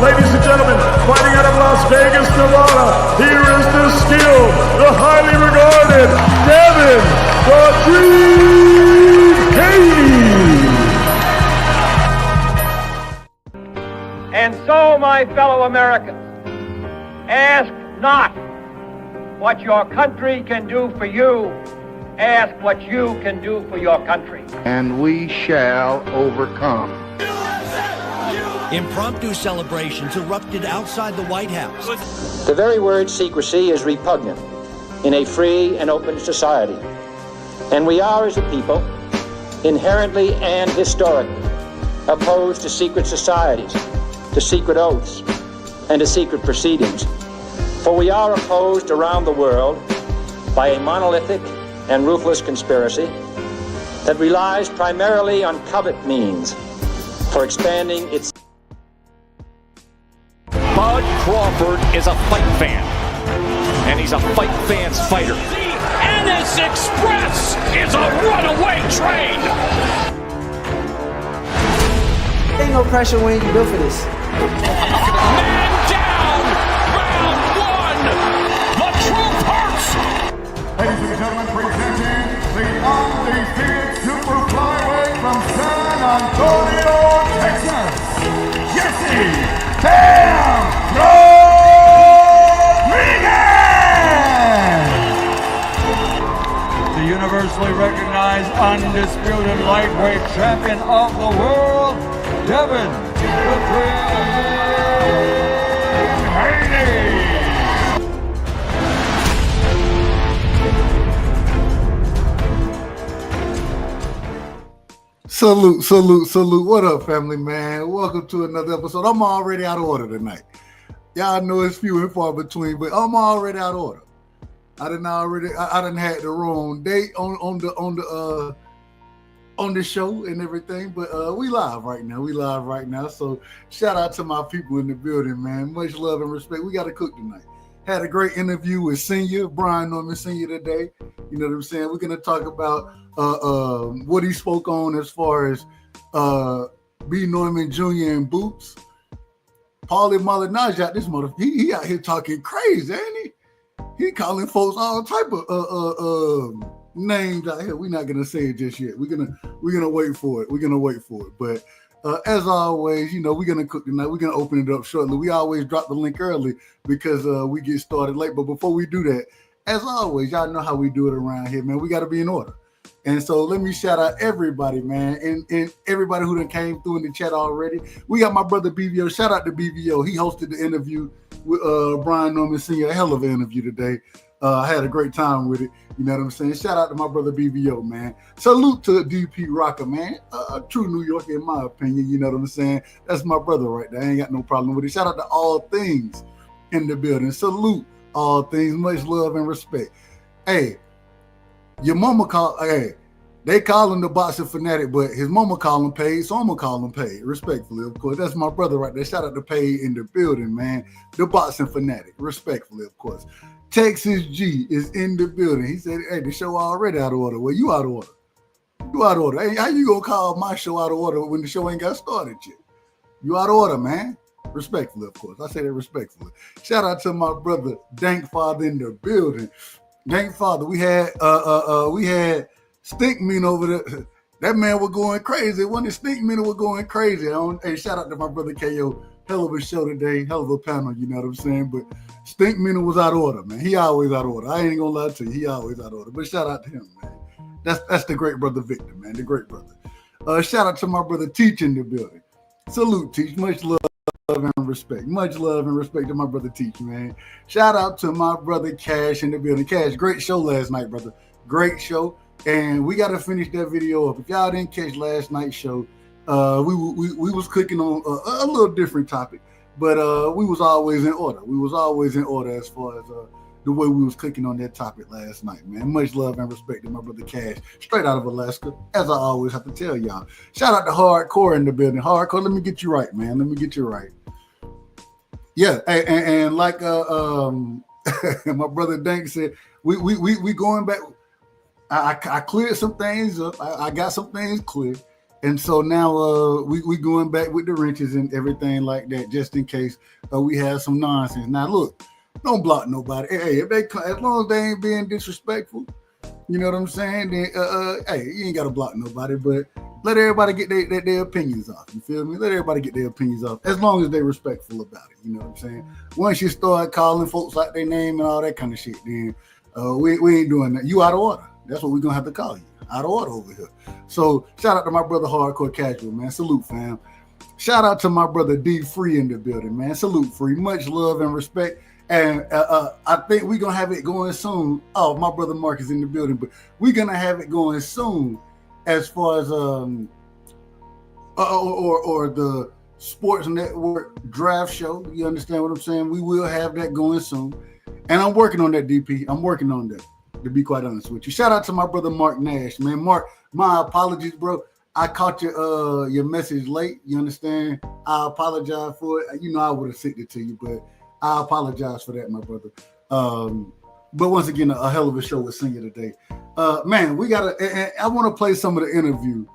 Ladies and gentlemen, fighting out of Las Vegas, Nevada, here is the skilled, the highly regarded Devin the Dream Haney. And so, my fellow Americans, ask not what your country can do for you, ask what you can do for your country. And we shall overcome. Impromptu celebrations erupted outside the White House. The very word secrecy is repugnant in a free and open society. And we are, as a people, inherently and historically opposed to secret societies, to secret oaths, and to secret proceedings. For we are opposed around the world by a monolithic and ruthless conspiracy that relies primarily on covert means for expanding its... Bud Crawford is a fight fan, and he's a fight fan's fighter. The Ennis Express is a runaway train! Ain't no pressure when you built for this. Man down! Round one! The truth hurts! Ladies and gentlemen, presenting the undefeated super flyweight from San Antonio, Texas, Jesse Bam Rodriguez! The universally recognized undisputed lightweight champion of the world, Devin the Dream Haney! Salute, salute, salute. What up, family, man? Welcome to another episode. I'm already out of order tonight. Y'all know it's few and far between, but I'm already out of order. I done had the wrong date on the show and everything, but we live right now. So shout out to my people in the building, man. Much love and respect. We got to cook tonight. Had a great interview with Senior, Brian Norman Senior today. You know what I'm saying? We're going to talk about what he spoke on as far as B. Norman Jr. and Boots. Pauli Malignaggia, this motherfucker, he out here talking crazy, ain't he? He calling folks all type of names out here. We're not gonna say it just yet. We're gonna wait for it. But as always, you know, we're gonna cook tonight. We're gonna open it up shortly. We always drop the link early because we get started late. But before we do that, as always, y'all know how we do it around here, man. We got to be in order. And so let me shout out everybody, man, and everybody who done came through in the chat already. We got my brother BVO. Shout out to BVO. He hosted the interview with Brian Norman Sr. A hell of an interview today. I had a great time with it. You know what I'm saying? Shout out to my brother BVO, man. Salute to DP Rocker, man. A true New Yorker, in my opinion. You know what I'm saying? That's my brother right there. I ain't got no problem with it. Shout out to All Things in the building. Salute All Things. Much love and respect. Hey, your mama they call him the boxing fanatic, but his mama call him Paid, so I'm gonna call him Paid, respectfully, of course. That's my brother right there. Shout out to Paid in the building, man. The boxing fanatic, respectfully, of course. Texas G is in the building. He said, hey, the show already out of order. Well, you out of order. You out of order. Hey, how you gonna call my show out of order when the show ain't got started yet? You out of order, man. Respectfully, of course. I say that respectfully. Shout out to my brother Dank Father in the building. Dank Father, we had Stink Mean over there. That man was going crazy. When the Stink Mean was going crazy. Hey, shout out to my brother KO. Hell of a show today. Hell of a panel, you know what I'm saying? But Stink Mean was out of order, man. He always out of order. I ain't gonna lie to you. He always out of order. But shout out to him, man. That's the great brother Victor, man. The great brother. Shout out to my brother Teach in the building. Salute, Teach. Much love and respect. Much love and respect to my brother Teach, man. Shout out to my brother Cash in the building. Cash, great show last night, brother. Great show. And we got to finish that video up. If y'all didn't catch last night's show, we was clicking on a little different topic, but we was always in order. We was always in order as far as the way we was clicking on that topic last night, man. Much love and respect to my brother Cash, straight out of Alaska, as I always have to tell y'all. Shout out to Hardcore in the building. Hardcore, let me get you right, man. Let me get you right. Yeah, and like my brother Dank said, we going back. I cleared some things up. I got some things clear. And so now we going back with the wrenches and everything like that, just in case we have some nonsense. Now look, don't block nobody. Hey, if they as long as they ain't being disrespectful, you know what I'm saying? Then hey, you ain't gotta block nobody, but let everybody get their opinions off. You feel me? Let everybody get their opinions off, as long as they're respectful about it. You know what I'm saying? Once you start calling folks out their name and all that kind of shit, then we ain't doing that. You out of order. That's what we're gonna have to call you. Out of order over here. So shout out to my brother Hardcore Casual, man. Salute, fam. Shout out to my brother D Free in the building, man. Salute, Free. Much love and respect. And I think we're gonna have it going soon. Oh, my brother Mark is in the building, but we're gonna have it going soon as far as or the Sports Network draft show. You understand what I'm saying? We will have that going soon. And I'm working on that, DP. I'm working on that, to be quite honest with you. Shout out to my brother Mark Nash, man. Mark, my apologies, bro. I caught your message late. You understand? I apologize for it. You know I would have sent it to you, but I apologize for that, my brother. But once again, a hell of a show with Senior today. Man, we gotta. I want to play some of the interview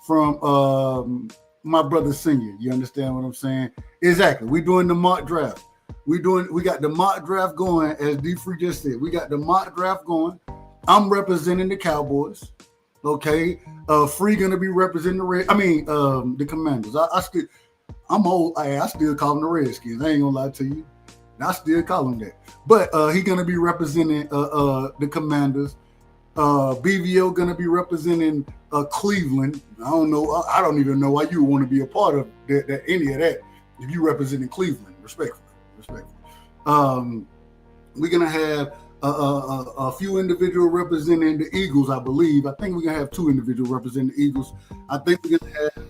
from my brother Senior. You understand what I'm saying? Exactly. We're doing the mock draft. We got the mock draft going, as D Free just said. We got the mock draft going. I'm representing the Cowboys. Okay. Free gonna be representing the Commanders. I'm old. I still call them the Redskins. I ain't gonna lie to you. I still call them that. But he gonna be representing the Commanders. BVO gonna be representing Cleveland. I don't know. I don't even know why you want to be a part of that any of that if you representing Cleveland. Respectfully. We're gonna have a few individuals representing the Eagles, I believe. I think we're gonna have 2 individuals representing the Eagles. I think we're gonna have an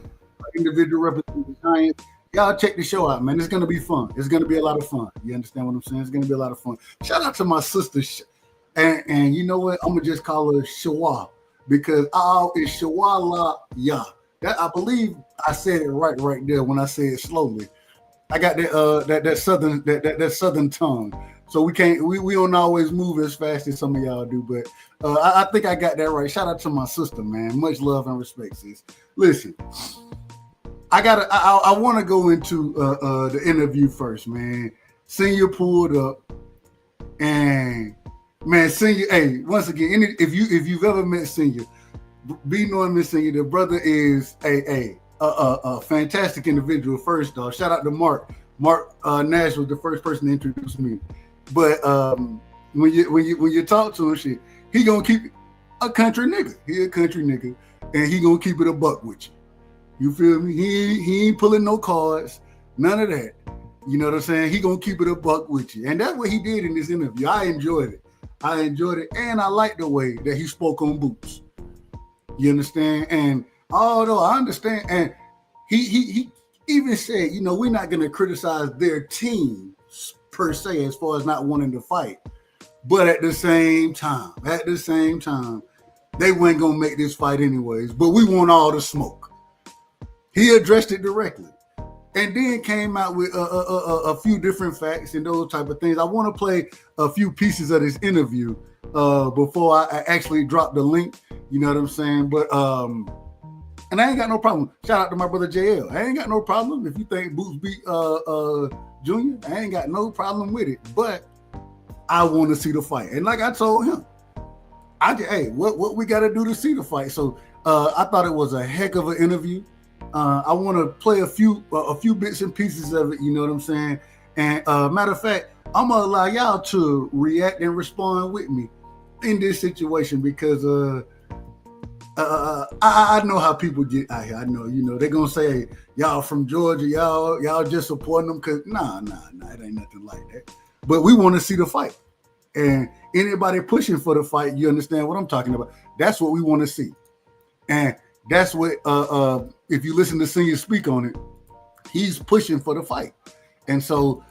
individual representing the Giants. Y'all check the show out, man. It's gonna be fun. It's gonna be a lot of fun. You understand what I'm saying? It's gonna be a lot of fun. Shout out to my sister, and you know what? I'm gonna just call her Shawa, because it's Shawala Ya. That I believe I said it right there when I say it slowly. I got that southern tongue, so we don't always move as fast as some of y'all do. But I think I got that right. Shout out to my sister, man. Much love and respect, sis. Listen, I want to go into the interview first, man. Senior pulled up, and man, Senior. Hey, once again, if you've ever met Senior, be knowing Miss Senior, the brother is a fantastic individual. First off, shout out to Mark. Mark Nash was the first person to introduce me. But when you talk to him, he gonna keep it a country nigga. He a country nigga, and he gonna keep it a buck with you. You feel me? He ain't pulling no cards, none of that. You know what I'm saying? He gonna keep it a buck with you, and that's what he did in this interview. I enjoyed it, and I like the way that he spoke on Boots. You understand? And although I understand, and he even said, you know, we're not going to criticize their team per se as far as not wanting to fight, but at the same time, they weren't going to make this fight anyways. But we want all the smoke. He addressed it directly, and then came out with a few different facts and those type of things. I want to play a few pieces of this interview before I actually drop the link. You know what I'm saying? But and I ain't got no problem. Shout out to my brother JL. I ain't got no problem. If you think Boots beat Junior, I ain't got no problem with it. But I want to see the fight. And like I told him, what we got to do to see the fight? So I thought it was a heck of an interview. I want to play a few bits and pieces of it. You know what I'm saying? And matter of fact, I'm gonna allow y'all to react and respond with me in this situation, because I know how people get out here. I know, you know, they're gonna say, y'all from Georgia, y'all just supporting them, because nah, it ain't nothing like that. But we want to see the fight, and anybody pushing for the fight, you understand what I'm talking about. That's what we want to see, and that's what if you listen to Senior speak on it, he's pushing for the fight, and so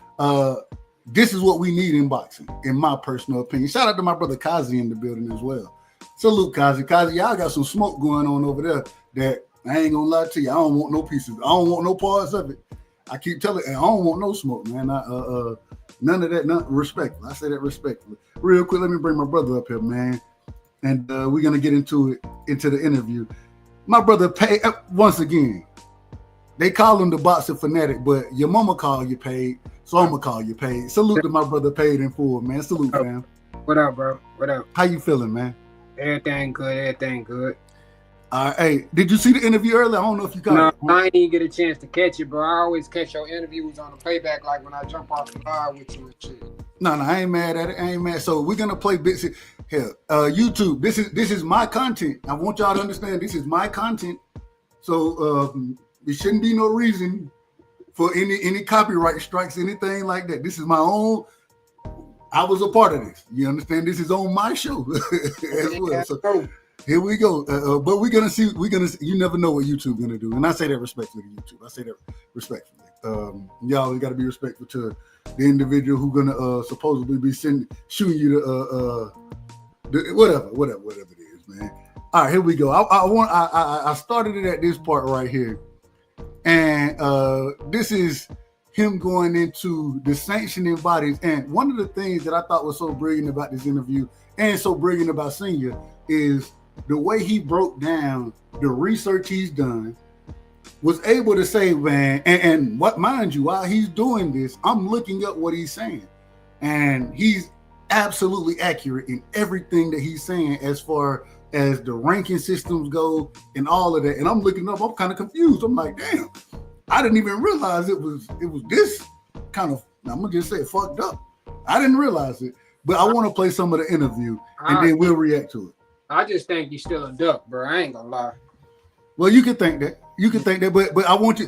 this is what we need in boxing, in my personal opinion. Shout out to my brother Kazi in the building as well. Salute, Kazi. Kazi, y'all got some smoke going on over there that I ain't gonna lie to you. I don't want no pieces. I don't want no parts of it. I keep telling you, I don't want no smoke, man. None of that, respectful. I say that respectfully. Real quick, let me bring my brother up here, man. And we're gonna get into the interview. My brother paid once again. They call him the boxing fanatic, but your mama call you paid, so I'm gonna call you paid. Salute to my brother Paid in Full, man. Salute, fam. What up, bro? What up? How you feeling, man? Everything good. Everything good. Hey, did you see the interview earlier? I don't know if you caught it. No, I ain't even get a chance to catch it, bro. I always catch your interviews on the playback, like when I jump off the line with you and shit. No, I ain't mad at it. I ain't mad. So we're gonna play bits here. YouTube. This is my content. I want y'all to understand this is my content. So there shouldn't be no reason for any copyright strikes, anything like that. This is my own. I was a part of this. You understand? This is on my show as well. So here we go. But we're gonna see. You never know what YouTube gonna do, and I say that respectfully to YouTube. I say that respectfully. Y'all got to be respectful to the individual who gonna supposedly be shooting you whatever it is, man. All right, here we go. I started it at this part right here, and this is him going into the sanctioning bodies. And one of the things that I thought was so brilliant about this interview and so brilliant about Senior is the way he broke down the research he's done, was able to say, man, and what, mind you, while he's doing this, I'm looking up what he's saying, and he's absolutely accurate in everything that he's saying as far as the ranking systems go and all of that. And I'm looking up, I'm kind of confused. I'm like, damn, I didn't even realize it was this kind of, I'm gonna just say fucked up. I didn't realize it, but I want to play some of the interview and then we'll react to it. I just think you're still a duck, bro. I ain't gonna lie. Well, you can think that. You can think that, but I want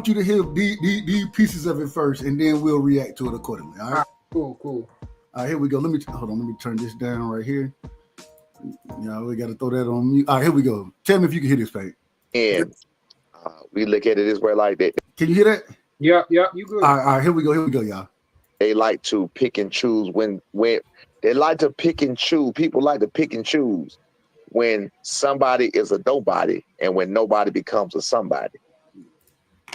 you to hear these pieces of it first, and then we'll react to it accordingly. All right. Cool. All right, here we go. Let me turn this down right here. Yeah, we got to throw that on mute. All right, here we go. Tell me if you can hear this, Pate. And we look at it this way like that. Can you hear that? Yep, you good. All right, here we go, y'all. They like to pick and choose when they like to pick and choose. People like to pick and choose when somebody is a nobody and when nobody becomes a somebody.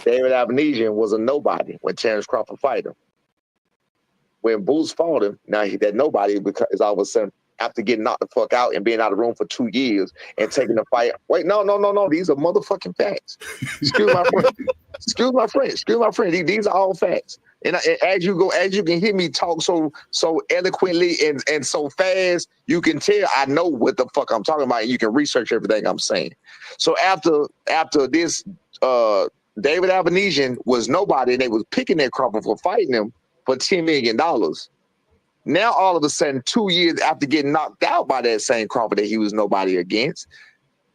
David Avenesian was a nobody when Terrence Crawford fight him. When Boots fought him, now that nobody is all of a sudden, after getting knocked the fuck out and being out of the room for 2 years and taking the fight. Wait, no. These are motherfucking facts. Excuse my friend. These are all facts. And as you can hear me talk so eloquently and so fast, you can tell I know what the fuck I'm talking about, and you can research everything I'm saying. So after this, David Avenesian was nobody, and they was picking that Crawford for fighting him for $10 million. Now all of a sudden, 2 years after getting knocked out by that same Crawford that he was nobody against,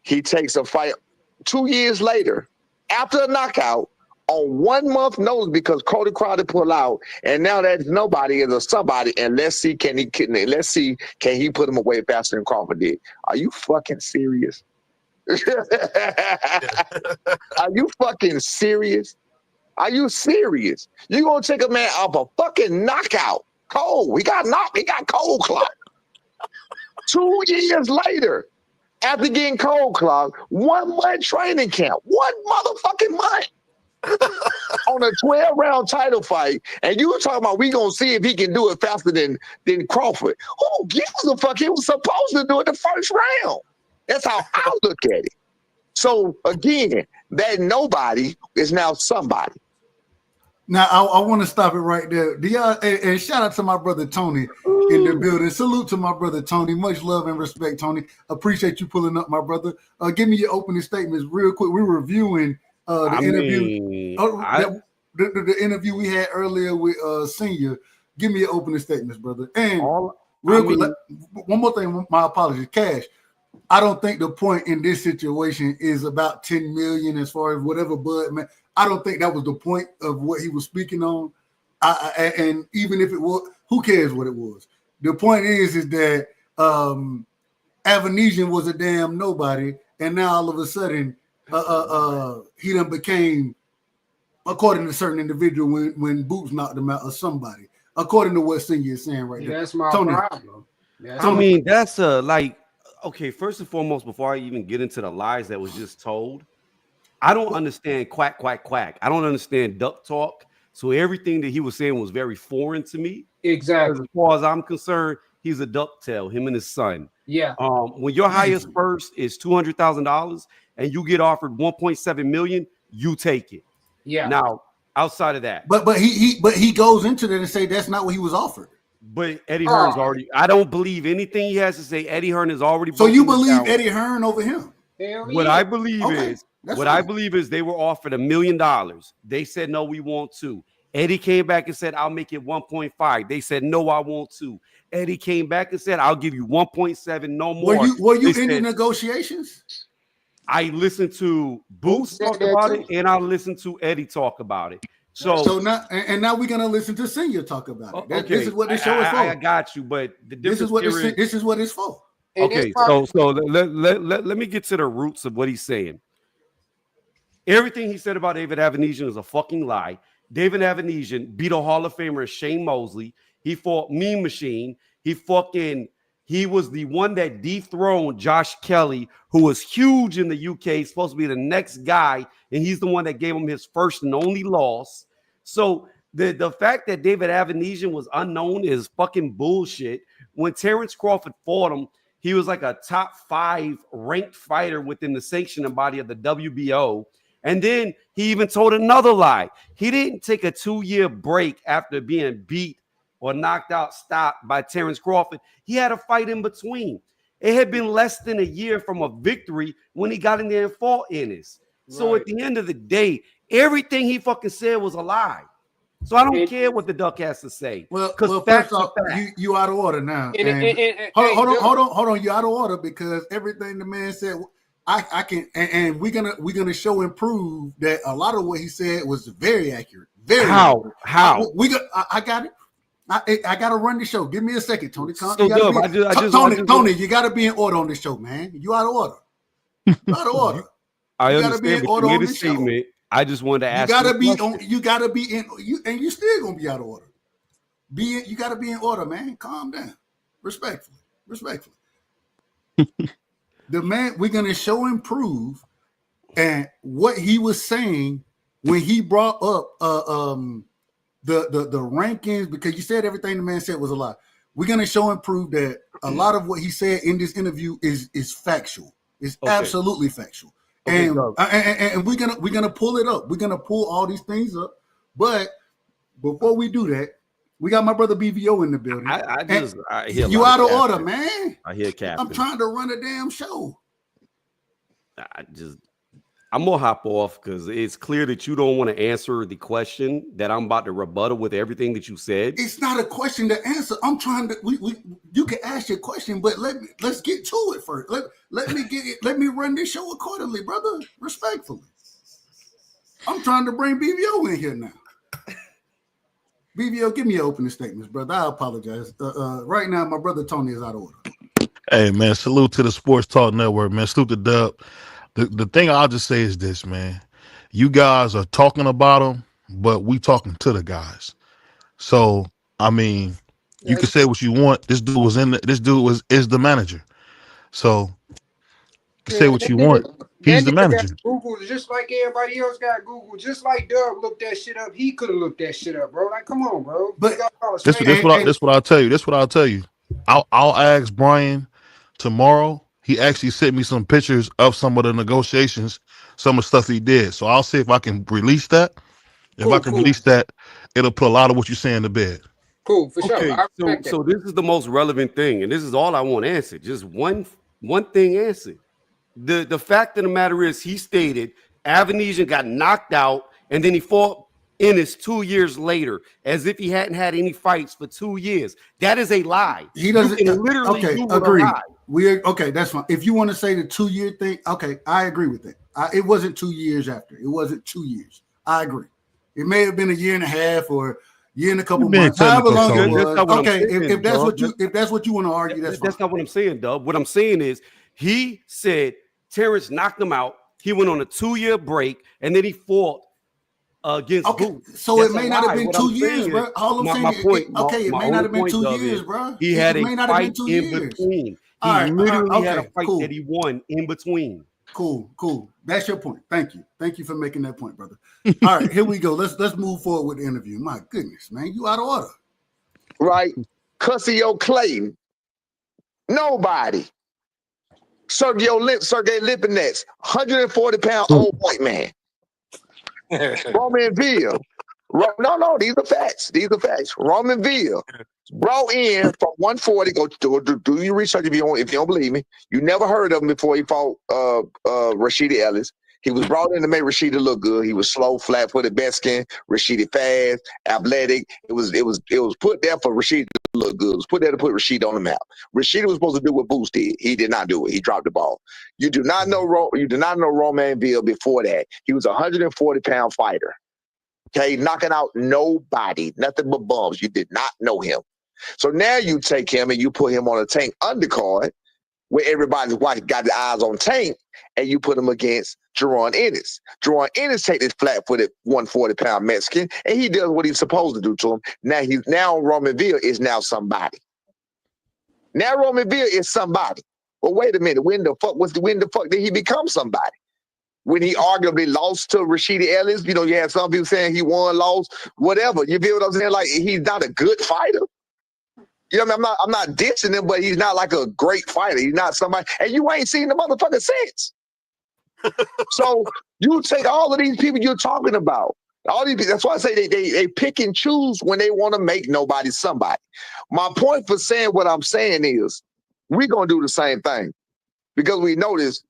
he takes a fight 2 years later after a knockout on 1 month notice because Cody Crowder pulled out, and now that nobody is a somebody. And let's see, can he put him away faster than Crawford did? Are you fucking serious? Are you fucking serious? Are you serious? You gonna take a man off a fucking knockout? Cold. He got knocked. He got cold clocked. 2 years later, after getting cold clocked, 1 month training camp, 1 motherfucking month. On a 12-round title fight, and you were talking about we gonna see if he can do it faster than Crawford. Who gives a fuck? He was supposed to do it the first round. That's how I look at it. So again, that nobody is now somebody. Now I want to stop it right there. And shout out to my brother Tony in the building. Salute to my brother Tony. Much love and respect, Tony. Appreciate you pulling up, my brother. Give me your opening statements real quick. We're reviewing the interview we had earlier with Senior. Give me your opening statements, brother. And quick, one more thing. My apologies, Cash. I don't think the point in this situation is about 10 million as far as whatever Bud, man. I don't think that was the point of what he was speaking on. And even if it was, who cares what it was? The point is that Avenesian was a damn nobody, and now all of a sudden he done became, according to certain individual, when Boots knocked him out, or somebody, according to what Senior is saying right there. That's my Tony, problem. That's okay, first and foremost, before I even get into the lies that was just told, I don't understand quack, quack, quack. I don't understand duck talk. So everything that he was saying was very foreign to me. Exactly. As far as I'm concerned, he's a ducktail, him and his son. Yeah. When your highest purse is $200,000 and you get offered 1.7 million, you take it. Yeah. Now, outside of that, but he goes into that and say that's not what he was offered. But Eddie Hearn's already. I don't believe anything he has to say. Eddie Hearn is already. So you believe Eddie Hearn over him? What I believe I believe is they were offered $1 million. They said no, we want $2. Eddie came back and said I'll make it 1.5. They said no, I want $2. Eddie came back and said I'll give you 1.7, no more. Were you in the negotiations? I listened to Boots talk about it, and I listened to Eddie talk about it. So now we're gonna listen to Senior talk about it. Okay. This is what this show is for. I got you, but this is what it's for. Okay, so let me get to the roots of what he's saying. Everything he said about David Avenesian is a fucking lie. David Avenesian beat a Hall of Famer, Shane Mosley. He fought Mean Machine. He was the one that dethroned Josh Kelly, who was huge in the UK. He's supposed to be the next guy, and he's the one that gave him his first and only loss. So the fact that David Avenesian was unknown is fucking bullshit. When Terrence Crawford fought him, he was like a top 5 ranked fighter within the sanctioning body of the WBO. And then he even told another lie. He didn't take a 2-year break after being beat or knocked out, stopped by Terrence Crawford. He had a fight in between. It had been less than a year from a victory when he got in there and fought Ennis. So at the end of the day, everything he fucking said was a lie. So I don't care what the duck has to say. Well first off, you out of order now. Hold on, you out of order because everything the man said, I can, and we're gonna show and prove that a lot of what he said was very accurate. Very accurate. How? I got it. I gotta run the show. Give me a second, Tony. Tony, you gotta be in order on this show, man. You out of order. You out of order. I understand, but you made a statement. I just wanted to ask. You gotta be in, and you still gonna be out of order. You gotta be in order, man. Calm down. Respectfully. The man, we're gonna show and prove, and what he was saying when he brought up the rankings, because you said everything the man said was a lie. We're gonna show and prove that a lot of what he said in this interview is factual. It's absolutely factual. And we're gonna pull it up. We're gonna pull all these things up. But before we do that, we got my brother BVO in the building. I hear you out of order, man. I hear Captain. I'm trying to run a damn show. I'm gonna hop off because it's clear that you don't want to answer the question that I'm about to rebuttal with everything that you said. It's not a question to answer. I'm trying to. You can ask your question, but let's get to it first. Let me run this show accordingly, brother. Respectfully, I'm trying to bring BVO in here now. BVO, give me your opening statements, brother. I apologize. Right now, my brother Tony is out of order. Hey, man, salute to the Sports Talk Network, man. Salute the dub. The thing I'll just say is this, man. You guys are talking about them, but we talking to the guys. So, I mean, you can say what you want. This dude is the manager. So, you can say what you want. He's the manager. Google just like everybody else got Google. Just like Dub looked that shit up. He could have looked that shit up, bro. Like, come on, bro. But this what I'll tell you. This what I'll tell you. I'll ask Brian tomorrow. He actually sent me some pictures of some of the negotiations, some of the stuff he did. So I'll see if I can release that. If I can release that, it'll put a lot of what you're saying to bed. Cool, for sure. So this is the most relevant thing, and this is all I want answered. Just one thing answered. The fact of the matter is, he stated Avenesian got knocked out, and then he fought Ennis 2 years later, as if he hadn't had any fights for 2 years. That is a lie. He doesn't literally agree. That's fine. If you want to say the 2 year thing, okay, I agree with that. It wasn't 2 years after. It wasn't 2 years. I agree. It may have been a year and a half or a year and a couple months. However long it was. Okay, if that's what you want to argue, that's fine. Not what I'm saying, Dub. What I'm saying is, he said Terrence knocked him out. He went on a 2 year break, and then he fought against Boots. So it may not have been 2 years, bro. All I'm saying it may not have been 2 years, bro. He had a fight in between. He literally had a fight that he won in between. Cool. That's your point. Thank you for making that point, brother. All right, here we go. Let's move forward with the interview. My goodness, man, you out of order. Right. Cussio Clayton Nobody. Sergey Lipinets, 140-pound old white man. Roman Ville. No, these are facts. Roman Ville brought in from 140. Go do your research if you don't believe me. You never heard of him before he fought Rashida Ellis. He was brought in to make Rashida look good. He was slow, flat-footed, best skin. Rashida fast, athletic. It was put there for Rashida to look good. It was put there to put Rashida on the map. Rashida was supposed to do what Boots did. He did not do it. He dropped the ball. You do not know Roman Ville before that. He was a 140-pound fighter. Okay, knocking out nobody, nothing but bums. You did not know him. So now you take him and you put him on a Tank undercard where everybody's got the eyes on Tank, and you put him against Jaron Ennis. Jaron Ennis take this flat-footed 140-pound Mexican, and he does what he's supposed to do to him. Now Roman Ville is now somebody. Now Roman Ville is somebody. Well, wait a minute. When the fuck did he become somebody? When he arguably lost to Rashida Ellis, you had some people saying he won, lost, whatever. You feel what I'm saying? Like, he's not a good fighter. You know what I mean? I'm not dissing him, but he's not like a great fighter. He's not somebody, and you ain't seen the motherfucker since. So you take all of these people you're talking about. All these people, that's why I say they pick and choose when they want to make nobody somebody. My point for saying what I'm saying is we're gonna do the same thing because we notice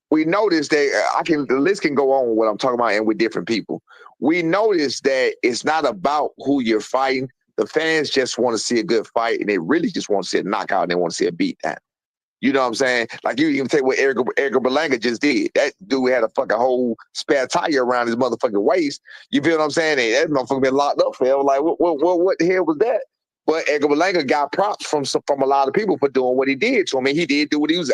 that the list can go on with what I'm talking about and with different people. We notice that it's not about who you're fighting. The fans just want to see a good fight, and they really just want to see a knockout, and they want to see a beatdown. You know what I'm saying? Like, you even take what Edgar Berlanga just did. That dude had a fucking whole spare tire around his motherfucking waist. You feel what I'm saying? And that motherfucker been locked up forever. Like, what the hell was that? But Edgar Berlanga got props from a lot of people for doing what he did to him. I mean, he did do what he was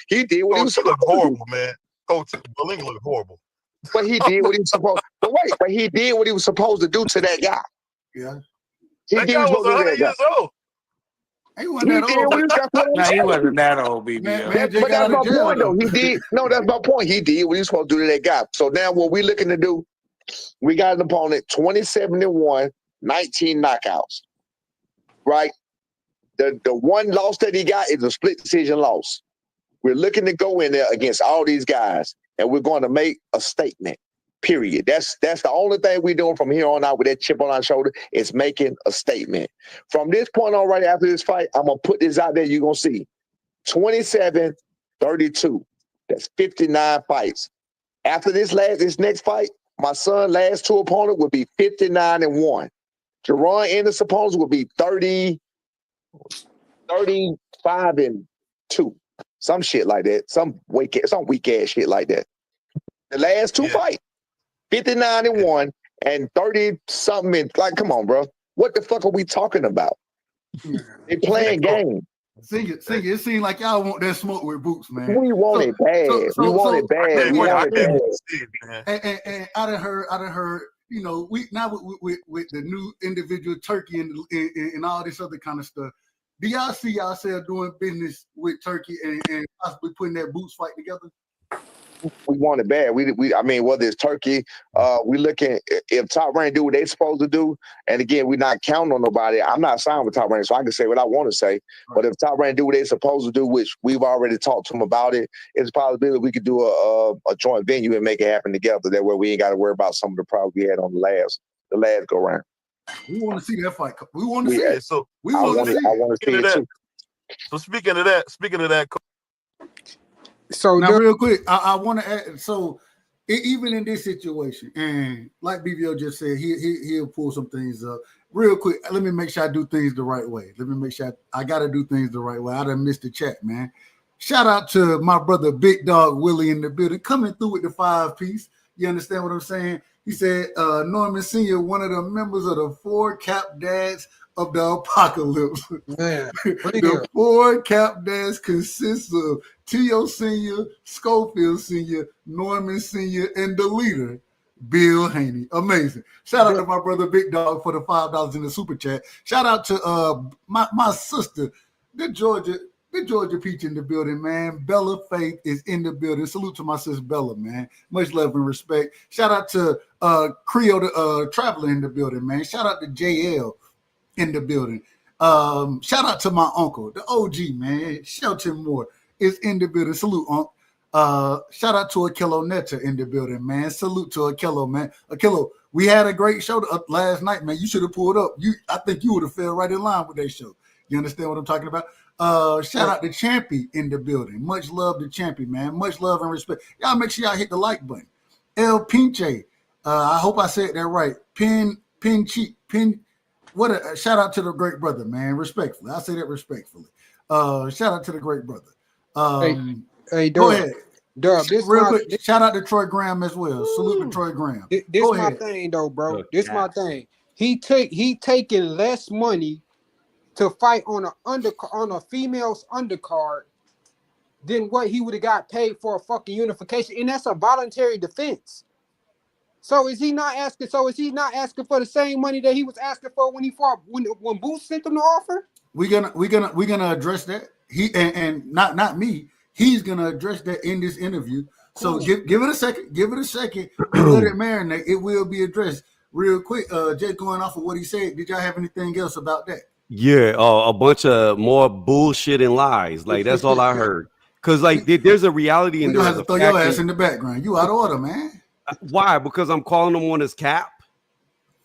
he did what he was supposed to do. Horrible, man. Coach Berlanga looked horrible. But he did what he was supposed. But he did what he was supposed to do to that guy. Yeah. That guy was 100 years old. He wasn't that old. Nah, he wasn't that old, BBL. But that's my point, though. He did. No, that's my point. He did what he was supposed to do to that guy. So now what we're looking to do, we got an opponent, 27-1, 19 knockouts. Right? The one loss that he got is a split decision loss. We're looking to go in there against all these guys, and we're going to make a statement. Period. That's the only thing we're doing from here on out with that chip on our shoulder is making a statement. From this point on, right after this fight, I'm going to put this out there. You're going to see 27-32. That's 59 fights. After this next fight, my son's last two opponent will be 59-1. Jaron Ennis' opponents will be 35-2. Some shit like that. Some weak ass shit like that. The last two fights. 59-1 and 30-something. Like, come on, bro. What the fuck are we talking about? They playing games. Sing it. It seems like y'all want that smoke with Boots, man. We want it bad. We want it bad. And I done heard, we now with the new individual Turkey and all this other kind of stuff. Do y'all see yourself doing business with Turkey and possibly putting that Boots fight together? We want it bad. I mean, whether it's Turkey, we looking if Top Rank do what they supposed to do. And again, we're not counting on nobody. I'm not signed with Top Rank, so I can say what I want to say. Right. But if Top Rank do what they supposed to do, which we've already talked to them about it, it's a possibility we could do a joint venue and make it happen together. That way we ain't got to worry about some of the problems we had on the last go round. We want to see that fight. We want to see it. So we want to see it. I want to see it too. So speaking of that. So now, real quick, I want to add. So, even in this situation, and like BVO just said, he'll pull some things up. Real quick, let me make sure I do things the right way. Let me make sure I got to do things the right way. I done missed the chat, man. Shout out to my brother Big Dog Willie in the building, coming through with the 5-piece. You understand what I'm saying? He said Norman Sr., one of the members of the 4 Cap Dads of the Apocalypse. Man, the 4 Cap Dads consists of T.O. Sr., Schofield Sr., Norman Sr., and the leader, Bill Haney. Amazing. Shout out to my brother Big Dog for the $5 in the super chat. Shout out to my sister, the Georgia Peach in the building, man. Bella Faith is in the building. Salute to my sis Bella, man. Much love and respect. Shout out to Creole the Traveler in the building, man. Shout out to JL in the building. Shout out to my uncle, the OG, man. Shelton Moore is in the building. Salute, Unc. Shout out to Akilo Netta in the building, man. Salute to Akilo, man. Akilo, we had a great show last night, man. You should have pulled up. I think you would have fell right in line with that show. You understand what I'm talking about? Shout out to Champy in the building. Much love to Champy, man. Much love and respect. Y'all make sure y'all hit the like button. El Pinche. I hope I said that right. Shout out to the great brother, man. Respectfully. I say that respectfully. Shout out to the great brother. Hey, go ahead. Dub, real quick. Shout out to Troy Graham as well. Salute to Troy Graham. This my thing though, bro. This my thing. He taking less money to fight on a female's undercard than what he would have got paid for a fucking unification, and that's a voluntary defense. So is he not asking? So is he not asking for the same money that he was asking for when he fought when Boots sent him the offer? We're gonna address that. He and not me. He's gonna address that in this interview. So give it a second. Give it a second. Let it marinate. It will be addressed real quick. Just going off of what he said. Did y'all have anything else about that? Yeah, a bunch of more bullshit and lies. Like that's all I heard. Cause like there's a reality in there. You have to throw your ass in the background. You out of order, man. Why? Because I'm calling him on his cap.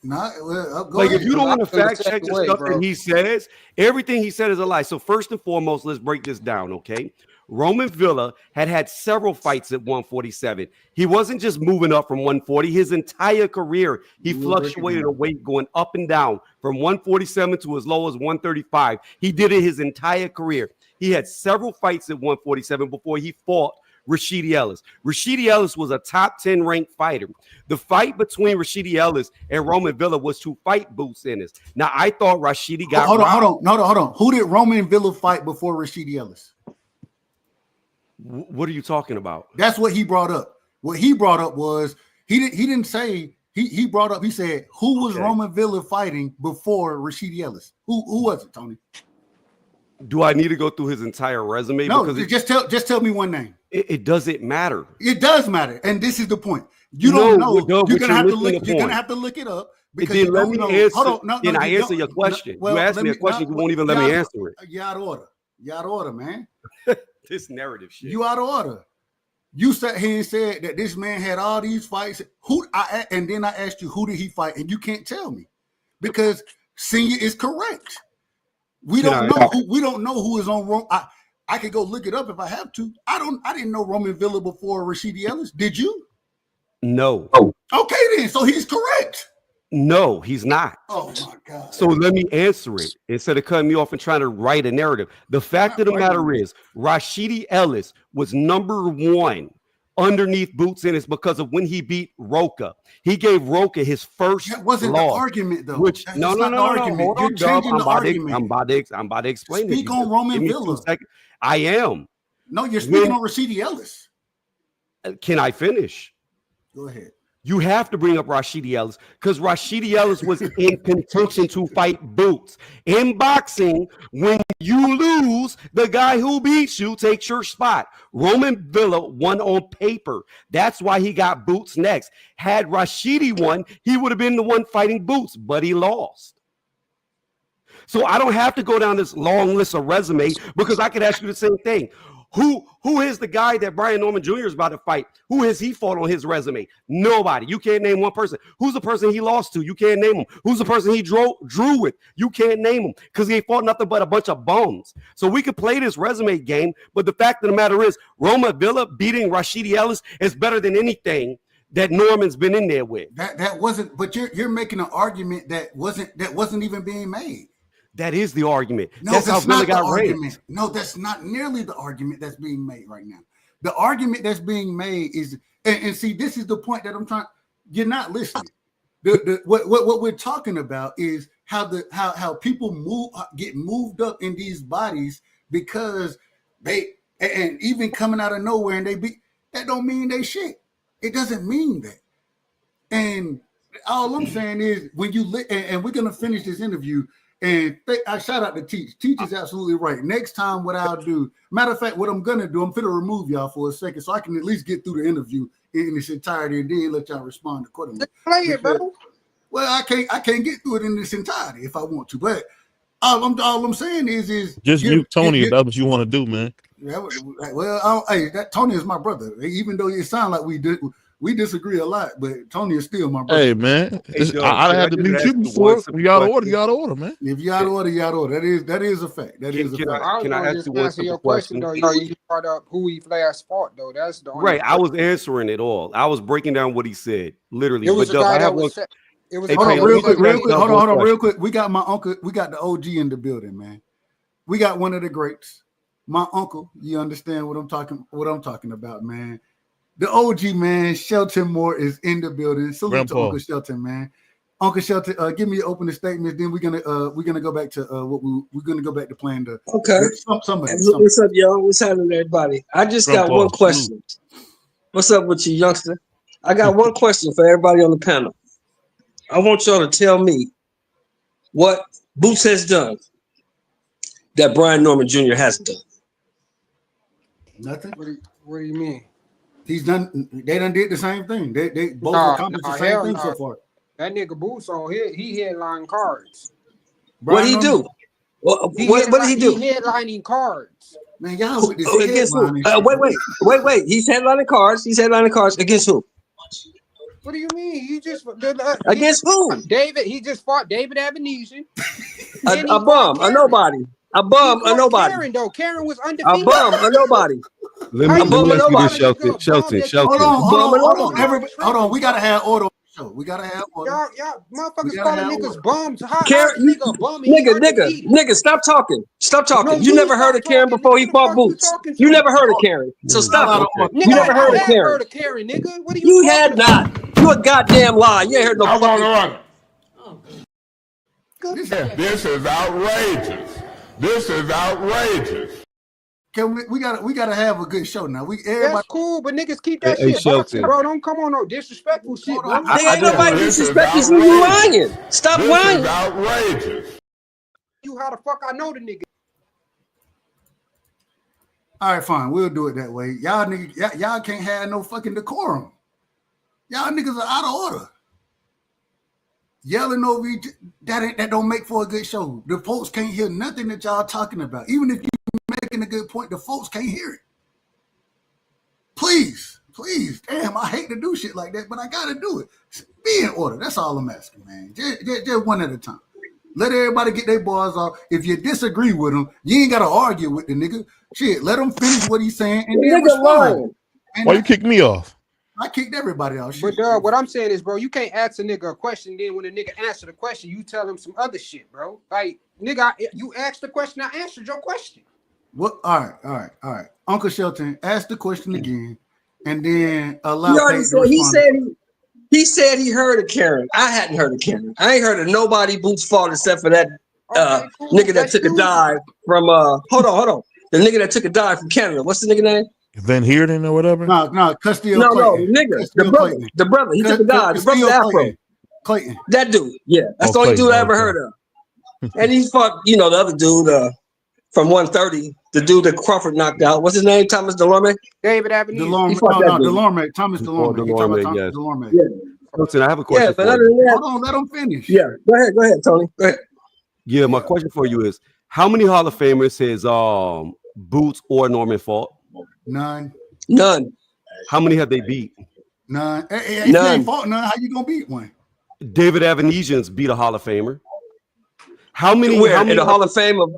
If you don't want to fact check the stuff that he says, everything he said is a lie. So first and foremost, let's break this down, okay? Roman Villa had several fights at 147. He wasn't just moving up from 140. His entire career, he fluctuated a weight going up and down from 147 to as low as 135. He did it his entire career. He had several fights at 147 before he fought Rashidi Ellis. Rashidi Ellis was a top 10 ranked fighter. The fight between Rashidi Ellis and Roman Villa was to fight Boots Ennis. Now, I thought Rashidi got hold on. Who did Roman Villa fight before Rashidi Ellis? What are you talking about? That's what he brought up. What he brought up was he didn't say he brought up. He said who was Roman Villa fighting before Rashidi Ellis? Who was it, Tony? Do I need to go through his entire resume? No, because just tell me one name. It doesn't matter. It does matter, and this is the point. You don't know. You're gonna have to look. You're gonna have to look it up. Because you let me know. answer. Hold on, I answer your question. You asked me a question. You won't even let me answer it. You out of order. You out of order, man. This narrative shit. You out of order. You sat here and said that this man had all these fights. And then I asked you who did he fight, and you can't tell me because Senior is correct. We don't know. We don't know who is on Rome. I could go look it up if I have to. I didn't know Roman Villa before Rashidi Ellis. Did you? No. Okay, then. So he's correct. No, he's not. Oh my God. So let me answer it instead of cutting me off and trying to write a narrative. The fact of the matter is, Rashidi Ellis was number one underneath Boots Ennis because of when he beat Roca. He gave Roca his first That wasn't loss, the argument, though. Which That's no. Hold on, you're changing the argument. I'm about to explain it. Speak on Roman Villa. I am. No, you're speaking on Rashidi Ellis. Can I finish? Go ahead. You have to bring up Rashidi Ellis because Rashidi Ellis was in contention to fight Boots. In boxing, when you lose, the guy who beats you takes your spot. Roman Villa won on paper. That's why he got Boots next. Had Rashidi won, he would have been the one fighting Boots, but he lost. So I don't have to go down this long list of resume because I could ask you the same thing. Who is the guy that Brian Norman Jr. is about to fight? Who has he fought on his resume? Nobody. You can't name one person. Who's the person he lost to? You can't name him. Who's the person he drew with? You can't name him because he ain't fought nothing but a bunch of bums. So we could play this resume game, but the fact of the matter is, Roman Villa beating Rashidi Ellis is better than anything that Norman's been in there with. That wasn't. But you're making an argument that wasn't even being made. That is the argument. No, that's how Villa got raised. No, that's not nearly the argument that's being made right now. The argument that's being made is, and see, this is the point that I'm trying. You're not listening. What we're talking about is how people get moved up in these bodies because and even coming out of nowhere and that don't mean they shit. It doesn't mean that. And all I'm saying is when you and we're gonna finish this interview. And I shout out to Teach. Teach is absolutely right. Next time, what I'll do, matter of fact, what I'm gonna do, I'm gonna remove y'all for a second so I can at least get through the interview in its entirety and then let y'all respond accordingly. Play it, bro. Well, I can't get through it in its entirety if I want to, but all I'm saying is just mute Tony if that's what you want to do, man. Yeah, well, that Tony is my brother. Even though it sounds like we disagree a lot, but Tony is still my brother. Hey, man, I had to mute you before. You out of order, man. If you out of order, you out of order. That is a fact. That is a fact. Can I ask you one simple question? Though, you brought up who he last fought, though. That's the only right. I was answering it all. I was breaking down what he said, literally. It was but a guy I that have was. one. It was hold on, real quick. Hold on, real quick. We got my uncle. We got the OG in the building, man. We got one of the greats. My uncle, you understand what I'm talking about, man. The OG, man, Shelton Moore is in the building. Salute to Uncle Shelton, man. Uncle Shelton, give me your opening statements. Then we're gonna go back to we're gonna go back to playing the somebody. What's up, y'all? What's happening, everybody? I just got one question. What's up with you, youngster? I got one question for everybody on the panel. I want y'all to tell me what Boots has done that Brian Norman Jr. hasn't done. Nothing. What do you mean? He's done. They done did the same thing. They both accomplished the same thing so far. That nigga Boots on here. He headlining cards. What he do? What did he do? He headlining cards. Man, y'all with this against who? Wait. He's headlining cards. He's headlining cards against who? What do you mean? He just against who? David. He just fought David Avenesian. A bum, a nobody. A bum, a nobody. Karen, though. Karen was undefeated. A bum, a nobody. Let me ask you this, Shelton. Hold on. We gotta have order. We gotta have order. Y'all motherfuckers calling niggas bums. Nigga, stop talking. Stop talking. No, you never heard of Karen before he fought Boots. You never heard of Karen. So stop it. You never heard of Karen. Nigga. What are you had not. You a goddamn lie. You ain't heard no fucking. This is outrageous. This is outrageous. Can we gotta have a good show now. That's cool, but niggas keep that shit boxing, bro. Don't come on no disrespectful shit, bro. Ain't nobody disrespecting you. Lying. Stop lying. Outrageous. You how the fuck I know the nigga? All right, fine. We'll do it that way. Y'all niggas, y'all can't have no fucking decorum. Y'all niggas are out of order. Yelling over each that don't make for a good show. The folks can't hear nothing that y'all talking about. Even if you're making a good point, the folks can't hear it. Please. Damn, I hate to do shit like that, but I gotta do it. Be in order. That's all I'm asking, man. Just one at a time. Let everybody get their bars off. If you disagree with them, you ain't gotta argue with the nigga. Shit, let him finish what he's saying and then respond. Why you kick me off? I kicked everybody out. But what I'm saying is, bro, you can't ask a nigga a question. Then when the nigga answer the question, you tell him some other shit, bro. Like, nigga, you asked the question, I answered your question. What? All right. Uncle Shelton, ask the question again, and then allow. He said he heard of Karen. I hadn't heard of Karen. I ain't heard of nobody Boots fought except for that nigga that took a dive from. Hold on. The nigga that took a dive from Canada. What's the nigga name? Van Heerden or whatever? No, Castillo. No, nigga. The brother. He took a dive. The brother Afro. Clayton. That dude. Yeah. That's the only dude I ever heard of. And he fought, the other dude from 130, the dude that Crawford knocked out. What's his name? Thomas Delorme? David Avenue. Delorme. Thomas Delorme. Yes. Delorme. Yeah. Listen, I have a question. Yeah, but other than that, hold on, let him finish. Yeah, go ahead, Tony. Go ahead. Yeah, my question for you is: how many Hall of Famers has Boots or Norman fought? None. How many have they beat? None. If you ain't fought none, how you gonna beat one? David Avenesian's beat a Hall of Famer. How many? In a Hall of Fame of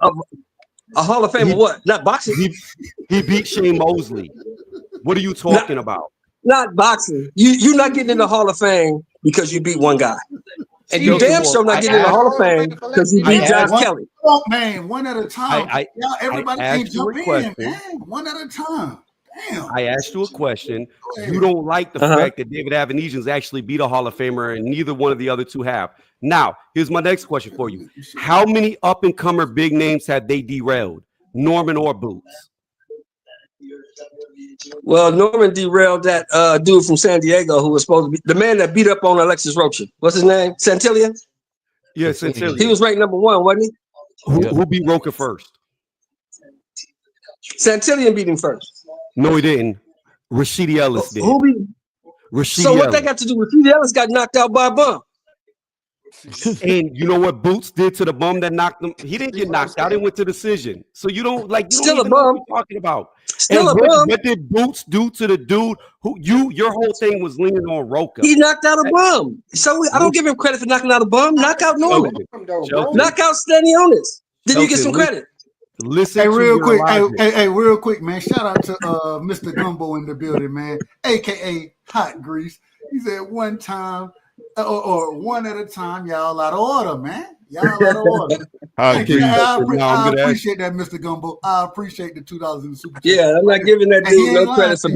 a Hall of Fame of what? Not boxing. He beat Shane Mosley. What are you talking about? Not boxing. You're not getting in the Hall of Fame because you beat one guy. And you damn sure not getting in the Hall of Fame because you beat Josh Kelly. Oh, man, one at a time. Everybody can't jump in, man. One at a time. Damn. I asked you a question. You don't like the fact that David Avenesian's actually beat a Hall of Famer and neither one of the other two have. Now, here's my next question for you. How many up-and-comer big names have they derailed? Norman or Boots? Well, Norman derailed that dude from San Diego who was supposed to be the man that beat up on Alexis Rocha. What's his name? Santillan? Yeah, Santillan. He was ranked number 1, wasn't he? Who beat Rocha first? Santillan beat him first. No, he didn't. Rashidi Ellis did. Who beat him? Rashidi So what Ellis. they got to do? Rashidi Ellis got knocked out by a bum. And you know what Boots did to the bum that knocked him? He didn't get knocked out. It went to decision. So you don't Still a even know bum. what you're talking about. Still And a bum. what did Boots do to the dude who your whole thing was leaning on Roka? He knocked out a bum. So I don't give him credit for knocking out a bum. Knock out Norman. Knock out Stanionis. Then you get some credit. Listen, hey, real quick, logic. hey, real quick, man. Shout out to Mr. Gumbo in the building, man, aka Hot Grease. He said one time or one at a time, y'all out of order, man. Y'all out of order. I appreciate that, Mr. Gumbo. I appreciate the $2 in the super chat. Yeah, I'm not giving that dude no credit for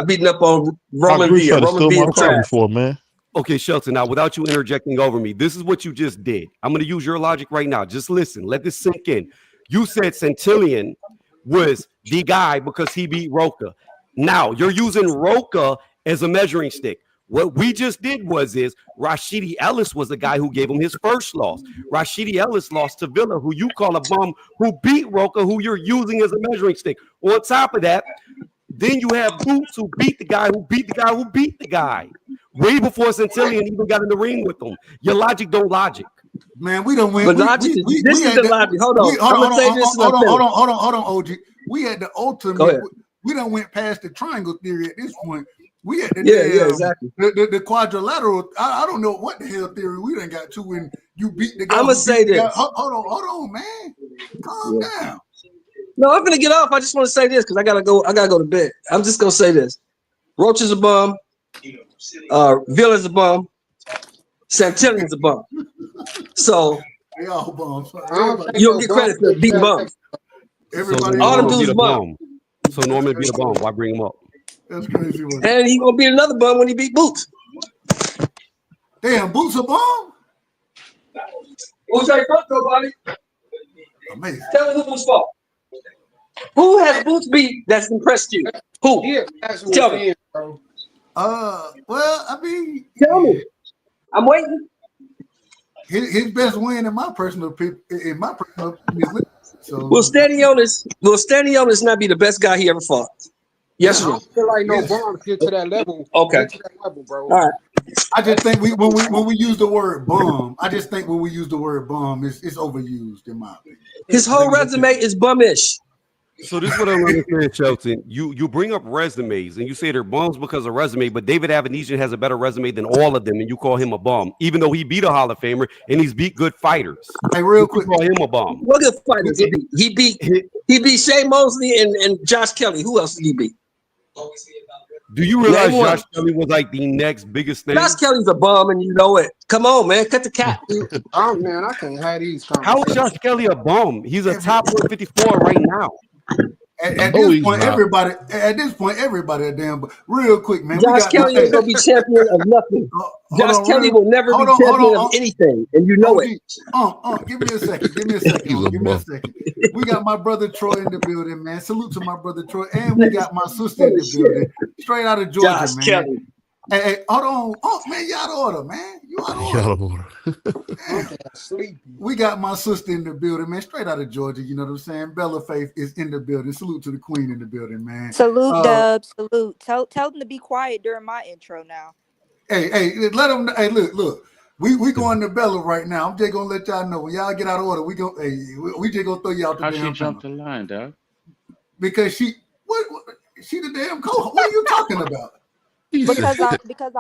beating up on Roman V. Roman V. For, man. Okay, Shelton, now without you interjecting over me, this is what you just did. I'm going to use your logic right now. Just listen. Let this sink in. You said Centillion was the guy because he beat Roka. Now, you're using Roka as a measuring stick. What we just did is Rashidi Ellis was the guy who gave him his first loss. Rashidi Ellis lost to Villa, who you call a bum, who beat Roka, who you're using as a measuring stick. On top of that, then you have Boots, who beat the guy who beat the guy who beat the guy. Way before Centillion even got in the ring with them. Your logic don't logic. Man, we don't win. But this is the logic. Hold on. Hold on, OG. We had the ultimate. We don't went past the triangle theory at this point. We had the exactly. The quadrilateral. I don't know what the hell theory we done got to when you beat the guy. I'm gonna say this. Hold on, man. Calm down. No, I'm gonna get off. I just want to say this because I gotta go to bed. I'm just gonna say this. Roach is a bum. Villa's a bum. Santillion's a bum. So they all bums. You don't get credit for beating bums. Everybody, all them dudes bum. So Norman beat a bum. Why bring him up? That's crazy. And he gonna beat another bum when he beat Boots. Damn, Boots a bum. Who's that front though, Bobby? Amazing. Tell me who was fault. Who has Boots beat that's impressed you? Who? Yeah, tell me. Well, I mean, tell me. I'm waiting. His best win in my personal opinion. So will Stanionis not be the best guy he ever fought? Yes or no? I feel like no bum get to that level. Okay. Get to that level, bro. All right. I just think when we use the word bum, it's overused in my opinion. His whole resume is bummish. So this is what I'm going to say, Shelton. You bring up resumes and you say they're bums because of resume, but David Avenesian has a better resume than all of them, and you call him a bum, even though he beat a Hall of Famer and he's beat good fighters. Hey, real quick, call him a bum. What good fighters he beat? He beat Shea Mosley and Josh Kelly. Who else did he beat? Do you realize Josh Kelly was like the next biggest thing? Josh Kelly's a bum, and you know it. Come on, man, cut the cap. Oh man, I can't have these conversations. How is Josh Kelly a bum? He's a top 154 right now. At this point, everybody a damn. But real quick, man. Josh Kelly ain't gonna be champion of nothing. Josh Kelly will never be champion of anything, and you know it. Give me a second. We got my brother Troy in the building, man. Salute to my brother Troy, and we got my sister in the building, straight out of Georgia, Josh man. Kelly. Hey, hold on. Oh, man, you out of order, man. You out of order. We got my sister in the building, man, straight out of Georgia. You know what I'm saying? Bella Faith is in the building. Salute to the queen in the building, man. Salute, Dub. Salute. Tell them to be quiet during my intro now. Hey, let them. Hey, look. We going to Bella right now. I'm just gonna let y'all know when y'all get out of order. We just gonna throw you out the damn. How she jumped the line, dog? Because she the damn co. What are you talking about? Because I'm.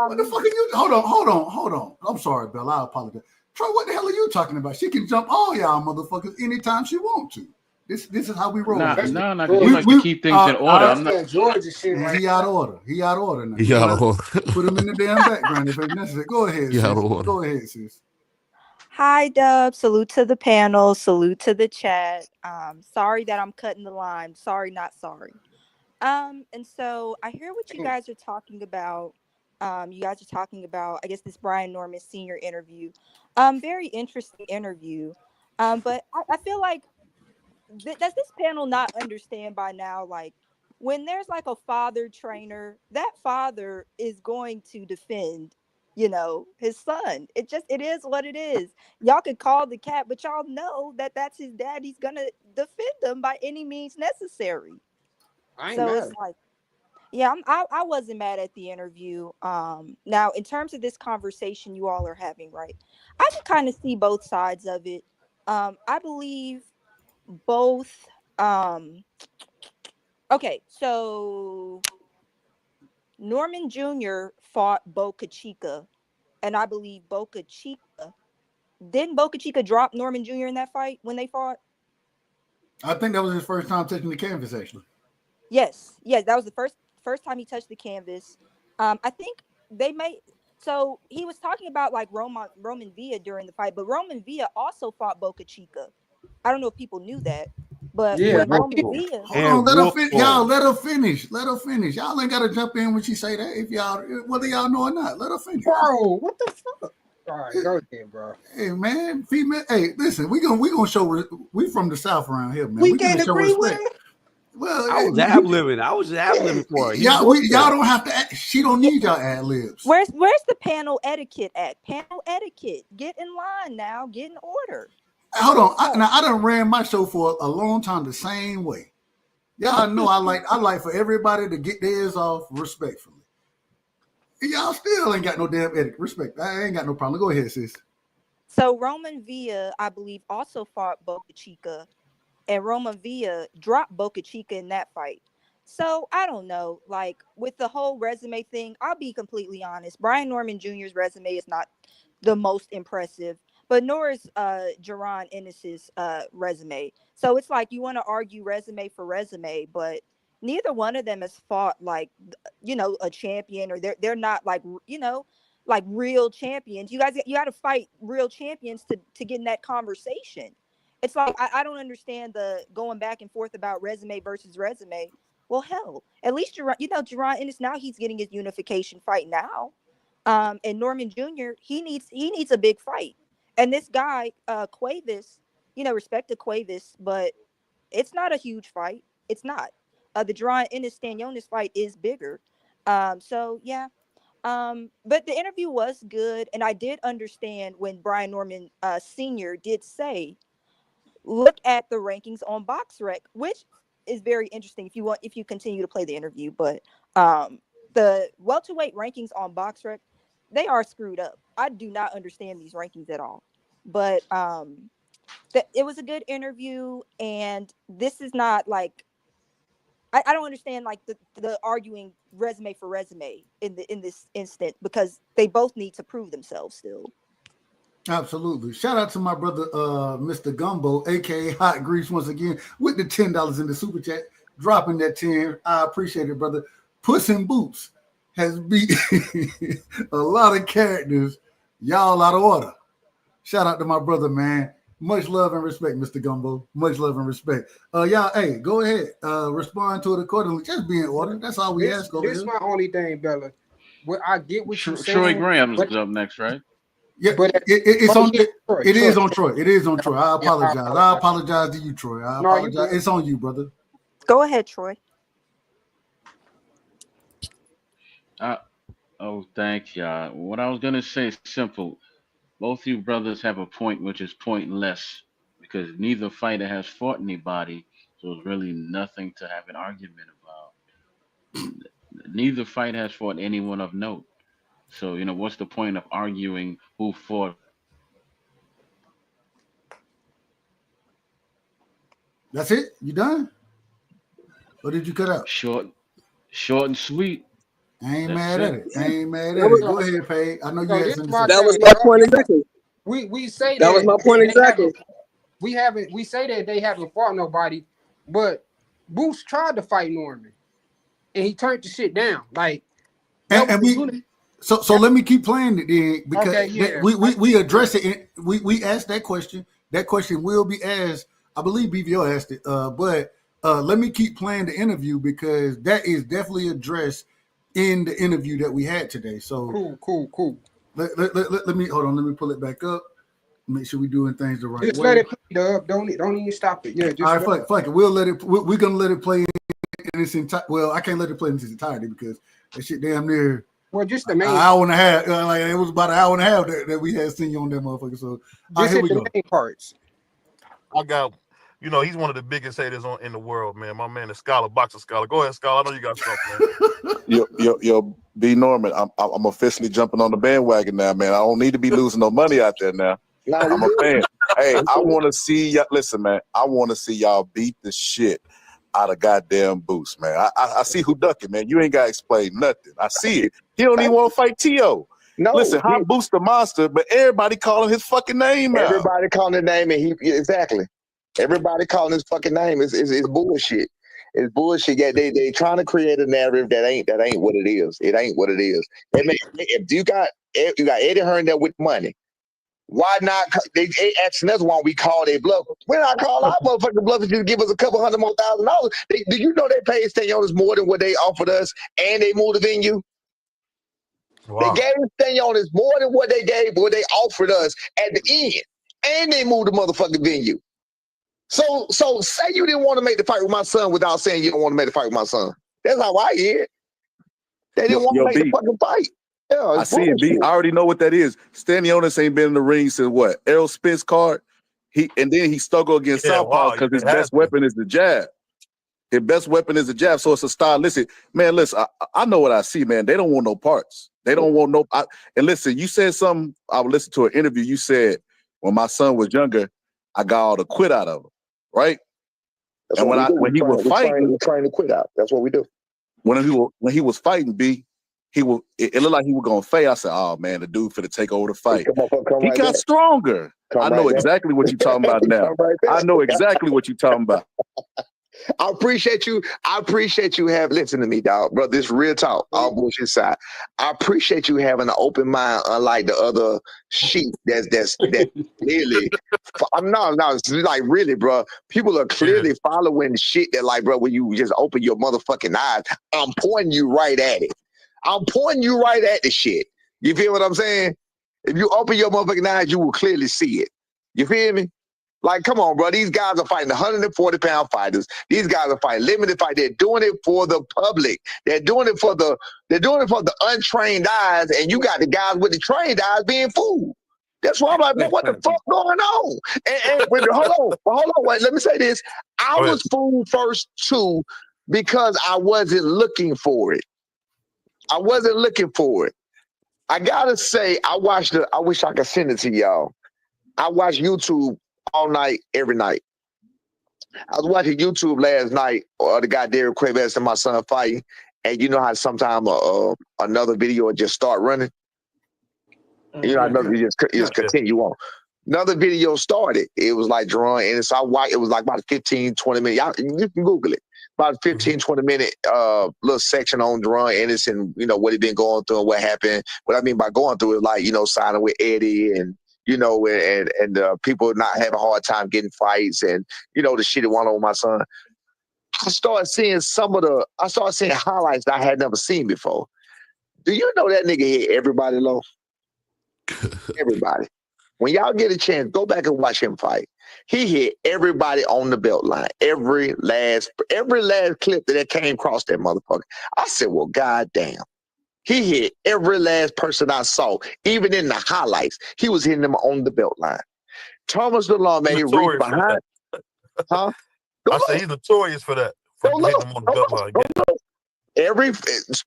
What the fuck are you? Hold on. I'm sorry, Bella. I apologize. Troy, what the hell are you talking about? She can jump all y'all motherfuckers anytime she want to. This is how we roll. No. You like to keep things in order. I'm not. Georgia shit, right? He out of order. Now. He out of order. Put him in the damn background if it's necessary. Go ahead. He out of order. Go ahead, sis. Hi, Dub. Salute to the panel. Salute to the chat. Sorry that I'm cutting the line. Sorry, not sorry. And so I hear what you guys are talking about. You guys are talking about, I guess, this Brian Norman Sr. interview. Very interesting interview. But I feel like does this panel not understand by now, like, when there's like a father trainer, that father is going to defend, his son. It is what it is. Y'all could call the cat, but y'all know that that's his dad. He's gonna defend him by any means necessary. I ain't So mad. it's like, Yeah, I wasn't mad at the interview. Now in terms of this conversation you all are having, right? I can kind of see both sides of it. I believe both. Okay, so Norman Jr. fought Boca Chica, and I believe Boca Chica didn't Boca Chica drop Norman Jr. in that fight when they fought. I think that was his first time touching the canvas, actually. Yes, yes, that was the first time he touched the canvas. I think they made so he was talking about like Roman Villa during the fight, but Roman Villa also fought Boca Chica. I don't know if people knew that, but Yeah, when Roman Villa, Hold on, let her finish. Y'all, let her finish. Let her finish. Y'all ain't gotta jump in when she say that. If y'all, whether y'all know or not, let her finish. Bro, what the fuck? All right, go ahead, bro. Hey man, female. Hey, listen, we gonna show. We from the South around here, man. We gonna can't show agree respect. with it. Well, I was ad libbing. I was ad libbing for her. Y'all don't have to. She don't need y'all ad libs. where's the panel etiquette at? Panel etiquette. Get in line now. Get in order. Hold on. I done ran my show for a long time the same way. Y'all know I like for everybody to get theirs off respectfully. Y'all still ain't got no damn etiquette. Respect. I ain't got no problem. Go ahead, sis. So Roman Villa, I believe, also fought Boca Chica, and Roman Villa dropped Boca Chica in that fight. So I don't know. Like with the whole resume thing, I'll be completely honest. Brian Norman Jr.'s resume is not the most impressive, but nor is Jaron Ennis's resume. So it's like you want to argue resume for resume, but neither one of them has fought like a champion, or they're not like like real champions. You got to fight real champions to get in that conversation. It's like I don't understand the going back and forth about resume versus resume. Well, hell, at least Jaron Ennis, now he's getting his unification fight now. And Norman Jr. he needs a big fight. And this guy, Cuevas, respect to Cuevas, but it's not a huge fight. It's not. The Jaron Ennis Stanionis fight is bigger. So yeah. But the interview was good, and I did understand when Brian Norman Sr. did say, look at the rankings on BoxRec, which is very interesting if you continue to play the interview. But the welterweight rankings on BoxRec, they are screwed up. I do not understand these rankings at all. But it was a good interview, and this is not like I don't understand like the arguing resume for resume in this instant, because they both need to prove themselves still. Absolutely. Shout out to my brother, Mr. Gumbo, aka Hot Grease, once again with the $10 in the super chat, dropping that 10. I appreciate it, brother. Puss in Boots has beat a lot of characters. Y'all out of order. Shout out to my brother, man. Much love and respect, Mr. Gumbo. Much love and respect. Y'all, hey, go ahead. Respond to it accordingly. Just be in order. That's all we ask over here. This is my only thing, Bella. I get what you're saying. Troy Graham's up next, right? Yeah, but it's on. It is on Troy. It is on Troy. I apologize. I apologize to you, Troy. I apologize. It's on you, brother. Go ahead, Troy. Thanks, y'all. What I was gonna say is simple. Both you brothers have a point, which is pointless, because neither fighter has fought anybody, so it's really nothing to have an argument about. Neither fighter has fought anyone of note. So, what's the point of arguing who fought? That's it? You done? Or did you cut out? Short and sweet. I ain't mad at it. Go ahead, Paige. I know you had something to say. That was my point exactly. We say that was my point exactly. We say that they haven't fought nobody, but Boots tried to fight Norman, and he turned the shit down. Like, so let me keep playing it then, because we address it. We asked that question. That question will be asked. I believe BVO asked it. But let me keep playing the interview, because that is definitely addressed in the interview that we had today. So cool. Let me hold on. Let me pull it back up. Make sure we're doing things the right way. Just let it play, Dub. Don't even stop it. Yeah. Just all right, fuck it. We'll let it. We're gonna let it play in its entire. Well, I can't let it play in its entirety, because that shit damn near. Well, just the main hour and a half. Like it was about an hour and a half that we had seen you on that motherfucker. So just hit the main parts. I got you know, he's one of the biggest haters in the world, man. My man, the Scholar, Boxer Scholar. Go ahead, Scholar. I know you got something, man. Yo, B. Norman, I'm officially jumping on the bandwagon now, man. I don't need to be losing no money out there now. I'm a fan. Hey, I want to see y'all. Listen, man, I want to see y'all beat the shit out of goddamn Boost, man. I see who ducking, man. You ain't got to explain nothing. I see it. He don't even want to fight T.O. No, listen, how Boost the monster, but everybody calling his fucking name out. Everybody calling his name, and exactly. Everybody calling his fucking name is bullshit. It's bullshit. Yeah, they trying to create a narrative that ain't what it is. It ain't what it is. If you got Eddie Hearn there with money, why not? They asking us why we call their bluff. We're not calling our motherfucking bluff if you give us a couple $100 more thousand. Do you know they paid Stanionis more than what they offered us, and they moved the venue? Wow. They gave Stanionis more than what they offered us at the end, and they moved the motherfucking venue. So say you didn't want to make the fight with my son without saying you don't want to make the fight with my son. That's how I hear it. They didn't want to make the fucking fight. Yeah, I see it, B. I already know what that is. Stanionis ain't been in the ring since what? Errol Spence card. And then he struggled against Southpaw because his best weapon is the jab. His best weapon is the jab, so it's a style. Listen, I know what I see, man. They don't want no parts. They don't want no. And listen, you said something. I would listen to an interview. You said when my son was younger, I got all the quit out of him, right? That's and when he was fighting, we're trying to quit out. That's what we do. When he was fighting, B, it looked like he was gonna fail. I said, "Oh man, the dude finna take over the fight." He got stronger. I know exactly what you're talking about now. I know exactly what you're talking about. I appreciate you. Listen to me, dog, bro. This real talk, all bullshit side. I appreciate you having an open mind, unlike the other sheep. That's clearly. I'm not. It's like really, bro. People are clearly following shit that, like, bro, when you just open your motherfucking eyes, I'm pointing you right at it. I'm pointing you right at the shit. You feel what I'm saying? If you open your motherfucking eyes, you will clearly see it. You feel me? Like, come on, bro. These guys are fighting 140-pound fighters. These guys are fighting limited fight. They're doing it for the public. They're doing it for the untrained eyes, and you got the guys with the trained eyes being fooled. That's why I'm like, man, what the fuck going on? Hold on. Wait, let me say this. I was fooled first too because I wasn't looking for it. I gotta say, I wish I could send it to y'all. I watch YouTube all night, every night. I was watching YouTube last night, the guy Derek Quavis and my son fighting, and you know how sometimes another video will just start running? You know, another video just continue on. Another video started. It was like drawing, and so it was like about 15, 20 minutes. You can Google it. About 15, 20 minute little section on Deron Anderson, you know, what he been going through and what happened. What I mean by going through is like, you know, signing with Eddie and, you know, and people not having a hard time getting fights and, you know, the shit he went on with my son. I started seeing highlights that I had never seen before. Do you know that nigga hit everybody low? Everybody. When y'all get a chance, go back and watch him fight. He hit everybody on the belt line. Every last clip that came across that motherfucker. I said, well, goddamn. He hit every last person I saw, even in the highlights. He was hitting them on the belt line. Thomas DeLome reached behind. Huh? I say he's notorious for that. For hitting him on the belt line.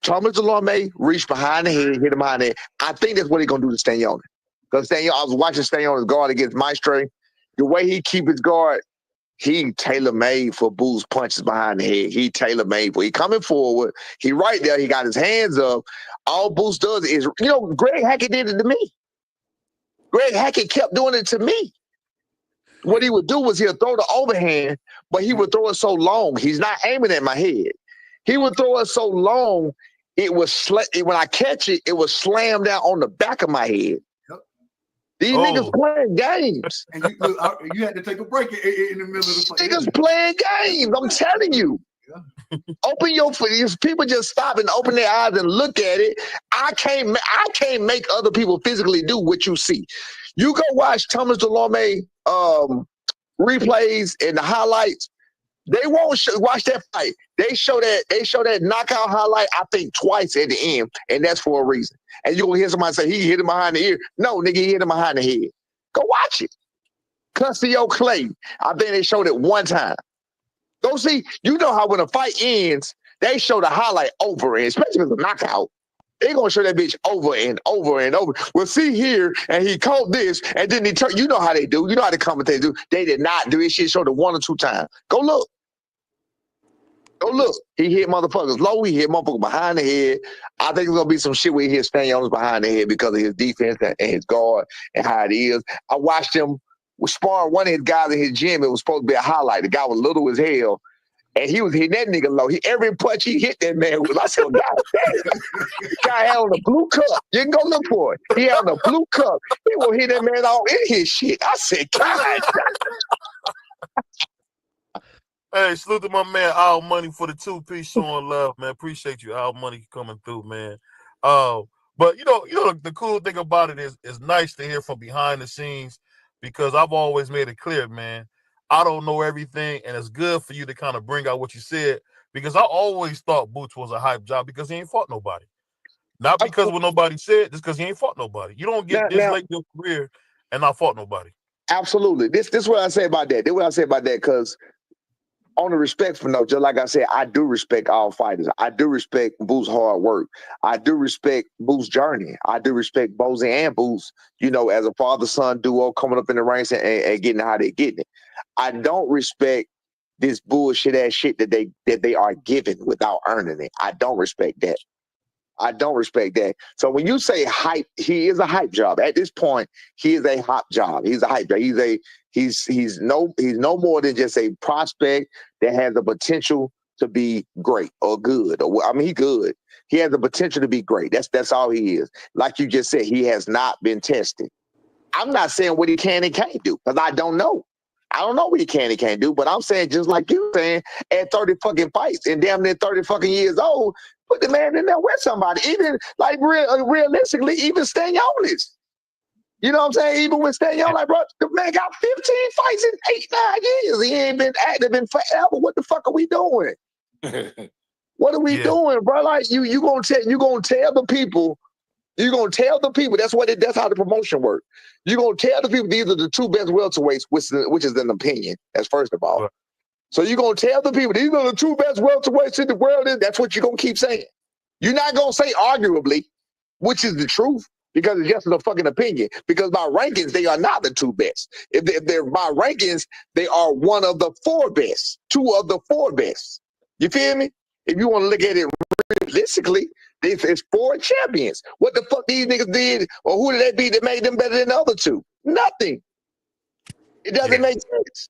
Thomas DeLome reached behind the head, hit him behind the head. I think that's what he's gonna do to Stanionis. Because I was watching Stanionis guard against Maestro. The way he keep his guard, he tailor-made for Boo's punches behind the head. He tailor-made for. He coming forward. He right there. He got his hands up. All Boo's does is, you know, Greg Hackett did it to me. Greg Hackett kept doing it to me. What he would do was he'll throw the overhand, but he would throw it so long. He's not aiming at my head. He would throw it so long, when I catch it, it was slammed down on the back of my head. These niggas playing games. And you had to take a break in the middle of the fight. Niggas playing games. I'm telling you. Yeah. Open your people just stop and open their eyes and look at it. I can't make other people physically do what you see. You go watch Thomas DeLome replays and the highlights. They won't watch that fight. They show that knockout highlight, I think, twice at the end, and that's for a reason. And you're gonna hear somebody say he hit him behind the ear. No, nigga, he hit him behind the head. Go watch it. Custio Clay. I think they showed it one time. Go see. You know how when a fight ends, they show the highlight over, and especially if it's a knockout. They're gonna show that bitch over and over and over. Well, see here, and he caught this, and then he turned. You know how they do. You know how the commentators do. They did not do it. Shit showed it 1 or 2 times. Go look. Go look. He hit motherfuckers low. He hit motherfuckers behind the head. I think it's gonna be some shit where he hit Stanionis behind the head because of his defense and his guard and how it is. I watched him spar one of his guys in his gym. It was supposed to be a highlight. The guy was little as hell. And he was hitting that nigga low. Every punch he hit that man with. I said, God damn. The guy had on a blue cup. You can go look for it. He had on a blue cup. He will hit that man all in his shit. I said, God. Hey, salute to my man Al Money for the 2-piece showing love, man. Appreciate you, Al Money, coming through, man. But you know, the cool thing about it is it's nice to hear from behind the scenes because I've always made it clear, man. I don't know everything, and it's good for you to kind of bring out what you said because I always thought Boots was a hype job because he ain't fought nobody. Not because what nobody said, just because he ain't fought nobody. You don't get this late in your career and not fought nobody. Absolutely. This is what I say about that. This is what I say about that because on the respectful note, just like I said, I do respect all fighters. I do respect Boo's hard work. I do respect Boo's journey. I do respect Bozy and Boo's, as a father-son duo coming up in the ranks and getting how they're getting it. I don't respect this bullshit ass shit that they are given without earning it. I don't respect that. I don't respect that. So when you say hype, he is a hype job. At this point, he is a hype job. He's a hype job. He's no more than just a prospect that has the potential to be great or good. He good. He has the potential to be great. That's all he is. Like you just said, he has not been tested. I'm not saying what he can and can't do because I don't know. I don't know what he can and can't do, but I'm saying just like you saying, at 30 fucking fights and damn near 30 fucking years old, put the man in there with somebody. Even like realistically, even Stanionis. You know what I'm saying? Even with Stanionis, like, bro, the man got 15 fights in 8-9 years. He ain't been active in forever. What the fuck are we doing? What are we doing, bro? Like you gonna tell the people. You're gonna tell the people that's how the promotion works. You're gonna tell the people these are the 2 best welterweights, which is an opinion. That's first of all. Right. So you're gonna tell the people these are the 2 best welterweights in the world. That's what you're gonna keep saying. You're not gonna say arguably, which is the truth, because it's just a fucking opinion. Because by rankings, they are not the 2 best. If they're by rankings, they are one of the 4 best, 2 of the 4 best. You feel me? If you want to look at it realistically, it's 4 champions. What the fuck these niggas did, or who did they beat that made them better than the other 2? Nothing. It doesn't make sense.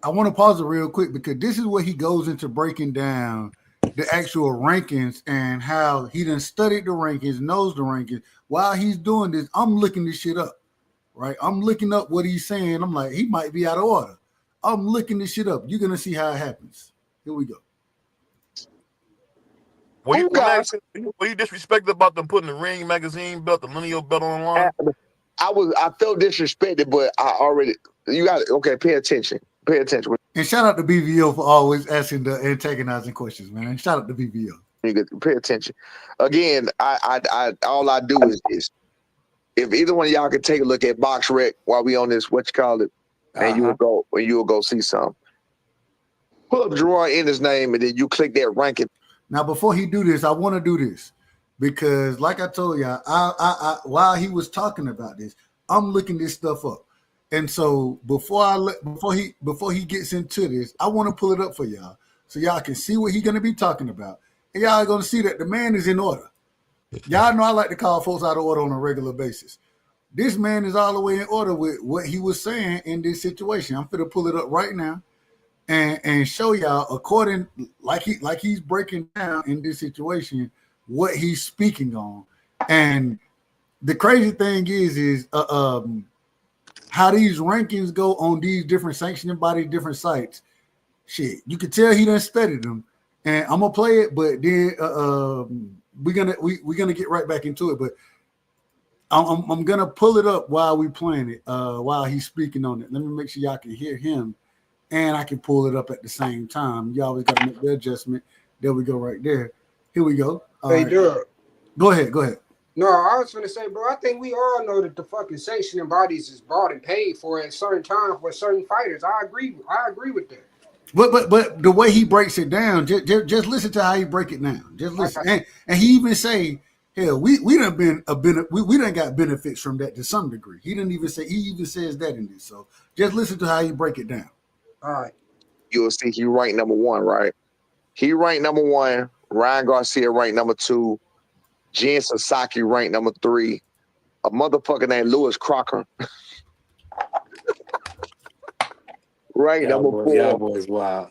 I want to pause it real quick because this is where he goes into breaking down the actual rankings and how he done studied the rankings, knows the rankings. While he's doing this, I'm looking this shit up, right? I'm looking up what he's saying. I'm like, he might be out of order. I'm looking this shit up. You're going to see how it happens. Here we go. Were you disrespected about them putting the Ring magazine belt, the lineal belt on the line? I felt disrespected, but you got it. Okay, pay attention. Pay attention. And shout out to BVO for always asking the antagonizing questions, man. Shout out to BVO. You pay attention. Again, I all I do is this. If either one of y'all could take a look at Box Rec while we on this, and you will go see some. Pull up Gerard Ender's name, and then you click that ranking. Now, before he do this, I want to do this because, like I told y'all, I while he was talking about this, I'm looking this stuff up, and so before he gets into this, I want to pull it up for y'all so y'all can see what he's gonna be talking about, and y'all are gonna see that the man is in order. Y'all know I like to call folks out of order on a regular basis. This man is all the way in order with what he was saying in this situation. I'm gonna pull it up right now. And show y'all according like he's breaking down in this situation what he's speaking on. And the crazy thing is how these rankings go on these different sanctioning bodies, different sites. Shit, you can tell he done studied them. And I'm gonna play it, but then we're gonna get right back into it. But I'm gonna pull it up while we playing it, while he's speaking on it. Let me make sure y'all can hear him. And I can pull it up at the same time. You always got to make the adjustment. There we go, right there. Here we go. All right. Go ahead. No, I was gonna say, bro. I think we all know that the fucking sanctioning bodies is bought and paid for at certain times for certain fighters. I agree with that. But the way he breaks it down, just listen to how he break it down. Just listen, and he even say, hell, we done been we done got benefits from that to some degree. He didn't even say, he even says that in this. So just listen to how he break it down. All right. You'll see he ranked number 1, right? He ranked number 1. Ryan Garcia ranked number 2. Jen Sasaki ranked number 3. A motherfucker named Lewis Crocker ranked number 4. Y'all boys, wow.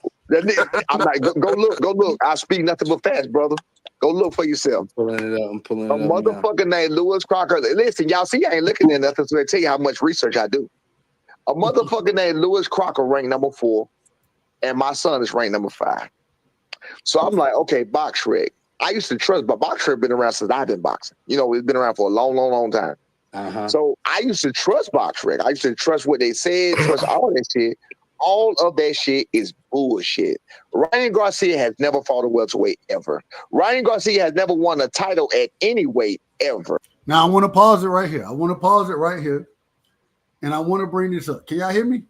I'm like, go look. I speak nothing but facts, brother. Go look for yourself. I'm pulling it up. A motherfucker named Lewis Crocker. Listen, y'all see, I ain't looking at nothing, so I tell you how much research I do. A motherfucker named Lewis Crocker ranked number 4, and my son is ranked number 5. So I'm like, okay, BoxRec. I used to trust, but BoxRec been around since I've been boxing. You know, it's been around for a long time. So I used to trust BoxRec. I used to trust what they said, trust all that shit. All of that shit is bullshit. Ryan Garcia has never fought a welterweight ever. Ryan Garcia has never won a title at any weight ever. Now I want to pause it right here. And I want to bring this up. Can y'all hear me?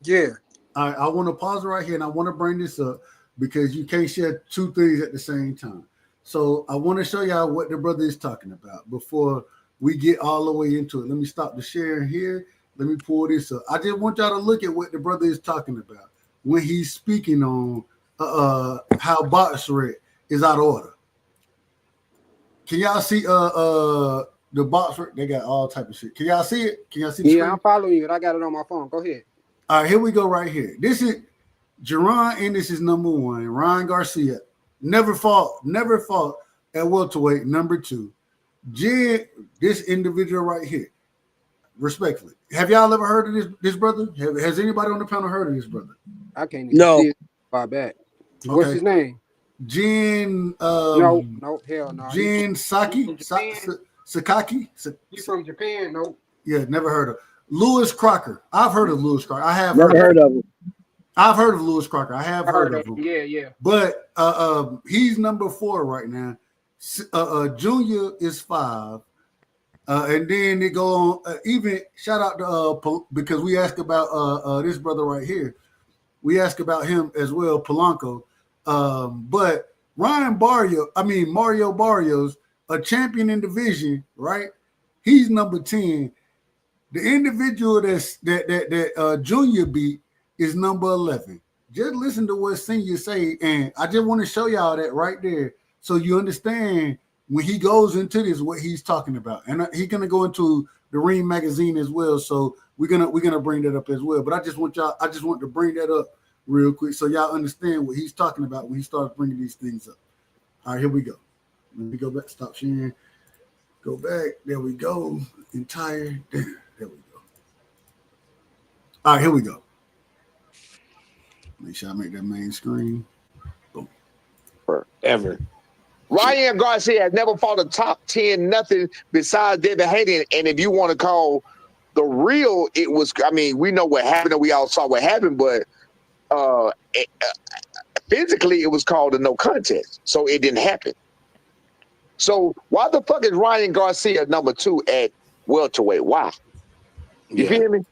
Yeah. I want to pause it right here, and I want to bring this up because you can't share two things at the same time. So I want to show y'all what the brother is talking about before we get all the way into it. Let me stop the share here. Let me pull this up. I just want y'all to look at what the brother is talking about when he's speaking on how BoxRec is out of order. Can y'all see the BoxRec? They got all type of shit. Can y'all see it? Can y'all see the screen? I'm following you. I got it on my phone. Go ahead. All right, here we go right here. This is Jerron Ennis is number 1. Ryan Garcia never fought at welterweight, number 2. This individual right here, respectfully. Have y'all ever heard of this brother? Has anybody on the panel heard of this brother? I can't even see it far back. What's his name? Jen. No, hell no. Jen Sakaki. He's from Japan. No. Yeah, never heard of. Lewis Crocker. I've heard of Lewis Crocker. I have never heard of him. I've heard of Lewis Crocker. I have heard of him. Yeah. But he's number 4 right now. Junior is 5. And then they go on. Even shout out to because we asked about this brother right here. We asked about him as well, Polanco. But Mario Barrios, a champion in division, right? He's number 10. The individual that Junior beat is number 11. Just listen to what Senior say, and I just want to show y'all that right there, so you understand when he goes into this what he's talking about. And he's gonna go into the Ring magazine as well, so we're gonna bring that up as well. But I just want to bring that up real quick so y'all understand what he's talking about when he starts bringing these things up. All right, here we go. Let me go back. Stop sharing. Go back. There we go. Entire. There we go. All right, here we go. Make sure I make that main screen. Boom. Ever. Ryan Garcia has never fought a top 10 nothing besides David Hayden. And if you want to call the real, it was, I mean, we know what happened and we all saw what happened, but physically it was called a no contest. So it didn't happen. So why the fuck is Ryan Garcia number 2 at welterweight? Why? You feel me?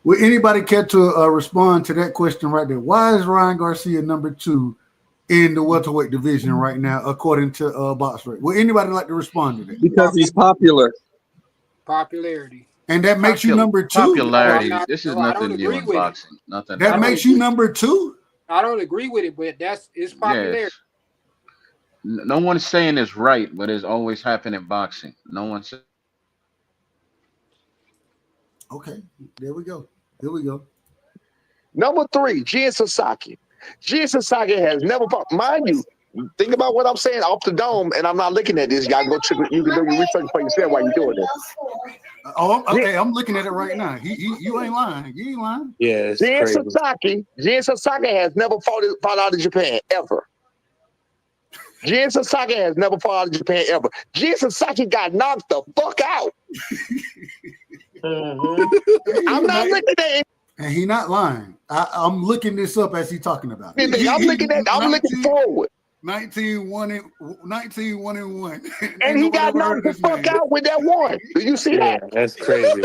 Would anybody care to respond to that question right there? Why is Ryan Garcia number 2 in the welterweight division right now, according to BoxRec? Would anybody like to respond to that? Because he's popular. Popularity. And that makes you number 2? Popularity. This is nothing new in boxing. Nothing. That makes you number 2? I don't agree with it, but it's popularity. Yes. No one's saying it's right, but it's always happened in boxing. No one's. Okay, there we go. Here we go. Number 3, Jen Sasaki. Jen Sasaki has never fought. Mind you, think about what I'm saying off the dome, and I'm not looking at this. You gotta go check. You can do your research for yourself while you're doing this. I'm looking at it right now. You ain't lying. You ain't lying. Yeah, Jen Sasaki has never fought out of Japan ever. Jen Sasaki has never fought out of Japan ever. Jen Sasaki got knocked the fuck out. I'm not looking at it. And he not lying. I'm looking this up as he talking about it. I'm looking forward. 19-1 and 1. And he got knocked the fuck out with that one. Do you see that? That's crazy.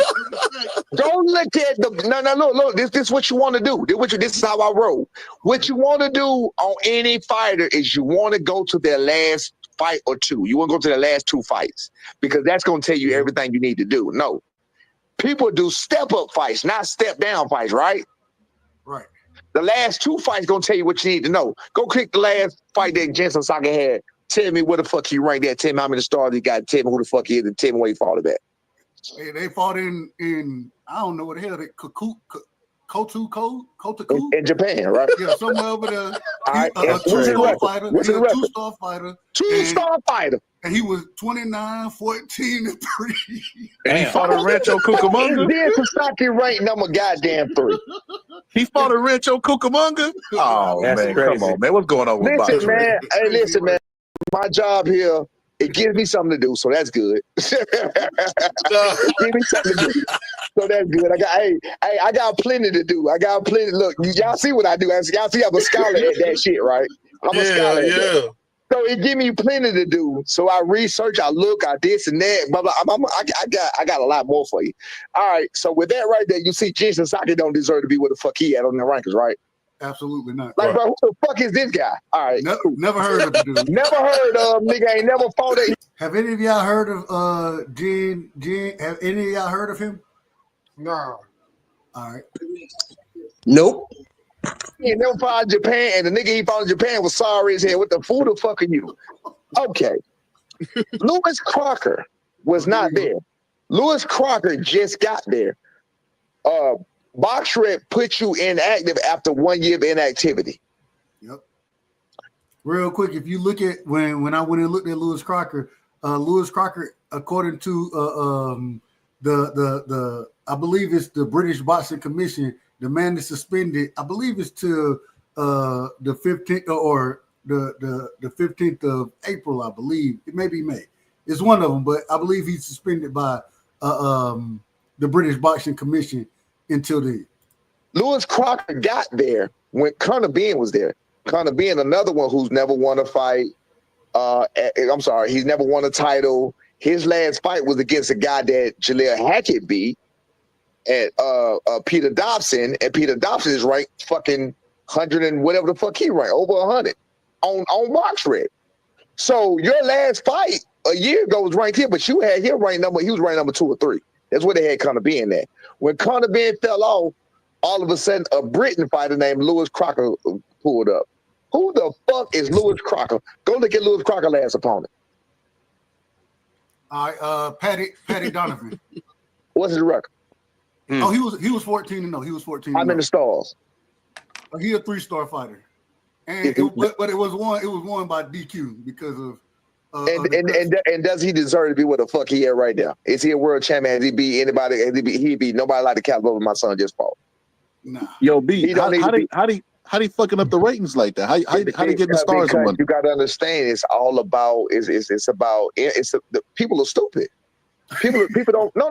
Don't look at the look. This is what you want to do. This is how I roll. What you want to do on any fighter is you want to go to their last fight or two. You want to go to their last two fights because that's going to tell you everything you need to do. No, people do step up fights, not step down fights, right? Right. The last two fights gonna tell you what you need to know. Go click the last fight that Jensen Saka had. Tell me where the fuck he ranked at. Tell me how many stars he got. Tell me who the fuck he is, and tell me where he fought at. Hey, they fought in I don't know what the hell they Kotaku in Japan, right? Yeah, somewhere over there. All right. A two-star fighter. What's the record? Two-star fighter. Two-star fighter. And he was 29, 14, and 3. And he fought a Rancho Cucamonga. Then Sasaki ranked number goddamn 3. He fought a Rancho Cucamonga. Oh man, come on, man. What's going on with boxing, man? Hey, listen, man. My job here, it gives me something to do, so that's good. It gives me something to do, so that's good. I got plenty to do. I got plenty. Look, y'all see what I do. Y'all see I'm a scholar at that shit, right? I'm a scholar at that. So it give me plenty to do. So I research, I look, I this and that. Blah, blah. I got a lot more for you. All right. So with that right there, you see Jensen Saki don't deserve to be where the fuck he at on the rankings, right? Absolutely not. Like, bro, who the fuck is this guy? All right. Never heard of the dude. Never heard of him. Nigga ain't never fought it. Have any of y'all heard of Gene? Have any of y'all heard of him? No. All right. Nope. He ain't never fought in Japan, and the nigga he fought in Japan was sorry as hell. What the fool the fuck are you? Okay. Lewis Crocker was not there. Lewis Crocker just got there. BoxRec put you inactive after 1 year of inactivity. Yep. Real quick, if you look at when I went and looked at Lewis Crocker, according to the I believe it's the British Boxing Commission, the man is suspended. I believe it's to the 15th or the 15th of April. I believe it may be May. It's one of them, but I believe he's suspended by the British Boxing Commission until then. Lewis Crocker got there when Conor Benn was there. Conor Benn, another one who's never won a fight. I'm sorry, he's never won a title. His last fight was against a guy that Jaleel Hackett beat at Peter Dobson, and Peter Dobson is ranked fucking 100 and whatever the fuck he ranked, over 100 on BoxRec. So your last fight a year ago was ranked here, but you had him ranked he was ranked number 2 or 3. That's where they had Conor Benn at. When Conor Benn fell off, all of a sudden a Britain fighter named Lewis Crocker pulled up. Who the fuck is Lewis Crocker? Go look at Lewis Crocker's last opponent. All right, Patty Donovan. What's his record? Oh, he was 14-0. He was 14. How many stars? He a 3-star fighter, and but it was won by DQ because of. And does he deserve to be where the fuck he at right now? Is he a world champion? Has he beat anybody? He beat nobody like the caliber of my son just fought. Nah. Yo, B, how they fucking up the ratings like that? How they getting the stars? You got to understand, it's all about the people are stupid. People don't. No.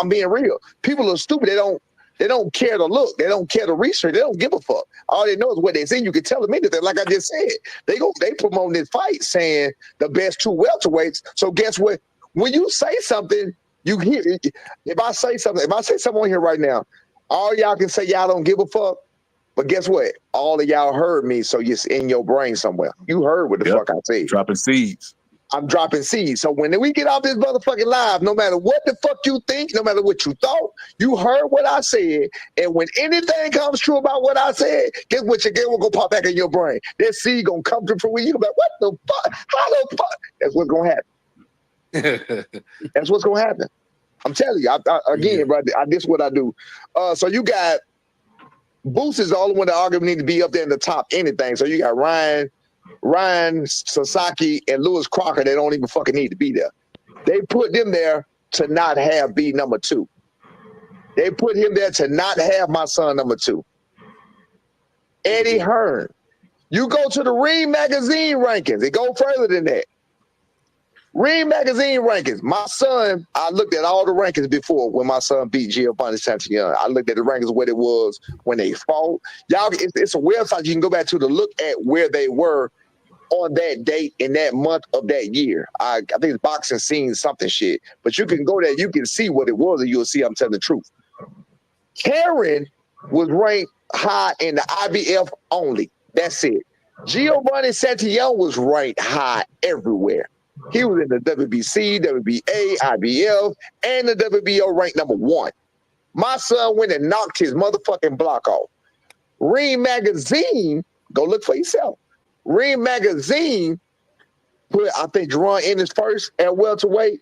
I'm being real. People are stupid. They don't care to look. They don't care to research. They don't give a fuck. All they know is what they see. You can tell them anything. Like I just said, they promote this fight saying the best 2 welterweights. So guess what? When you say something, you hear. If I say something on here right now, all y'all can say y'all don't give a fuck. But guess what? All of y'all heard me, so it's in your brain somewhere. You heard what the fuck I said. Dropping seeds. I'm dropping seeds. So when we get off this motherfucking live, no matter what the fuck you think, no matter what you thought, you heard what I said. And when anything comes true about what I said, guess what? Your game will go pop back in your brain. That seed gonna come through for you. You're like, what the fuck? How the fuck? That's what's gonna happen. That's what's gonna happen. I'm telling you. Bro, this is what I do. So you got Boost is the only one that arguably need to be up there in the top anything. So you got Ryan Sasaki and Lewis Crocker. They don't even fucking need to be there. They put them there to not have be number 2. They put him there to not have my son number 2. Eddie Hearn. You go to the Ring Magazine rankings. It go further than that. Ring Magazine rankings. My son, I looked at all the rankings before when my son beat Giovanni Santillon. I looked at the rankings what it was when they fought. Y'all, it's a website you can go back to look at where they were on that date in that month of that year. I think it's boxing scene something shit. But you can go there, you can see what it was, and you'll see I'm telling the truth. Karen was ranked high in the IBF only. That's it. Giovanni Santillon was ranked high everywhere. He was in the WBC, WBA, IBF, and the WBO ranked number 1. My son went and knocked his motherfucking block off. Ring Magazine, go look for yourself. Ring Magazine put, I think, Jerron Ennis first at welterweight.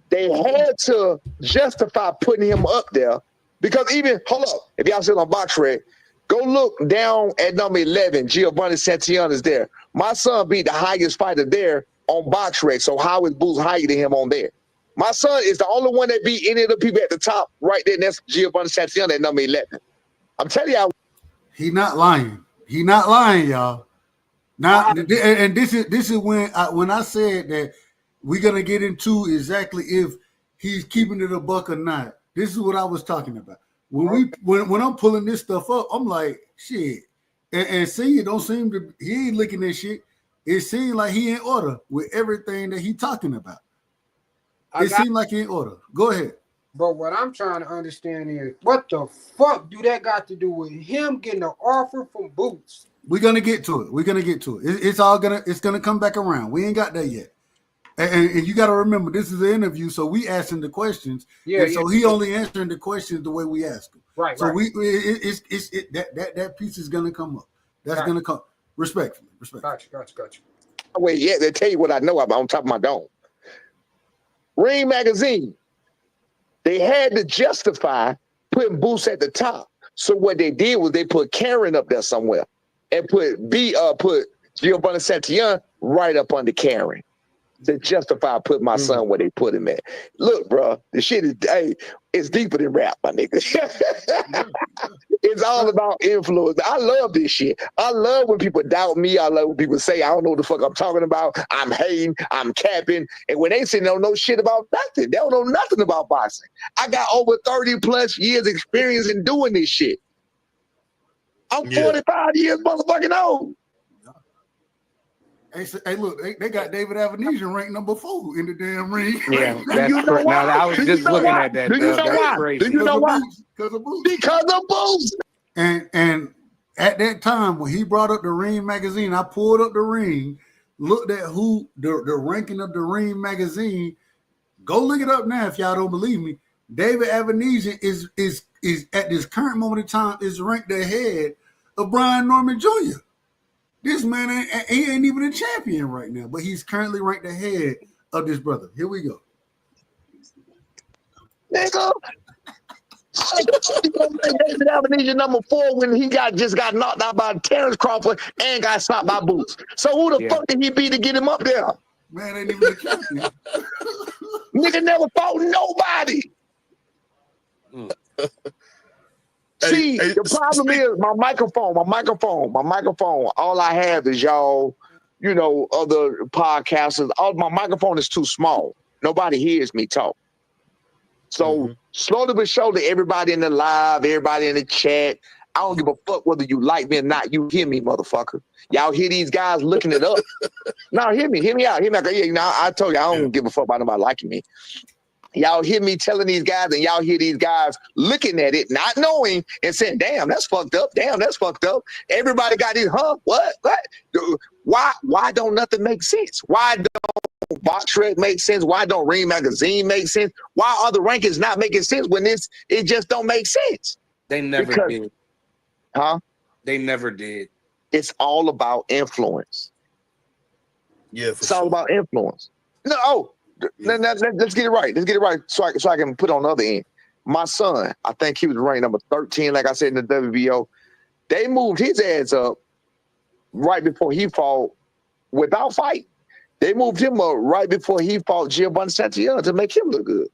They had to justify putting him up there because even, hold up, if y'all still on BoxRec, go look down at number 11. Giovanni Santillon is there. My son beat the highest fighter there on BoxRec, so how is Boots higher than him on there? My son is the only one that beat any of the people at the top right there, and that's Giovanni Santillon at number 11. I'm telling y'all. He not lying. He not lying, y'all. Now, and this is when I said that we're gonna get into exactly if he's keeping it a buck or not. This is what I was talking about. When I'm pulling this stuff up, I'm like, shit. And see, it don't seem to, he ain't looking at shit. It seems like he in order with everything that he talking about. It seems like he in order. Go ahead. But what I'm trying to understand is, what the fuck do that got to do with him getting an offer from Boots? We're gonna get to it. It's gonna come back around. We ain't got there yet. And you got to remember, this is an interview, so we asking the questions. Yeah. So he only answering the questions the way we ask them. Right. So that piece is gonna come up. That's gonna come respectfully. Gotcha. Wait, yeah, they tell you what I know about on top of my dome. Ring Magazine. They had to justify putting Boots at the top. So what they did was they put Karen up there somewhere and put Giovanni Santillon right up under Karen to justify putting my son where they put him at. Look, bro, the shit is, it's deeper than rap, my nigga. It's all about influence. I love this shit. I love when people doubt me. I love when people say, I don't know what the fuck I'm talking about. I'm hating, I'm capping. And when they say they don't know shit about nothing, they don't know nothing about boxing. I got over 30 plus years experience in doing this shit. I'm 45 years motherfucking old. Hey, look, they got David Avenesian ranked number 4 in the damn ring. Yeah, that's correct. Now, I was just looking at that. Do you know why? Crazy. Do you know why? Because of Boots. Because of Boots. And at that time, when he brought up the Ring Magazine, I pulled up the Ring, looked at who the ranking of the Ring Magazine. Go look it up now if y'all don't believe me. David Avenesian is at this current moment in time is ranked ahead of Brian Norman Jr. This man he ain't even a champion right now, but he's currently ranked ahead of this brother. Here we go. Nigga. David Avenesian number 4 when he just got knocked out by Terrence Crawford and got stopped by Boots. So who the fuck did he be to get him up there? Man ain't even a champion. Nigga never fought nobody. See, the problem is my microphone. All I have is y'all, other podcasters. My microphone is too small. Nobody hears me talk. So slowly but surely, everybody in the live, everybody in the chat, I don't give a fuck whether you like me or not. You hear me, motherfucker. Y'all hear these guys looking it up. No, hear me out. Yeah, I told you, I don't give a fuck about nobody liking me. Y'all hear me telling these guys, and y'all hear these guys looking at it, not knowing, and saying, damn, that's fucked up. Damn, that's fucked up. Everybody got these, what? Why don't nothing make sense? Why don't BoxRec make sense? Why don't Ring Magazine make sense? Why are the rankings not making sense when it just don't make sense? They never did. Huh? They never did. It's all about influence. Yeah, it's all about influence. Let's get it right. Let's get it right so I can put on the other end. My son, I think he was ranked number 13, like I said, in the WBO. They moved his ass up right before he fought without fight. They moved him up right before he fought Giovanni Santillon to make him look good.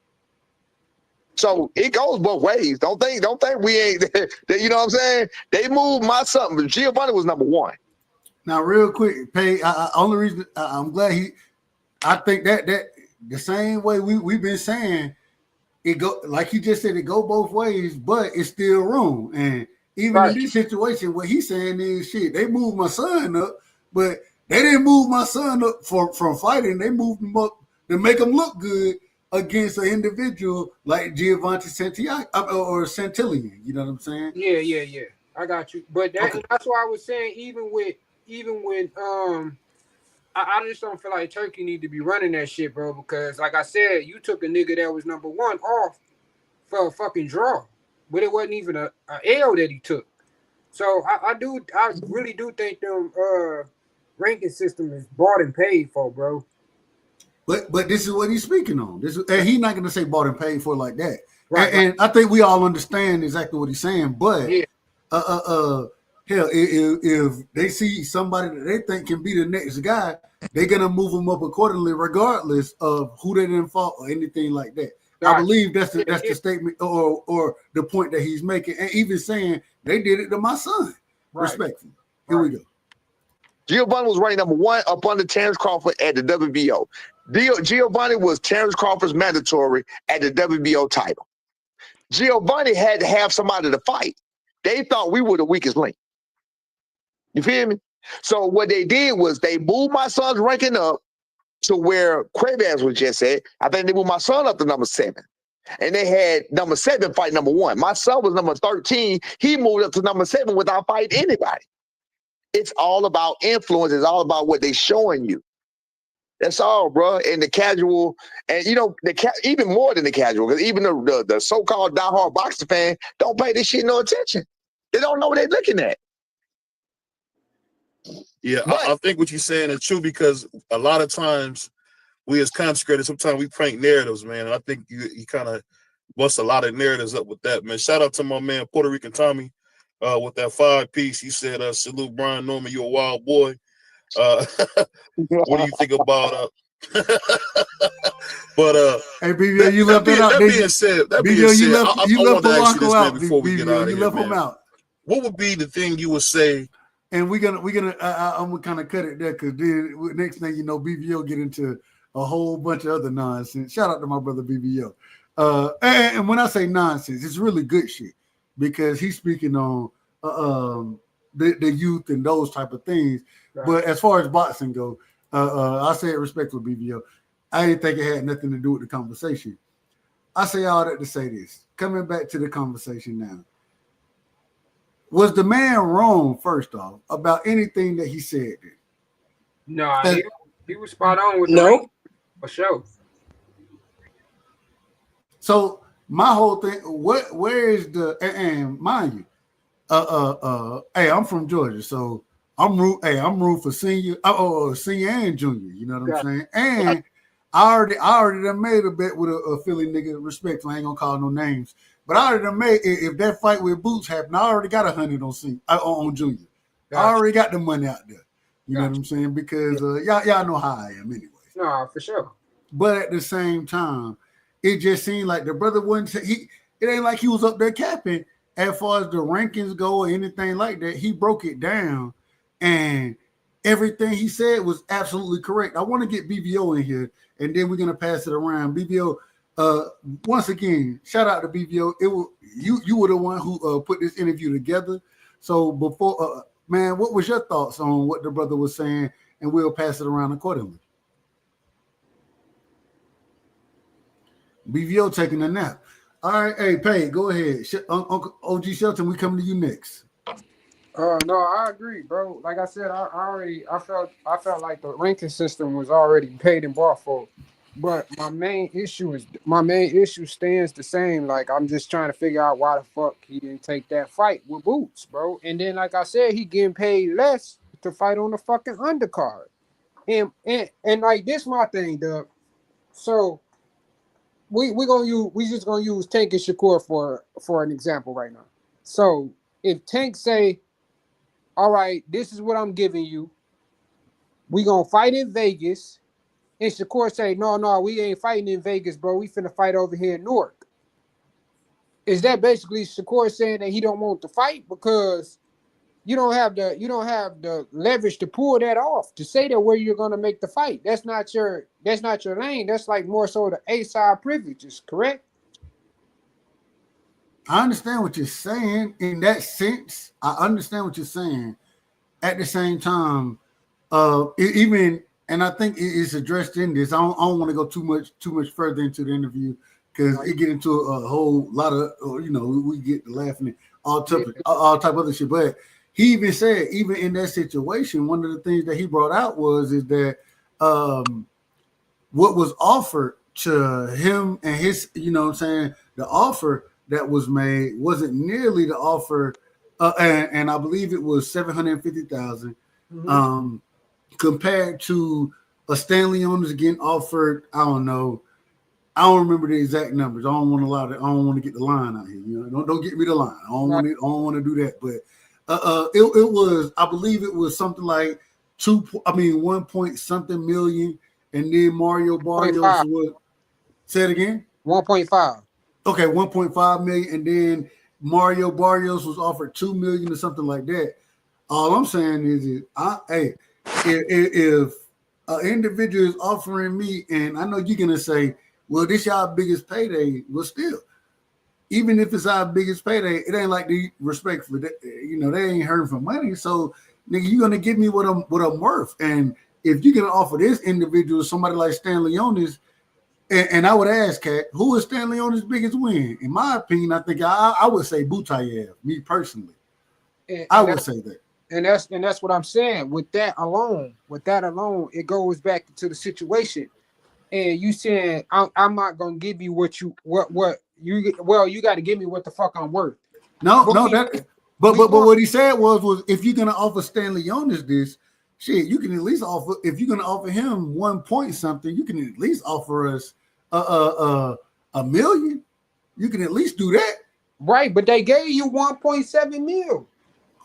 So it goes both ways. Don't think we ain't, you know what I'm saying? They moved my son, but Giovanni was number 1. Now, real quick, Pay, only reason I'm glad I think that the same way we've been saying it go, like you just said, it go both ways, but it's still wrong. And even in this situation, what he's saying is shit. They moved my son up, but They didn't move my son up from fighting. They moved him up to make him look good against an individual like Giovanni Santillan or Santillan. You know what I'm saying? Yeah. I got you. But that's why I was saying even when I just don't feel like Turkey need to be running that shit, bro. Because like I said, you took a nigga that was number 1 off for a fucking draw, but it wasn't even a L that he took. So I really do think them ranking system is bought and paid for, bro. But this is what he's speaking on. And he's not going to say bought and paid for like that. Right, and I think we all understand exactly what he's saying. But hell, if they see somebody that they think can be the next guy, they're gonna move him up accordingly, regardless of who they didn't fought or anything like that. Right. I believe that's the statement or the point that he's making, and even saying they did it to my son. Right. Respectfully. Here we go. Giovanni was ranked number 1 up under Terrence Crawford at the WBO. Giovanni was Terrence Crawford's mandatory at the WBO title. Giovanni had to have somebody to fight. They thought we were the weakest link. You feel me? So what they did was they moved my son's ranking up to where Quavaz was just at. I think they moved my son up to number 7. And they had number 7 fight number 1. My son was number 13. He moved up to number 7 without fighting anybody. It's all about influence. It's all about what they're showing you. That's all, bro. And the casual, and you know, even more than the casual, because even the so-called diehard boxer fan don't pay this shit no attention. They don't know what they're looking at. Yeah, I think what you're saying is true, because a lot of times we as content creators, sometimes we prank narratives, man. And I think you kind of bust a lot of narratives up with that, man. Shout out to my man Puerto Rican Tommy with that 5-piece. He said, salute Brian Norman, you a wild boy. What do you think about but hey BBO, you left that out. That being said, I want to ask you this, man, before we get out of here, left man. him out. What would be the thing you would say? And I'm gonna kind of cut it there, because then next thing you know, BBO get into a whole bunch of other nonsense. Shout out to my brother BBO. And when I say nonsense, it's really good shit, because he's speaking on the youth and those type of things. Right. But as far as boxing go, I say it respectfully, BBO. I didn't think it had nothing to do with the conversation. I say all that to say this. Coming back to the conversation now. Was the man wrong, first off, about anything that he said? No, he was spot on with the for sure. So my whole thing, where is the and mind you, hey, I'm from Georgia, so I'm root for senior and junior. You know what I'm saying? And I already done made a bet with a Philly nigga. Respectfully, I ain't gonna call no names. But I already done made, if that fight with Boots happened, I already got 100 on Junior. Gotcha. I already got the money out there. You know what I'm saying? Because y'all know how I am anyway. No, for sure. But at the same time, it just seemed like the brother wasn't. It ain't like he was up there capping as far as the rankings go or anything like that. He broke it down, and everything he said was absolutely correct. I want to get BBO in here, and then we're gonna pass it around. BBO. Once again, shout out to BBO. You were the one who put this interview together. So before, man, what was your thoughts on what the brother was saying? And we'll pass it around accordingly. BBO taking a nap. All right, hey, Pay, go ahead. Uncle OG Shelton, we coming to you next. No, I agree, bro. Like I said, I felt like the ranking system was already paid and bought for. But my main issue stands the same. Like, I'm just trying to figure out why the fuck he didn't take that fight with Boots, bro. And then, like I said, he getting paid less to fight on the fucking undercard. And like, this my thing, Doug. So we just gonna use Tank and Shakur for an example right now. So if Tank say, all right, this is what I'm giving you, we gonna fight in Vegas. And Shakur say, no, we ain't fighting in Vegas, bro. We finna fight over here in Newark. Is that basically Shakur saying that he don't want to fight because you don't have the leverage to pull that off, to say that where you're gonna make the fight? That's not your lane. That's like more so the A-side privileges, correct? I understand what you're saying in that sense. I understand what you're saying. At the same time, even, and I think it's addressed in this. I don't want to go too much further into the interview because it get into a whole lot of we get laughing at all type of other shit. But he even said, even in that situation, one of the things that he brought out is that what was offered to him and his, the offer that was made wasn't nearly the offer, and I believe it was $750,000. Compared to a Stanley Owners getting offered, I don't remember the exact numbers. I don't want to get the line out here. Don't get me the line. I don't want to do that. But it was, I believe it was something like 1 point something million, and then Mario Barrios was. Say it again. 1.5. Okay, 1.5 million, and then Mario Barrios was offered 2 million or something like that. All I'm saying is, if an individual is offering me, and I know you're gonna say, well, this y'all biggest payday, well, still, even if it's our biggest payday, it ain't like the respectfully, they ain't hurting for money. So, nigga, you're gonna give me what I'm worth. And if you're gonna offer this individual somebody like Stanley Onis, and I would ask, Kat, who is Stanley Onis' biggest win? In my opinion, I think I would say Butayev, me personally. I would say that. And that's what I'm saying. With that alone, it goes back to the situation. And you saying I'm not gonna give you what you got to give me what the fuck I'm worth. But what he said was if you're gonna offer Stanley Onis this shit, you can at least offer, if you're gonna offer him 1 point something, you can at least offer us a million. You can at least do that, right? But they gave you 1.7 mil.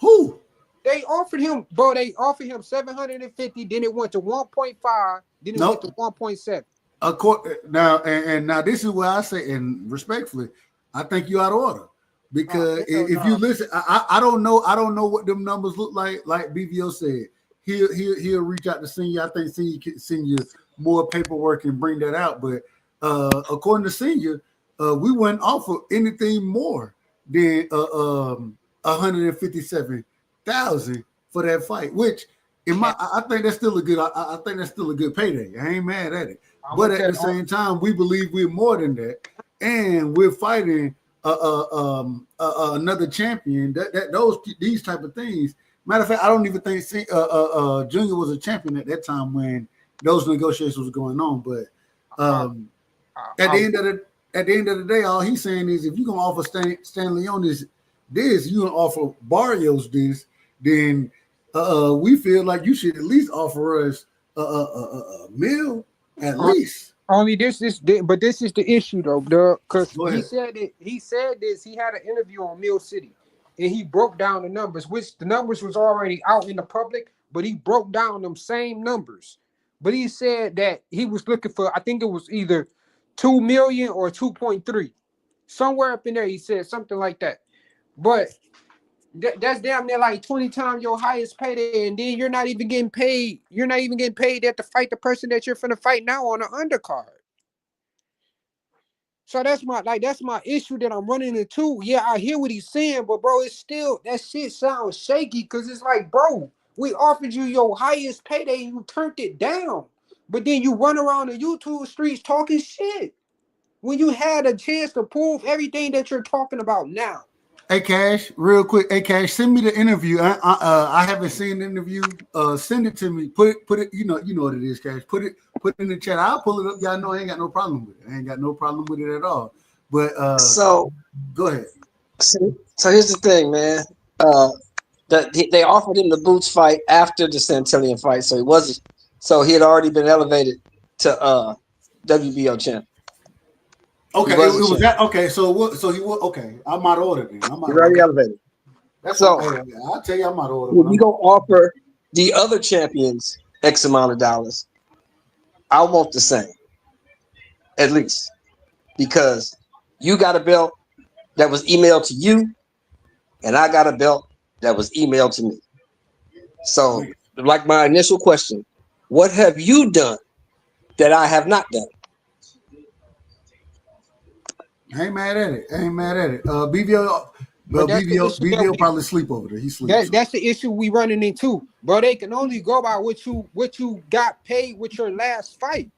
Who? They offered him, bro. They offered him 750. Then it went to 1.5. Then it went to 1.7. Now this is where I say, and respectfully, I think you out of order because if you listen, I don't know what them numbers look like. Like BVO said, he'll reach out to Senior. I think Senior can send you more paperwork and bring that out. But according to Senior, we wouldn't offer anything more than 157,000 for that fight, which I think that's still a good. I think that's still a good payday. I ain't mad at it. But at the same time, we believe we're more than that, and we're fighting another champion. These type of things. Matter of fact, I don't even think Junior was a champion at that time when those negotiations was going on. But at the end of the day, all he's saying is if you're gonna offer Stanley on this, you're gonna offer Barrios this, then we feel like you should at least offer us a meal at least. Only this is the issue though, because he said this. He had an interview on Mill City, and he broke down the numbers, which the numbers was already out in the public, but he broke down them same numbers. But he said that he was looking for, I think it was either 2 million or 2.3, somewhere up in there. He said something like that, but that's damn near like 20 times your highest payday, and then you're not even getting paid. You're not even getting paid to fight the person that you're finna fight now on an undercard. So that's my issue that I'm running into. Yeah, I hear what he's saying, but bro, it's still, that shit sounds shaky because it's like, bro, we offered you your highest payday and you turned it down. But then you run around the YouTube streets talking shit when you had a chance to prove everything that you're talking about now. Hey Cash, real quick. Hey Cash, send me the interview. I haven't seen the interview. Send it to me. Put it. You know what it is, Cash. Put it in the chat. I'll pull it up. Y'all know I ain't got no problem with it. I ain't got no problem with it at all. But so go ahead. So here's the thing, man. They offered him the Boots fight after the Santillion fight, so he had already been elevated to WBO champ. Okay, it was that. Okay, so what? So he was okay. I'm out of order then. I'm already elevated. That's so. I'll tell you, I'm out of order. If you gonna offer the other champions X amount of dollars, I want the same, at least, because you got a belt that was emailed to you, and I got a belt that was emailed to me. So, like my initial question, what have you done that I have not done? I ain't mad at it. BVO, Well, that's the issue BBL probably sleep over there. He sleeps. That's the issue we running into, bro. They can only go by what you got paid with your last fight.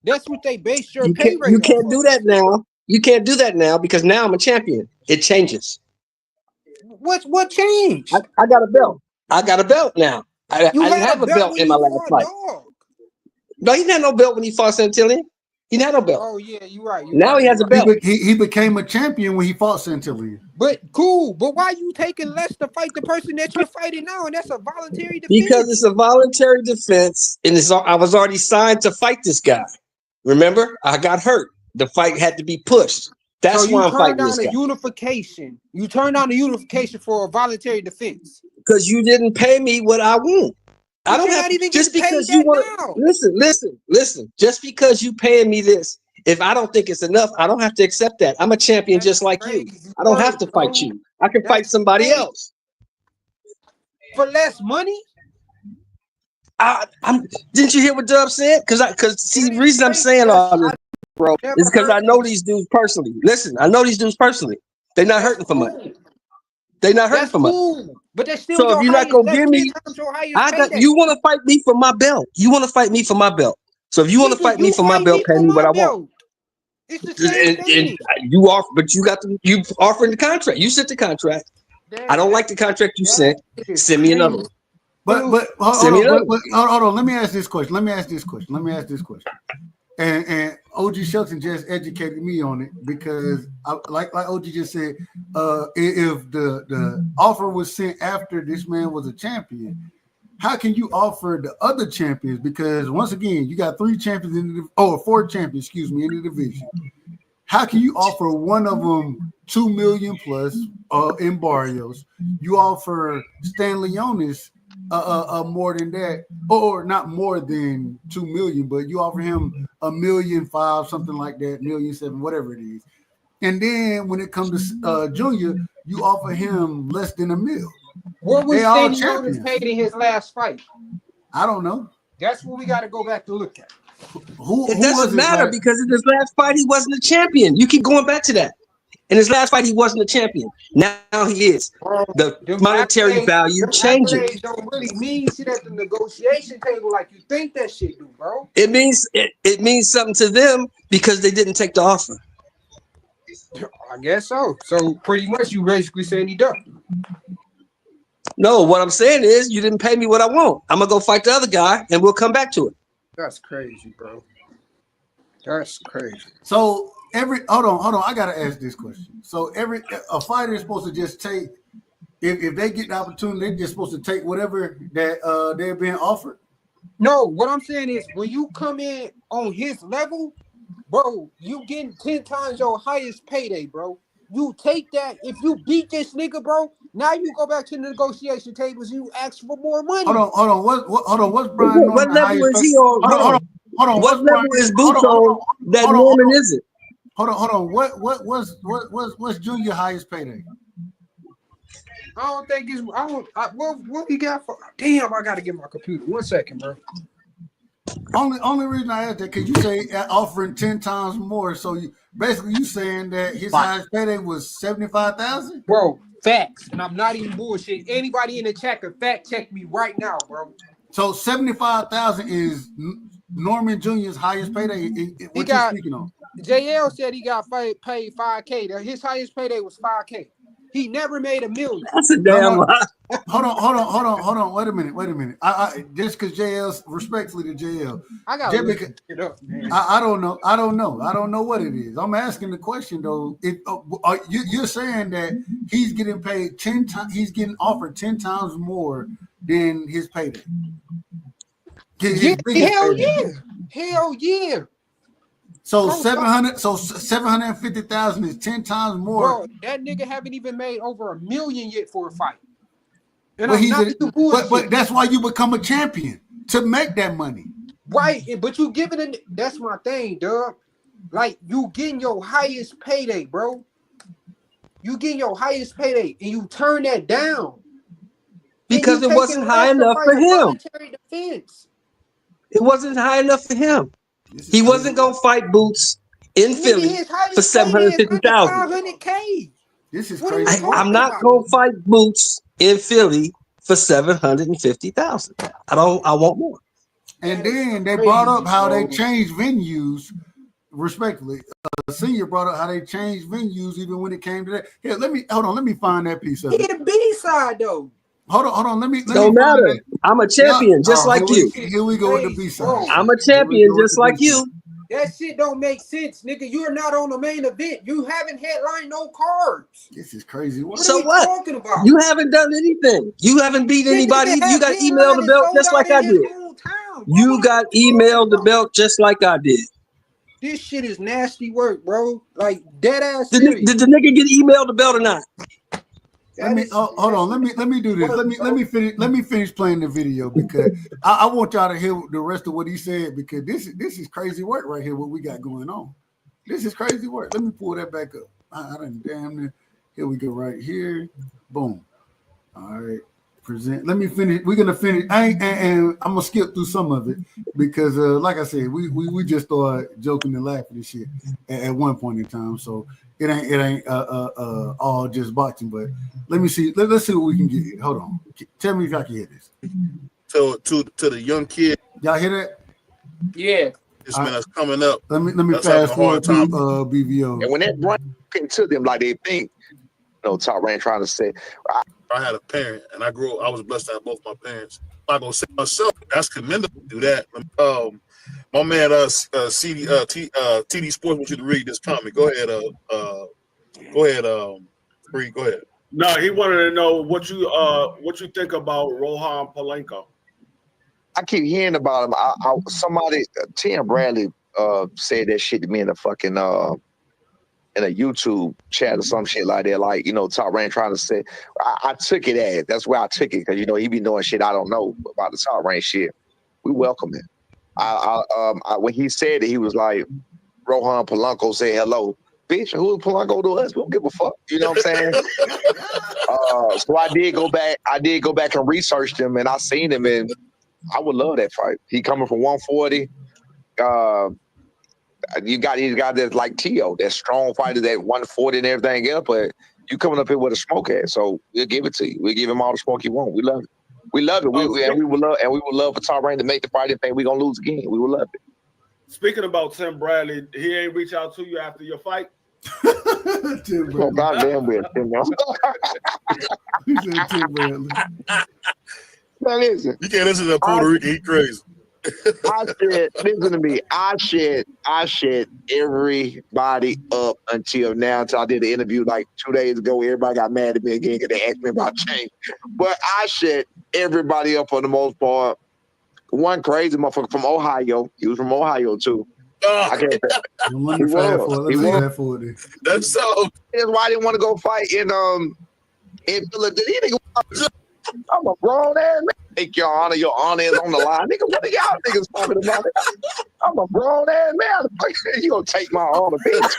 That's what they base your pay rate You off can't of. do that now. You can't do that now because now I'm a champion. It changes. What changed? I got a belt. I got a belt now. I didn't have a belt when in my you last fought fight. Dog. No, he didn't have no belt when he fought Santillan. He didn't have no belt. Oh yeah, you're right. Now he has a belt. He became a champion when he fought Santillan. But cool. But why you taking less to fight the person that you're fighting now? And that's a voluntary defense. Because it's a voluntary defense, and I was already signed to fight this guy. Remember, I got hurt. The fight had to be pushed. That's why I'm fighting this guy. Unification. You turned down the unification for a voluntary defense. Because you didn't pay me what I want. I don't have even just because you want. Listen. Just because you paying me this, if I don't think it's enough, I don't have to accept that. I'm a champion just like you. I don't have to fight you. I can fight somebody else for less money. Didn't you hear what Dub said? Because see, the reason I'm saying all this, bro, is because I know these dudes personally. Listen, I know these dudes personally. They're not hurting for money. They're not hurting for money. But that's still so if you're not gonna give me, you want to fight me for my belt. You want to fight me for my belt. So if you want to fight me for my belt, pay me what I want. It's the same thing. And you offer, but you offering the contract. You sent the contract. I don't like the contract you sent. Send me another one. But hold on. Let me ask this question. And OG Shelton just educated me on it because, like OG just said, if the offer was sent after this man was a champion, how can you offer the other champions? Because once again, you got 4 champions in the division. How can you offer one of them $2 million plus in Barrios? You offer Stan Leonis more than that, or not more than 2 million, but you offer him $1.5 million, something like that, $1.7 million, whatever it is. And then when it comes to Junior, you offer him less than $1 million. What was Stan Leonis paid in his last fight? I don't know. That's what we got to go back to look at. It doesn't matter because in his last fight he wasn't a champion. You keep going back to that. In his last fight, he wasn't a champion. Now he is. The monetary value changes. Don't really mean shit at the negotiation table like you think that shit do, bro. It means something to them because they didn't take the offer. I guess so. So pretty much you basically saying he done. No, what I'm saying is you didn't pay me what I want. I'm gonna go fight the other guy and we'll come back to it. That's crazy, bro. That's crazy. So hold on. I gotta ask this question. So a fighter is supposed to just take if they get the opportunity, they're just supposed to take whatever that they're being offered. No, what I'm saying is when you come in on his level, bro, you getting 10 times your highest payday, bro. You take that. If you beat this nigga, bro, now you go back to the negotiation tables. You ask for more money. Hold on. What's Brian? What level is he on? Hold on. What level is Boots on that Norman isn't? Hold on. What's Junior highest payday? I don't think it's. What we got for? Damn, I gotta get my computer. 1 second, bro. Only reason I asked that because you say offering 10 times more. So you saying that his highest payday was 75,000? Bro, facts, and I'm not even bullshit. Anybody in the chat can fact check me right now, bro. So 75,000 is Norman Jr.'s highest payday. What you speaking on? JL said he got paid $5K. His highest payday was $5K. He never made $1 million. That's a damn lie. Hold on. Wait a minute. I just because JL, respectfully to JL, I got to it up, man. I don't know. I don't know what it is. I'm asking the question though. If you're saying that he's getting paid 10 times, he's getting offered 10 times more than his payday. Hell yeah. So 750,000 is 10 times more. Bro, that nigga haven't even made over $1 million yet for a fight. And but that's why you become a champion, to make that money. Right, but you giving it. That's my thing, dog. Like you getting your highest payday, bro. You getting your highest payday, and you turn that down because it wasn't high enough for him. It wasn't high enough for him. He wasn't gonna fight Boots in Philly for 750,000. $500K. This is crazy. I'm not gonna fight Boots in Philly for $750,000. I want more. And then they brought up how they changed venues. Respectfully, Senior brought up how they changed venues even when it came to that. Here, let me find that piece of it. He the B side though. Hold on. Let me Don't matter. I'm a champion, just like you. Here we go with the B side. I'm a champion, just like you. That shit don't make sense, nigga. You're not on the main event. You haven't headlined no cards. This is crazy. What So are we what? talking about? You haven't done anything. You haven't beat anybody. You got emailed the belt just like I did. You got emailed the belt just like I did. This shit is nasty work, bro. Like dead ass. Did the nigga get emailed the belt or not? Hold on. Let me do this. Let me finish playing the video because I want y'all to hear the rest of what he said because this is crazy work right here. What we got going on. This is crazy work. Let me pull that back up. I done damn near. Here we go right here. Boom. All right. Present. Let me finish. We're gonna finish. And I'm gonna skip through some of it because, like I said, we just started joking and laughing and shit at one point in time. So it ain't all just boxing. But let me see. Let's see what we can get. Hold on. Tell me if y'all can hear this. To the young kid. Y'all hear that? Yeah. This man is coming up. Let me fast forward to BVO. And when that brought into them, like they think, Top Rank trying to say, I had a parent, and I was blessed to have both my parents. I'm not gonna say myself. That's commendable to do that. My man, TD Sports wants you to read this comic. Go ahead, Bree. Go ahead. No, he wanted to know what you think about Rohan Polanco. I keep hearing about him. Somebody, Tim Bradley, said that shit to me in a fucking in a YouTube chat or some shit like that. Like, Top Rank trying to say, I took it as that's where I took it because he be knowing shit I don't know about the Top Rank shit. We welcome it. When he said it, he was like, Rohan Polanco said hello. Bitch, who is Polanco to us? We don't give a fuck. You know what I'm saying? So I did go back and research him, and I seen him, and I would love that fight. He coming from 140. You got these guys that's like Tio, that strong fighter, that 140 and everything else, but you coming up here with a smoke at, so we'll give it to you. We'll give him all the smoke you want. We love it. We love it. We would love for Top Rank to make the fight and think we're gonna lose again. We would love it. Speaking about Tim Bradley, he ain't reach out to you after your fight. Tim Bradley. Goddamn weird, Tim. He said Tim Bradley. Man, listen. You can't listen to that Puerto Rican. He crazy. Listen to me. I shit everybody up until now. Until I did the interview like 2 days ago. Everybody got mad at me again because they asked me about change. But I shit everybody up for the most part. One crazy motherfucker from Ohio. He was from Ohio too. I can't. Let me fast forward. That's so. That's why I didn't want to go fight in Philadelphia. I'm a grown ass man. Take your honor is on the line. Nigga, what are y'all niggas talking about? I'm a grown ass man. You gonna take my honor, bitch.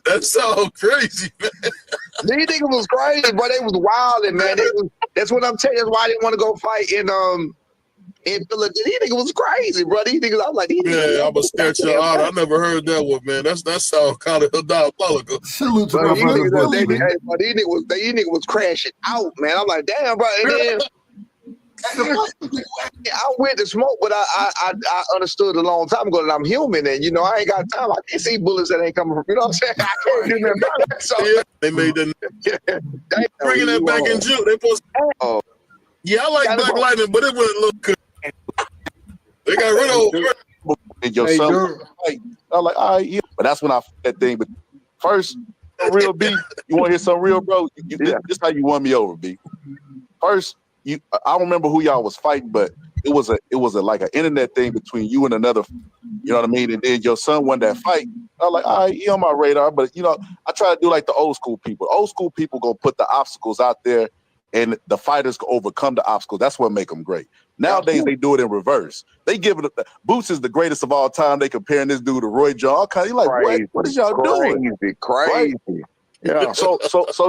That's so crazy, man. These niggas was crazy, but they was wilding, man. That's what I'm telling you. That's why I didn't want to go fight in Philadelphia. These niggas was crazy, bro. These niggas, I was like, yeah, I'm a snatch your honor. I never heard that one, man. That sounds kind of diabolical. Salute to my brother. These niggas was crashing out, man. I'm like, damn, bro. And then I went to smoke, but I understood a long time ago that I'm human, and I ain't got time. I can't see bullets that ain't coming from. You know what I'm saying? I can't do nothing about that. So they made the bringing that back in June. They supposed. Yeah, I like Black Lightning, but it wasn't look good. They got rid of and your son. I'm like, all right, yeah. But that's when I that thing. But first, real B, you want to hear something real, bro? This how you won me over, B. First, I don't remember who y'all was fighting, but it was a like an internet thing between you and another. You know what I mean? And then your son won that fight. I was like, all right, he on my radar. But I try to do like the old school people. Old school people gonna put the obstacles out there, and the fighters can overcome the obstacles. That's what make them great. Nowadays, they do it in reverse. They give it. Boots is the greatest of all time. They comparing this dude to Roy Jones. You're like, what is y'all doing? Crazy. Right? Yeah. So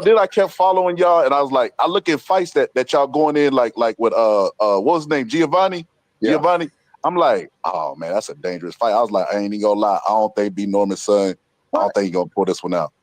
then I kept following y'all, and I was like, I look at fights that y'all going in like with what was his name, Giovanni. Yeah. Giovanni. I'm like, oh man, that's a dangerous fight. I was like, I ain't even gonna lie. I don't think B Norman's son. I don't think he gonna pull this one out.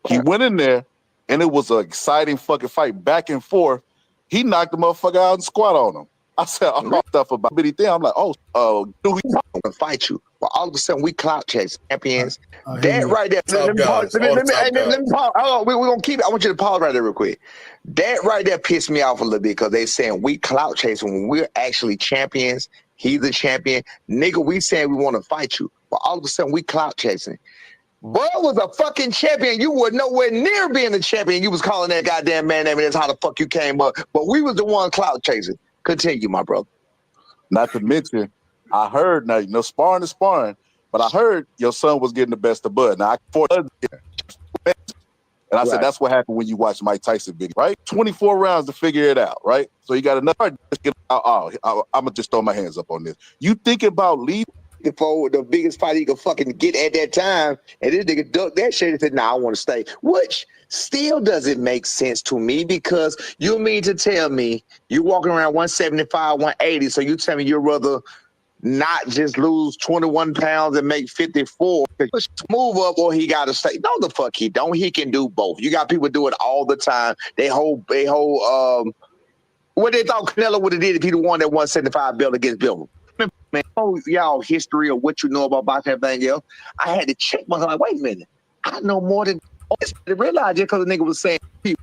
He went in there, and it was an exciting fucking fight, back and forth. He knocked the motherfucker out and squat on him. I said, I'm not stuff about bitty thing. I'm like, do he gonna fight you? But all of a sudden, we clout chase champions. Here That we right there. Let me pause. Let me pause. Hold on, we're gonna keep it. I want you to pause right there real quick. That right there pissed me off a little bit because they saying we clout chasing when we're actually champions. He's a champion, nigga. We saying we want to fight you, but all of a sudden we clout chasing. Bro was a fucking champion. You were nowhere near being a champion. You was calling that goddamn man name, and that's how the fuck you came up. But we was the one clout chasing. Continue, my brother. Not to mention, I heard, now, you know, sparring is sparring, but I heard your son was getting the best of Bud. Now, and I said, that's what happened when you watch Mike Tyson video, right? 24 rounds to figure it out, right? So you got another, I'm going to just throw my hands up on this. You think about leaving for the biggest fight he could fucking get at that time, and this nigga ducked that shit and said, nah, I want to stay. Which still doesn't make sense to me, because you mean to tell me you walking around 175, 180, so you tell me you'd rather not just lose 21 pounds and make 54, move up, or he got to stay. No, the fuck he don't. He can do both. You got people do it all the time. They hold what they thought Canelo would have did if he'd won that 175 belt against Bill. Man, y'all history of what you know about boxing and everything else. I had to check myself. Like, wait a minute, I know more than I realized just because the nigga was saying this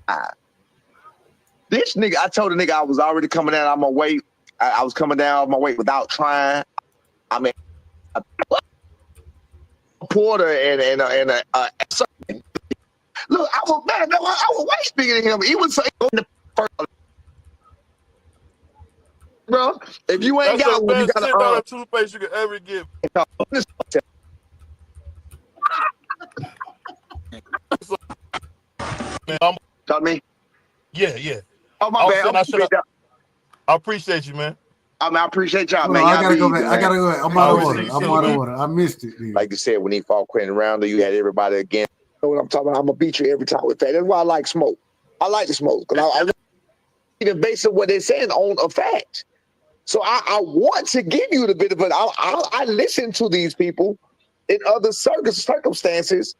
nigga. I told the nigga I was already coming down on my weight. I was coming down on my weight without trying. I mean, Porter and look, I was way bigger than him. He was saying the first. Bro, if you ain't got one, you got a toothpaste you could ever get. Man, Tell me. Yeah. Oh my bad. I appreciate you, man. I appreciate y'all, man. I gotta go back. I gotta go back. I'm out of order. I missed it. Dude. Like you said, when he fought Quentin Rounder, you had everybody again. You know what I'm talking about? I'm gonna beat you every time with that. That's why I like smoke. I like the smoke because I even based on what they're saying on a fact. So I want to give you the bit of it. I listen to these people in other circumstances.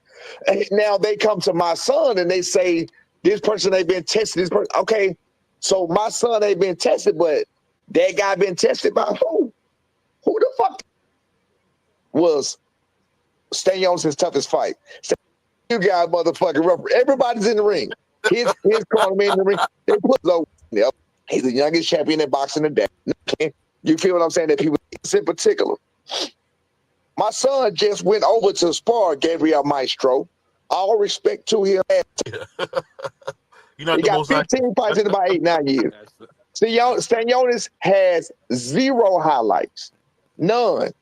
And now they come to my son and they say, this person ain't been tested. This person, okay, so my son ain't been tested, but that guy been tested by who? Who the fuck was Stanionis' toughest fight? You guys motherfucking rough. Everybody's in the ring. His corner in the ring. They put over. Yep. He's the youngest champion in boxing today. You feel what I'm saying? That people in particular. My son just went over to spar Gabriel Maestro. All respect to him. He got 15 fights in about 8-9 years. Stanionis has 0 highlights. None.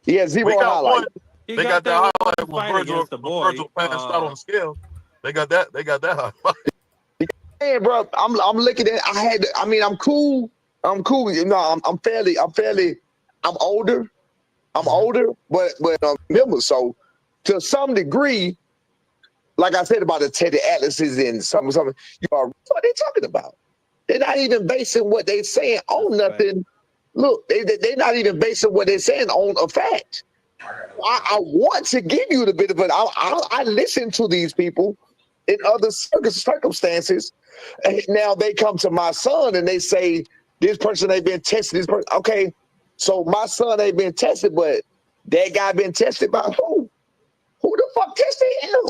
He has 0 highlights. They got that highlight when Virgil passed out on the scale. They got that highlight. Man, bro, I'm looking at. I'm cool. I'm cool. You know, I'm older. I'm older, but remember, so to some degree, like I said about the Teddy Atlases and something, what are they talking about? They're not even basing what they're saying on nothing. Right. Look, they're not even basing what they're saying on a fact. I want to give you the bit of it. I listen to these people in other circumstances. And now they come to my son and they say, this person ain't been tested. This person, okay, so my son ain't been tested, but that guy been tested by who? Who the fuck tested him?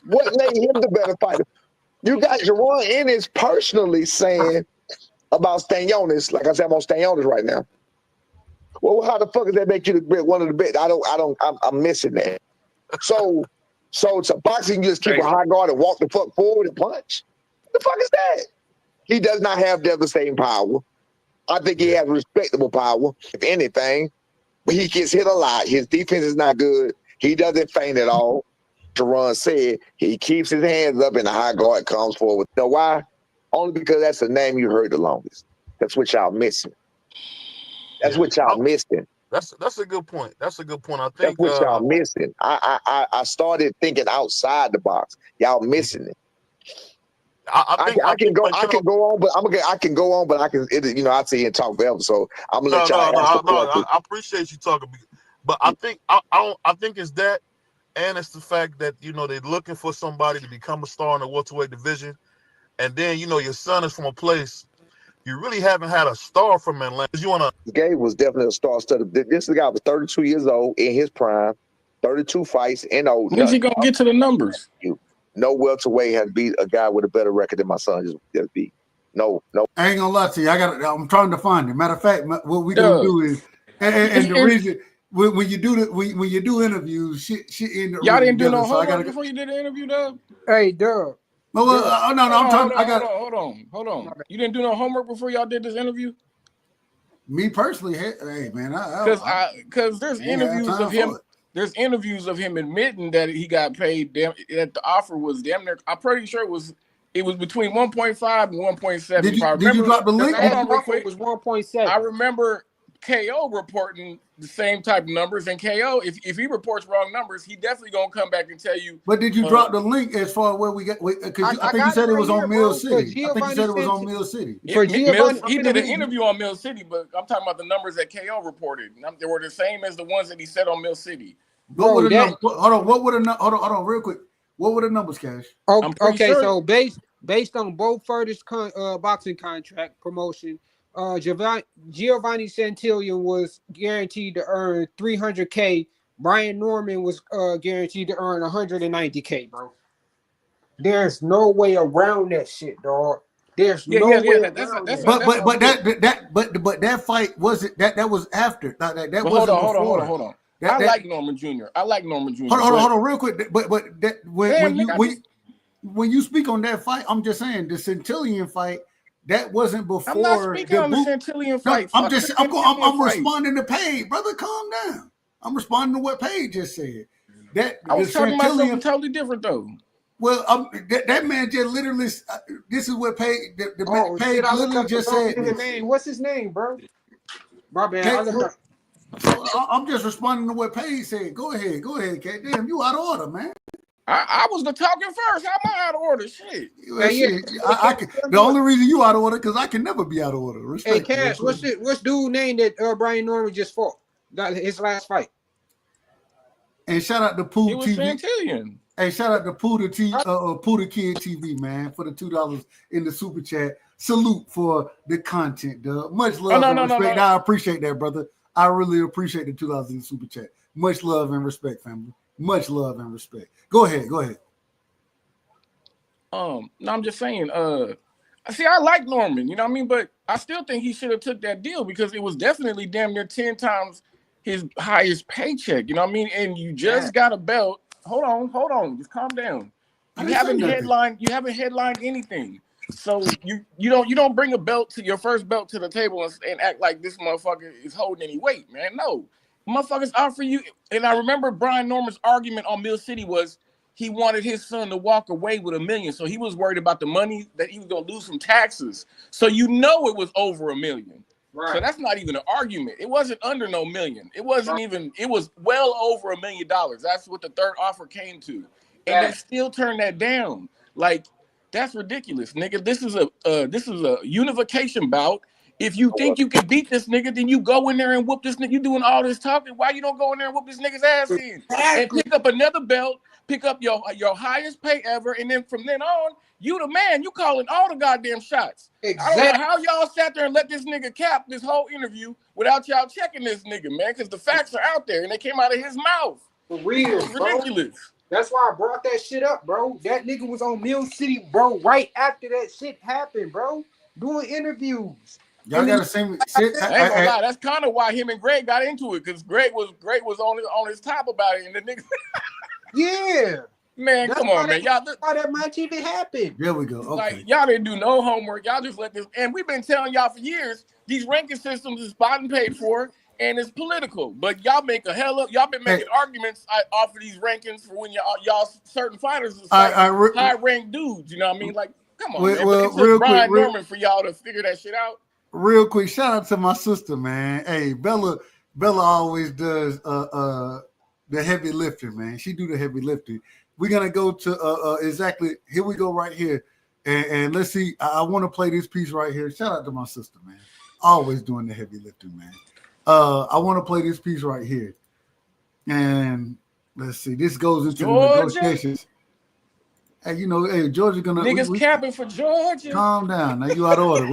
What made him the better fighter? You got Jerron Ennis personally saying about Stanionis, like I said, I'm on Stanionis right now. Well, how the fuck does that make you one of the best? I'm missing that. So to boxing, you just keep a high guard and walk the fuck forward and punch. What the fuck is that? He does not have devastating power. I think he has respectable power, if anything, but he gets hit a lot. His defense is not good. He doesn't feint at all. Jerron said he keeps his hands up and the high guard comes forward. You know why? Only because that's the name you heard the longest. That's what y'all missing. That's what y'all missing. That's a good point. That's a good point. I that's think what y'all missing. I started thinking outside the box. Y'all missing it. I can go on, but I can go on, but I can, I sit here and talk forever. So I'm gonna let y'all. I appreciate you talking, but I think I think it's that, and it's the fact that they're looking for somebody to become a star in the welterweight division, and then your son is from a place you really haven't had a star from Atlanta. You want to? Gabe was definitely a star-studded. This guy was 32 years old in his prime, 32 fights, and When's he gonna get to the numbers? No welterweight has beat a guy with a better record than my son just beat. No. I ain't gonna lie to you. I'm trying to find it. Matter of fact, what we gonna do is, and the reason when you do interviews, shit end up y'all didn't do together, no so I homework gotta. before you did the interview, Doug. Hey, Doug. No, I'm trying. Hold on. You didn't do no homework before y'all did this interview. Me personally, hey man, because there's interviews of him. There's interviews of him admitting that he got paid. That the offer was damn near. I'm pretty sure it was between 1.5 and 1.7. Did you drop the link? Hold on, real quick. It was 1.7. I remember KO reporting the same type of numbers, and KO, if he reports wrong numbers, he definitely gonna come back and tell you. But did you drop the link as far as where we got? Because I think you said it was on Mill City. I think you said it was on Mill City. He did an interview on Mill City, but I'm talking about the numbers that KO reported. They were the same as the ones that he said on Mill City. Hold on, real quick. What were the numbers, Cash? Okay, so based on both furthest boxing contract promotion, Giovanni Santillan was guaranteed to earn $300K. Brian Norman was guaranteed to earn $190K, bro. There's no way around that shit, dog. There's no way around that. But that fight wasn't that was after that wasn't before. Hold on. I like Norman Jr. Hold on, real quick. But that when you speak on that fight, I'm just saying the Santillan fight. That wasn't before. I'm not speaking on the Santillan fight. No, I'm responding to Paige, brother. Calm down. I'm responding to what Paige just said. I was talking about something totally different though. Well, that man just literally. This is what Paige. Paige literally just said. What's his name, bro? My bad. I'm just responding to what Paige said. Go ahead, Kat. Damn, you out of order, man. I was the talking first. How am I out of order? Shit. The only reason you out of order because I can never be out of order. Respect. Hey, Cash, what's dude name that Brian Norman just fought? His last fight. And shout out to Pooh TV. Santillan. Hey, shout out to Pooh the Kid TV, man, for the $2 in the super chat. Salute for the content, dog. Much love and respect. I appreciate that, brother. I really appreciate the $2 in the super chat. Much love and respect, family. Much love and respect. Go ahead. No, I'm just saying. See, I like Norman, you know what I mean, but I still think he should have took that deal because it was definitely damn near 10 times his highest paycheck. You know what I mean? And you just got a belt. Hold on, just calm down. You haven't headlined anything. So you don't bring a belt to your first belt to the table and act like this motherfucker is holding any weight, man. No. Motherfuckers offer you, and I remember Brian Norman's argument on Mill City was he wanted his son to walk away with $1 million. So he was worried about the money that he was gonna lose from taxes. So it was over $1 million. Right. So that's not even an argument. It wasn't under no million. It wasn't even, it was well over $1 million. That's what the third offer came to. And they still turned that down. Like, that's ridiculous, nigga. This is a unification bout. If you think you can beat this nigga, then you go in there and whoop this nigga. You doing all this talking. Why you don't go in there and whoop this nigga's ass in? And pick up another belt, pick up your highest pay ever, and then from then on, you the man. You calling all the goddamn shots. Exactly. I don't know how y'all sat there and let this nigga cap this whole interview without y'all checking this nigga, man, because the facts are out there and they came out of his mouth. For real, it's ridiculous. Bro. That's why I brought that shit up, bro. That nigga was on Mill City, bro, right after that shit happened, bro, doing interviews. Y'all gotta sing. I ain't gonna lie. That's kind of why him and Greg got into it, because Greg was on his top about it, and the nigga. Yeah, man, come on, man. Y'all, why that match even happened? There we go. Okay. Like, y'all didn't do no homework. Y'all just let this. And we've been telling y'all for years these ranking systems is bought and paid for, and it's political. But y'all make y'all been making arguments off of these rankings for when y'all certain fighters is high ranked dudes. You know what I mean? Like. Come on, man. Well, real Brian quick, Norman for y'all to figure that shit out. Real quick, shout out to my sister, man. Hey, Bella always does the heavy lifting, man. She do the heavy lifting. We're gonna go to exactly here. We go right here, and let's see. I want to play this piece right here. Shout out to my sister, man. Always doing the heavy lifting, man. I want to play this piece right here, and Let's see. This goes into Georgia? the negotiations. Hey, Georgia gonna niggas capping for Georgia. Calm down. Now you out of order.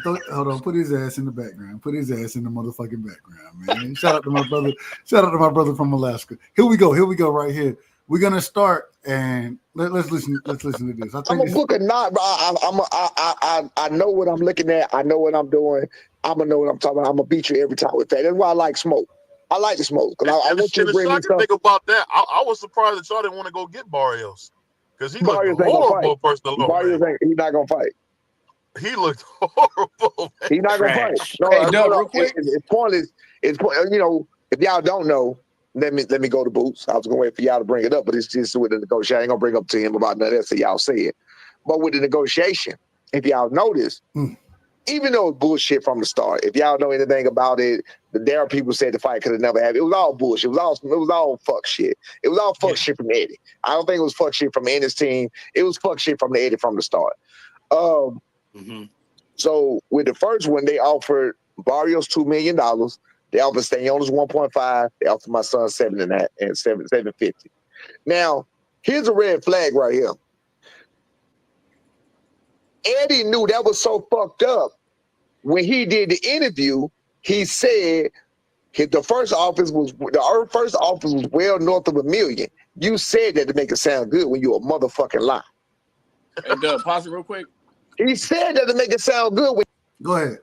Hold on. Put his ass in the background. Put his ass in the motherfucking background, man. Shout out to my brother. Shout out to my brother from Alaska. Here we go. Right here. We're gonna start and let's listen. Let's listen to this. I'm a book of not, bro. I know what I'm looking at. I know what I'm doing. I'm gonna know what I'm talking about. I'm gonna beat you every time with that. That's why I like smoke. I like to smoke because I want you to bring me stuff. Think about that. I was surprised that y'all didn't want to go get Barrios because he looked horrible. Barrios he's not gonna fight. He looked horrible. Man. He's not gonna fight. No, hey, Doug, real quick. It's pointless. If y'all don't know, let me go to Boots. I was gonna wait for y'all to bring it up, but it's just with the negotiation. I ain't gonna bring up to him about none of that, so y'all say it. But with the negotiation, if y'all notice, even though it's bullshit from the start, if y'all know anything about it, there are people said the fight could have never happened. It was all bullshit. It was all fuck shit. It was all fuck shit from Eddie. I don't think it was fuck shit from Eddie's team. It was fuck shit from the Eddie from the start. So with the first one, they offered Barrios $2 million. They offered Stanionis 1.5. They offered my son 7.5 and 750. Now, here's a red flag right here. Eddie knew that was so fucked up. When he did the interview, he said the first offer was well north of $1 million. You said that to make it sound good when you're a motherfucking lie. Hey, Doug, pause it real quick. He said that to make it sound good. Go ahead.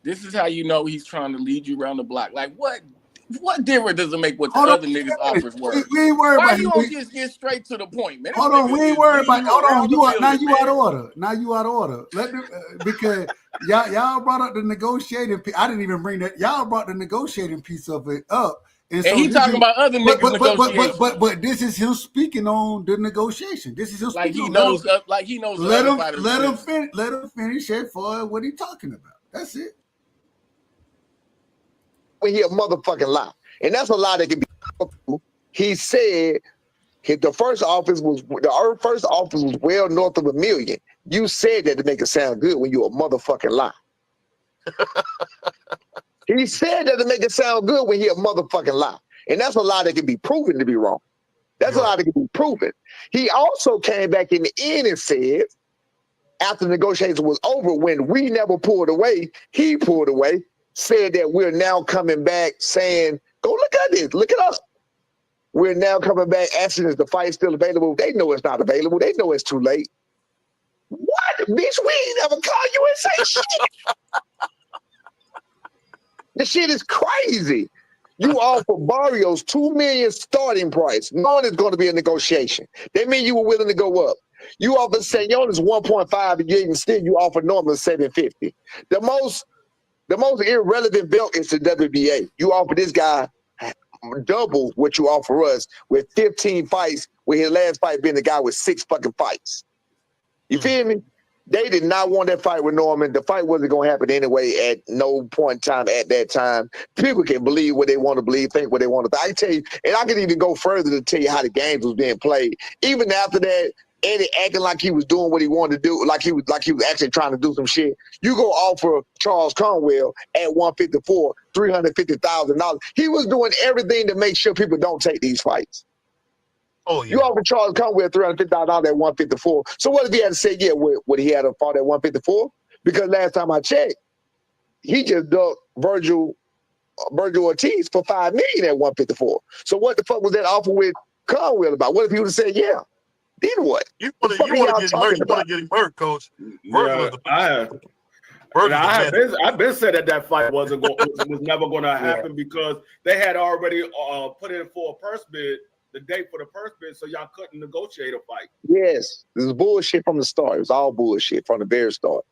This is how you know he's trying to lead you around the block. Like, what difference does it make what the other niggas' offers were? We ain't worried Why about you him. don't just get straight to the point, man? Hold on, we ain't worried about. Hold on, you out of order. Now you out of order. Because y'all brought up the negotiating. I didn't even bring that. Y'all brought the negotiating piece of it up, and so he talking about other niggas negotiations. But this is him speaking on the negotiation. This is him like speaking. He knows. Let him finish it for what he talking about. That's it. When he a motherfucking lie. And that's a lie that can be. He said the first offer was well north of $1 million. You said that to make it sound good when you're a motherfucking lie. He said that to make it sound good when he a motherfucking lie. And that's a lie that can be proven to be wrong. That's a lie that can be proven. He also came back in the end and said, after the negotiation was over, when we never pulled away, he pulled away, said that we're now coming back saying, go look at this, look at us. We're now coming back asking is the fight still available? They know it's not available. They know it's too late. What? Bitch, we ain't never call you and say shit. The shit is crazy. You offer Barrios $2 million starting price, knowing it's going to be a negotiation. That means you were willing to go up. You offer Stanionis 1.5, and you offer Norman 750. The most irrelevant belt is the WBA. You offer this guy double what you offer us with 15 fights, with his last fight being the guy with 6 fucking fights. You feel me? They did not want that fight with Norman. The fight wasn't going to happen anyway at no point in time at that time. People can believe what they want to believe, think what they want to think. I can tell you, and I can even go further to tell you how the games was being played. Even after that, Eddie acting like he was doing what he wanted to do, like he was actually trying to do some shit. You go offer Charles Conwell at 154, $350,000. He was doing everything to make sure people don't take these fights. Oh yeah. You offer Charles Conwell $350,000 at 154. So what if he had to say would he had a fought at 154? Because last time I checked, he just ducked Virgil Ortiz for $5 million at 154. So what the fuck was that offer with Conwell about? What if he would have said yeah? Then what? You want to get him hurt, Coach. I've been said that fight was never going to happen because they had already put in for a purse bid, the date for the purse bid, so y'all couldn't negotiate a fight. Yes, this is bullshit from the start. It was all bullshit from the very start.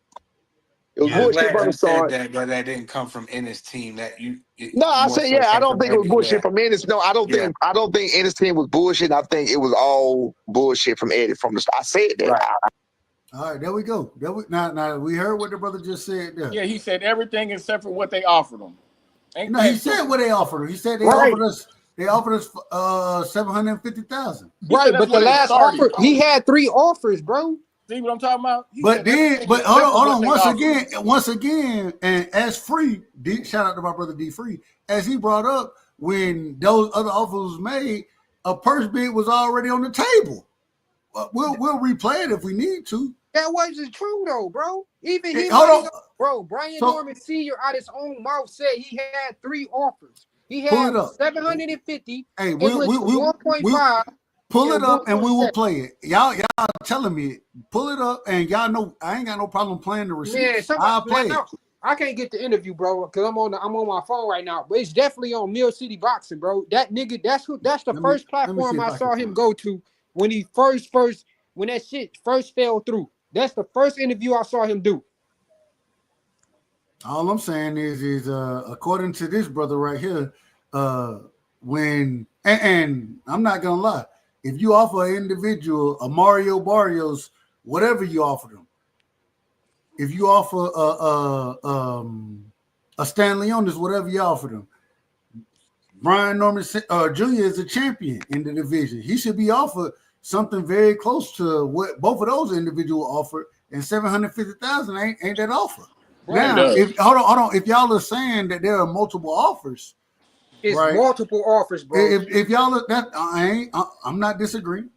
It was bullshit from the start. But that didn't come from Ennis' team. I don't think it was bullshit from Ennis. No, I don't think Ennis' team was bullshit. I think it was all bullshit from Eddie from the start. I said that. Right. All right, there we go. Now we heard what the brother just said there. Yeah, he said everything except for what they offered him. He said what they offered him. He said they offered us $750,000. Right, but the last offer, he had 3 offers, bro. See what I'm talking about? Hold on. Once again, and as Free, shout out to my brother D Free, as he brought up when those other offers was made, a purse bid was already on the table. We'll replay it if we need to. That wasn't true though, bro. Even Hey, he, hold on. bro. Brian Norman Sr. out his own mouth said he had 3 offers. He Pull had it up. 750. Hey, it went to 1.5. Pull it up and we will 1.7. play it. Y'all telling me pull it up and y'all know I ain't got no problem playing the receipts. Man, I'll play it. I can't get the interview, bro, because I'm on my phone right now. But it's definitely on Mill City Boxing, bro. That nigga, that's the first platform I saw him go to when he first when that shit first fell through. That's the first interview I saw him do. All I'm saying is according to this brother right here, when and I'm not gonna lie, if you offer an individual a Mario Barrios, whatever you offer them, if you offer a Stanley Onis, whatever you offer them, Brian Norman Jr. is a champion in the division. He should be offered something very close to what both of those individuals offered, and 750,000 ain't that offer. Right. Now, hold on. If y'all are saying that there are multiple offers, it's right? multiple offers, bro. If y'all are that, I'm not disagreeing.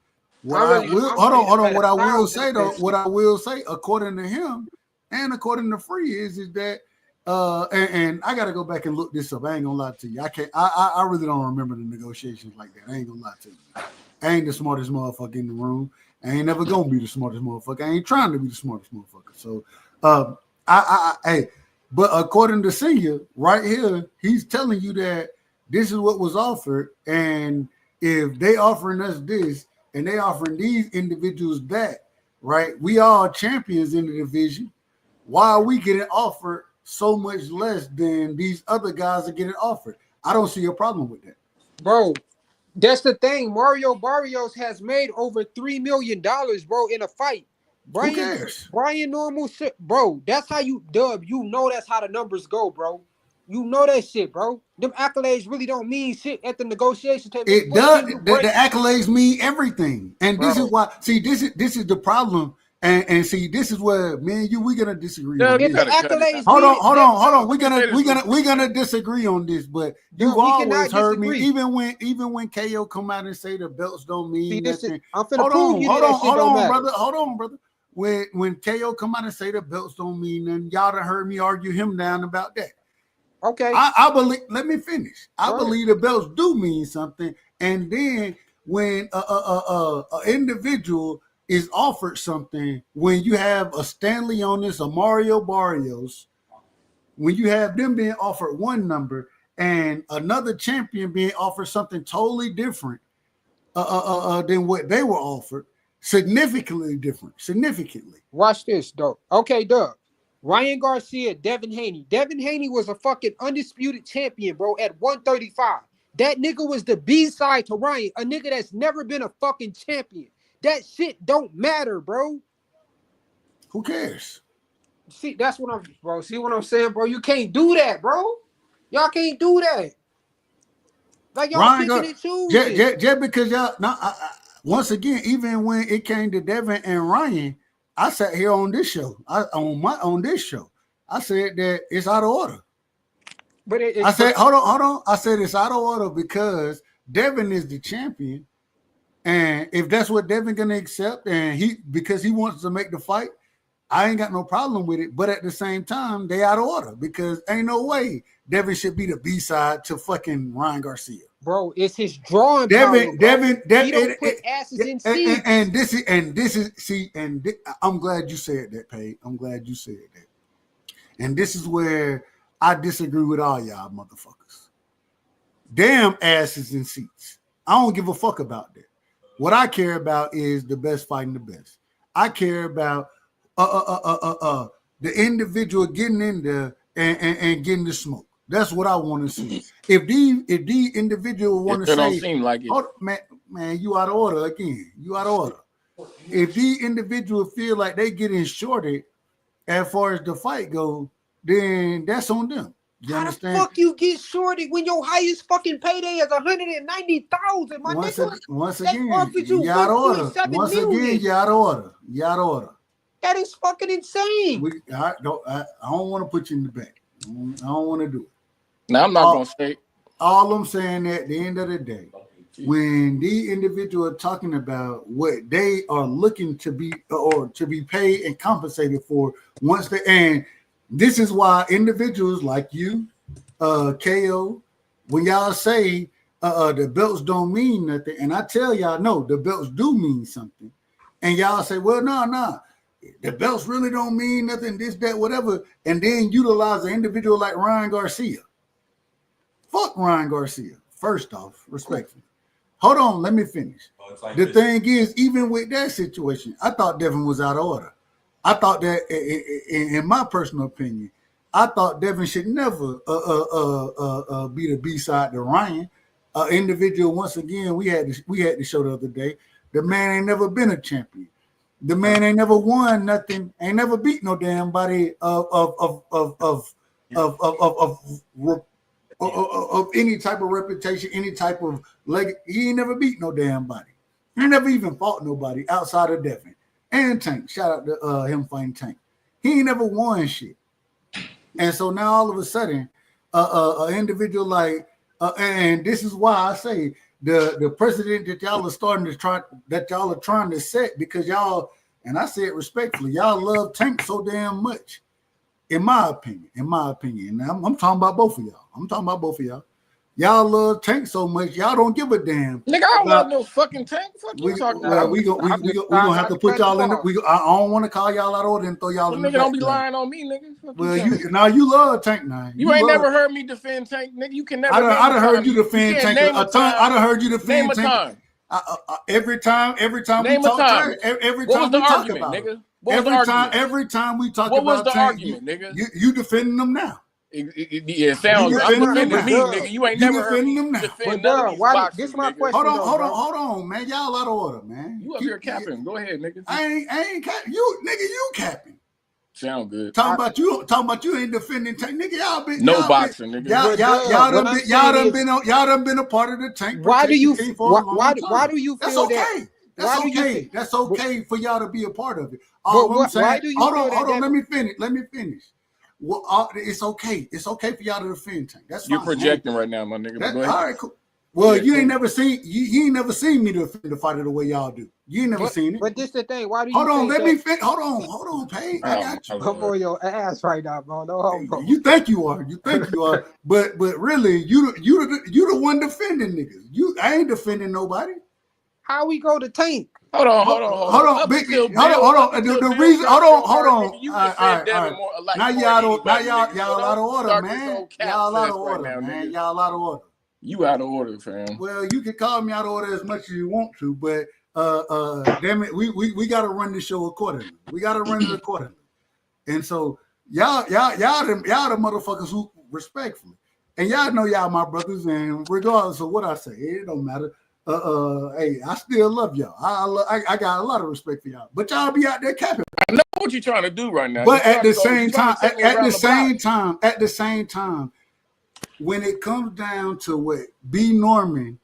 What hold on. What I will say though, according to him and according to Free is that and I gotta go back and look this up. I ain't gonna lie to you. I can't. I really don't remember the negotiations like that. I ain't gonna lie to you. I ain't the smartest motherfucker in the room. I ain't never gonna be the smartest motherfucker. I ain't trying to be the smartest motherfucker. So, but according to Senior, right here, he's telling you that this is what was offered, and if they offering us this and they offering these individuals that, right? We all champions in the division. Why are we getting offered so much less than these other guys are getting offered? I don't see a problem with that, bro. That's the thing. Mario Barrios has made over $3 million, bro, in a fight. Who cares? Brian Normal shit, bro. That's how you dub. You know that's how the numbers go, bro. You know that shit, bro. Them accolades really don't mean shit at the negotiation table. It does. The accolades mean everything, and bro. This is why. See, this is the problem. And see, this is where me and you we're gonna disagree. On this. Hold on. We're gonna disagree on this, but you've always heard me, even when KO come out and say the belts don't mean nothing. Hold on, brother. When KO come out and say the belts don't mean nothing, y'all done heard me argue him down about that. Okay. I believe. Let me finish. I believe the belts do mean something, and then when a individual is offered something, when you have a Stanley Onis, a Mario Barrios, when you have them being offered one number and another champion being offered something totally different than what they were offered, significantly different. Watch this, though. Okay, Doug. Ryan Garcia, Devin Haney. Devin Haney was a fucking undisputed champion, bro, at 135. That nigga was the B-side to Ryan, a nigga that's never been a fucking champion. That shit don't matter, bro. Who cares? See, that's what I'm, bro. See what I'm saying, bro? You can't do that, bro. Y'all can't do that. Like y'all picking and choosing. Just because y'all. Once again, even when it came to Devin and Ryan, I sat here on this show. On this show, I said that it's out of order. But I said, hold on. I said it's out of order because Devin is the champion. And if that's what Devin gonna accept, and because he wants to make the fight, I ain't got no problem with it. But at the same time, they out of order because ain't no way Devin should be the B-side to fucking Ryan Garcia. Bro, it's his drawing. Devin, he don't put asses in seats. And this is I'm glad you said that, Paige. I'm glad you said that. And this is where I disagree with all y'all motherfuckers. Damn asses in seats. I don't give a fuck about that. What I care about is the best fighting the best. I care about the individual getting in there and getting the smoke. That's what I want to see. If the individual want to say, don't seem like it. Oh, man, you out of order again. You out of order. If the individual feel like they getting shorted as far as the fight goes, then that's on them. You understand? How the fuck you get shorted when your highest fucking payday is 190,000? My nigga, once again, you out of order. Once again, you out of order. You out of order. That is fucking insane. I don't want to put you in the back. I don't want to do it. Now I'm not gonna say. All I'm saying at the end of the day, when the individual are talking about what they are looking to be or to be paid and compensated for once they, and this is why individuals like you, KO, when y'all say the belts don't mean nothing, and I tell y'all no, the belts do mean something, and y'all say, well, no, the belts really don't mean nothing, this, that, whatever, and then utilize an individual like Ryan Garcia. Fuck Ryan Garcia. First off, respectfully. Hold on, let me finish. Like the thing is, even with that situation, I thought Devin was out of order. I thought that, in my personal opinion, I thought Devin should never be the B-side to Ryan. Individual, once again, we had to show the other day. The man ain't never been a champion. The man ain't never won nothing. Ain't never beat no damn body of any type of reputation, any type of leg. He ain't never beat no damn body. He never even fought nobody outside of Devin and Tank. Shout out to him fighting Tank. He ain't never won shit. And so now all of a sudden, an individual like, and this is why I say the precedent that y'all are trying to set, because y'all, and I say it respectfully, y'all love Tank so damn much. In my opinion, and I'm talking about both of y'all. Y'all love Tank so much, y'all don't give a damn. Nigga, I don't love no fucking Tank. Fuck you talking about? We gonna have to put y'all in. I don't want to call y'all out of order and throw y'all in the nigga, don't be lying on me, nigga. Fuck well, you love Tank now. You ain't never heard me defend Tank, nigga. You can never. I done heard you defend Tank a ton. I done heard you defend Tank. Every time we talk Tank, every time we talk about it. Every time we talk about Tank, you defending them now. Yeah, sounds. I'm defending me, nigga. You ain't never heard me defend none of these boxers. This is my question. Hold on, man. Y'all out of order, man. You up here capping? Go ahead, nigga. I ain't capping. You capping. Sound good. Talking about you ain't defending Tank, nigga. Y'all been boxing, nigga. Y'all done been a part of the Tank. Why do you feel that's okay? That's okay. That's okay for y'all to be a part of it. All I'm saying. Hold on. Let me finish. Well, it's okay. It's okay for y'all to defend Tank. That's fine. You're projecting right now, my nigga. Go ahead. All right, cool. Well, you ain't never seen me defend the fighter the way y'all do. You ain't never seen it. But this the thing. Why do you? Hold on. Let me finish. Hold on, Paige. I got you. I'm on your ass right now, bro. No, you think you are. But really, you the one defending niggas. I ain't defending nobody. How we go to Tank? Hold on. The reason. Hold on. All right. Now y'all out of order, man. Y'all out of order, man. Y'all out of order. You out of order, fam. Well, you can call me out of order as much as you want to, but damn it, we gotta run the show accordingly. We gotta run it accordingly. And so y'all the motherfuckers who respectfully, and y'all know y'all my brothers, and regardless of what I say, it don't matter. Hey, I still love y'all. I got a lot of respect for y'all, but y'all be out there capping. I know what you're trying to do right now. But at the same time, when it comes down to what B. Norman,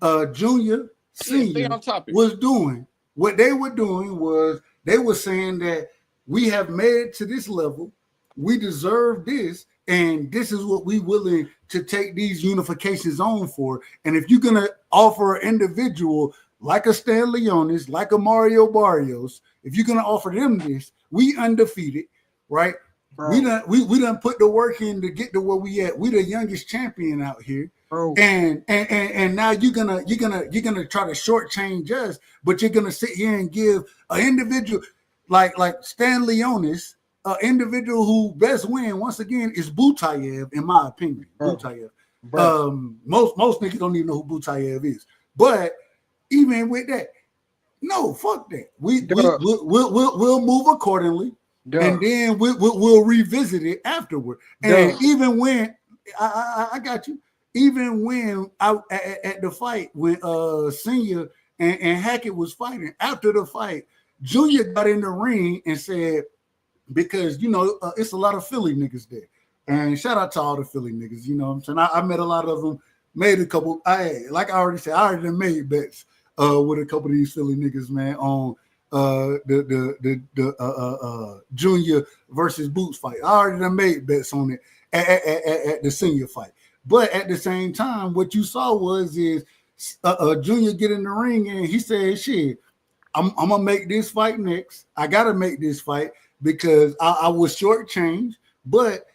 Jr., Senior was doing, what they were doing was they were saying that we have made it to this level, we deserve this, and this is what we willing to take these unifications on for. And if you're gonna offer an individual like a Stan Leonis, like a Mario Barrios, if you're gonna offer them this, we undefeated, right? Bro. We done put the work in to get to where we at. We the youngest champion out here. Bro. And now you're gonna try to shortchange us, but you're gonna sit here and give an individual like Stan Leonis, an individual who best win once again is Butayev, in my opinion. Bro. Butayev. Most niggas don't even know who Butayev is. But even with that, no, fuck that. We'll move accordingly. And then we'll revisit it afterward. And even when I got you, even when at the fight when Senior and Hackett was fighting, after the fight, Junior got in the ring and said, because it's a lot of Philly niggas there. And shout out to all the Philly niggas, you know what I'm saying? I met a lot of them, made a couple. Like I already said, I already made bets with a couple of these Philly niggas, man, on the Junior versus Boots fight. I already done made bets on it at the Senior fight. But at the same time, what you saw is Junior get in the ring and he said, "Shit, I'm gonna make this fight next. I gotta make this fight because I was shortchanged. But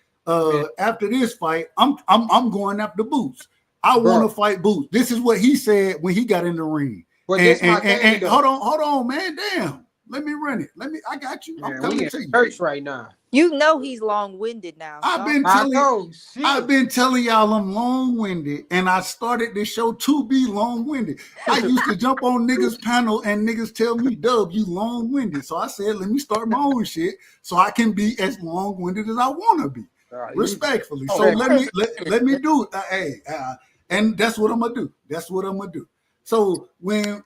after this fight, I'm going after Boots. I want to fight Boots." This is what he said when he got in the ring. But And hold on, man. Damn. Let me run it. I got you. I'm coming to you. Church right now. You know he's long-winded now. I've been telling y'all I'm long-winded, and I started this show to be long-winded. I used to jump on niggas' panel and niggas tell me, "Dub, you long-winded." So I said, let me start my own shit so I can be as long-winded as I want to be, respectfully. So let me do it. And that's what I'm gonna do. That's what I'm gonna do. So when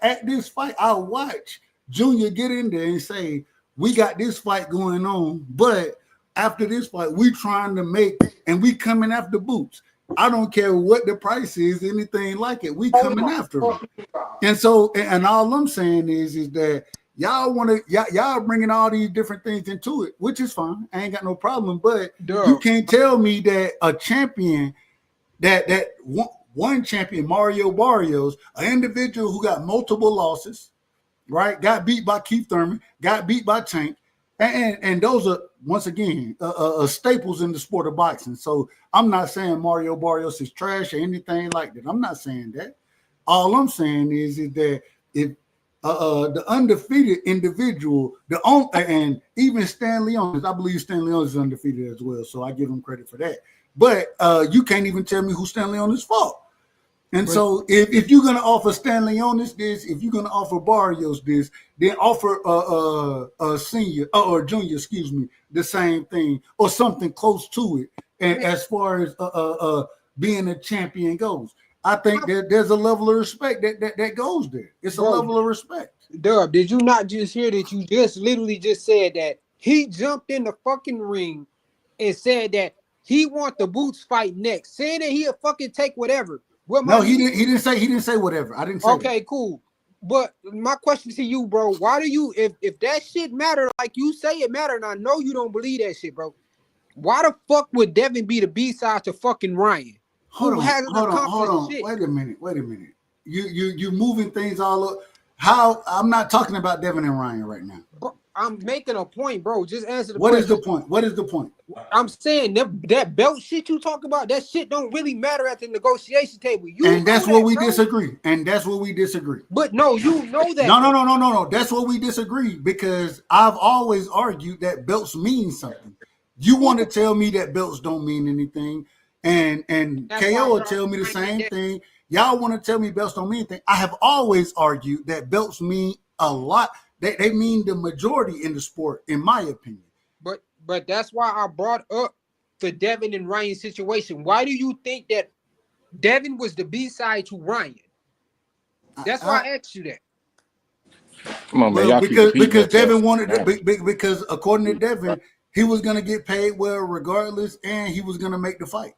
at this fight, I'll watch Junior get in there and say, "We got this fight going on, but after this fight, we trying to make and we coming after Boots. I don't care what the price is, anything like it. We coming after him." And so, and all I'm saying is that y'all bringing all these different things into it, which is fine. I ain't got no problem. But you can't tell me that a champion that one champion, Mario Barrios, an individual who got multiple losses, right? Got beat by Keith Thurman, got beat by Tank. And those are, once again, staples in the sport of boxing. So I'm not saying Mario Barrios is trash or anything like that. I'm not saying that. All I'm saying is that if the undefeated individual, and even Stan Leon, I believe Stan Leon is undefeated as well. So I give him credit for that. But you can't even tell me who Stan Leon is for. And so if you're gonna offer Stan Leonis this, if you're gonna offer Barrios this, then offer a senior or junior, excuse me, the same thing or something close to it. And as far as being a champion goes, I think that there's a level of respect that goes there. It's a level of respect. Dub, did you not just hear that? You just literally just said that he jumped in the fucking ring and said that he want the Boots fight next, saying that he'll fucking take whatever. No, he didn't say whatever. I didn't say okay, cool. But my question to you, bro, why do you, if that shit matter, like you say it matter, and I know you don't believe that shit, bro, why the fuck would Devin be the B-side to fucking Ryan? Hold on. Shit? Wait a minute. You moving things all up. How? I'm not talking about Devin and Ryan right now. Bro, I'm making a point, bro. Just answer the question. What is the point? I'm saying that belt shit you talk about, that shit don't really matter at the negotiation table. And that's where we disagree. And that's where we disagree. But no, you know that. No. That's where we disagree because I've always argued that belts mean something. You want to tell me that belts don't mean anything, and KO will tell me the same thing. Y'all want to tell me belts don't mean anything. I have always argued that belts mean a lot. They mean the majority in the sport, in my opinion. But that's why I brought up the Devin and Ryan situation. Why do you think that Devin was the B-side to Ryan? That's why I asked you that. Come on, man. Because Devin wanted to, because according to Devin, he was gonna get paid well regardless, and he was gonna make the fight.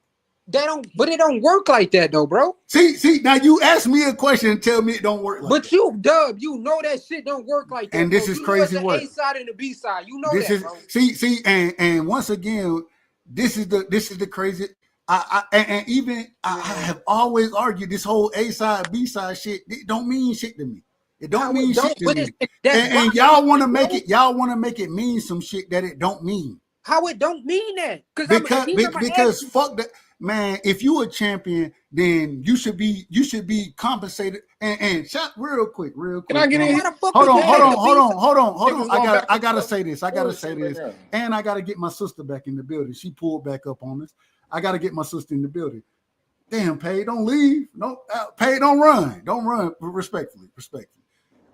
But it don't work like that though, bro. See, now you ask me a question and tell me it don't work like that. But you, Dub, you know that shit don't work like that. And this is crazy work. A side and the B side, you know this that, is bro. See, and once again, this is the crazy. I have always argued this whole A side, B side shit. It don't mean shit to me. It don't mean shit to me. And y'all want to make it. Y'all want to make it mean some shit that it don't mean. How it don't mean that? Because fuck that. Man, if you a champion, then you should be compensated. And shot real quick. Can I get in? Hold on. I gotta say this. And I gotta get my sister back in the building. She pulled back up on us. I gotta get my sister in the building. Damn, Paige, don't leave. No, Paige, don't run. Don't run. Respectfully.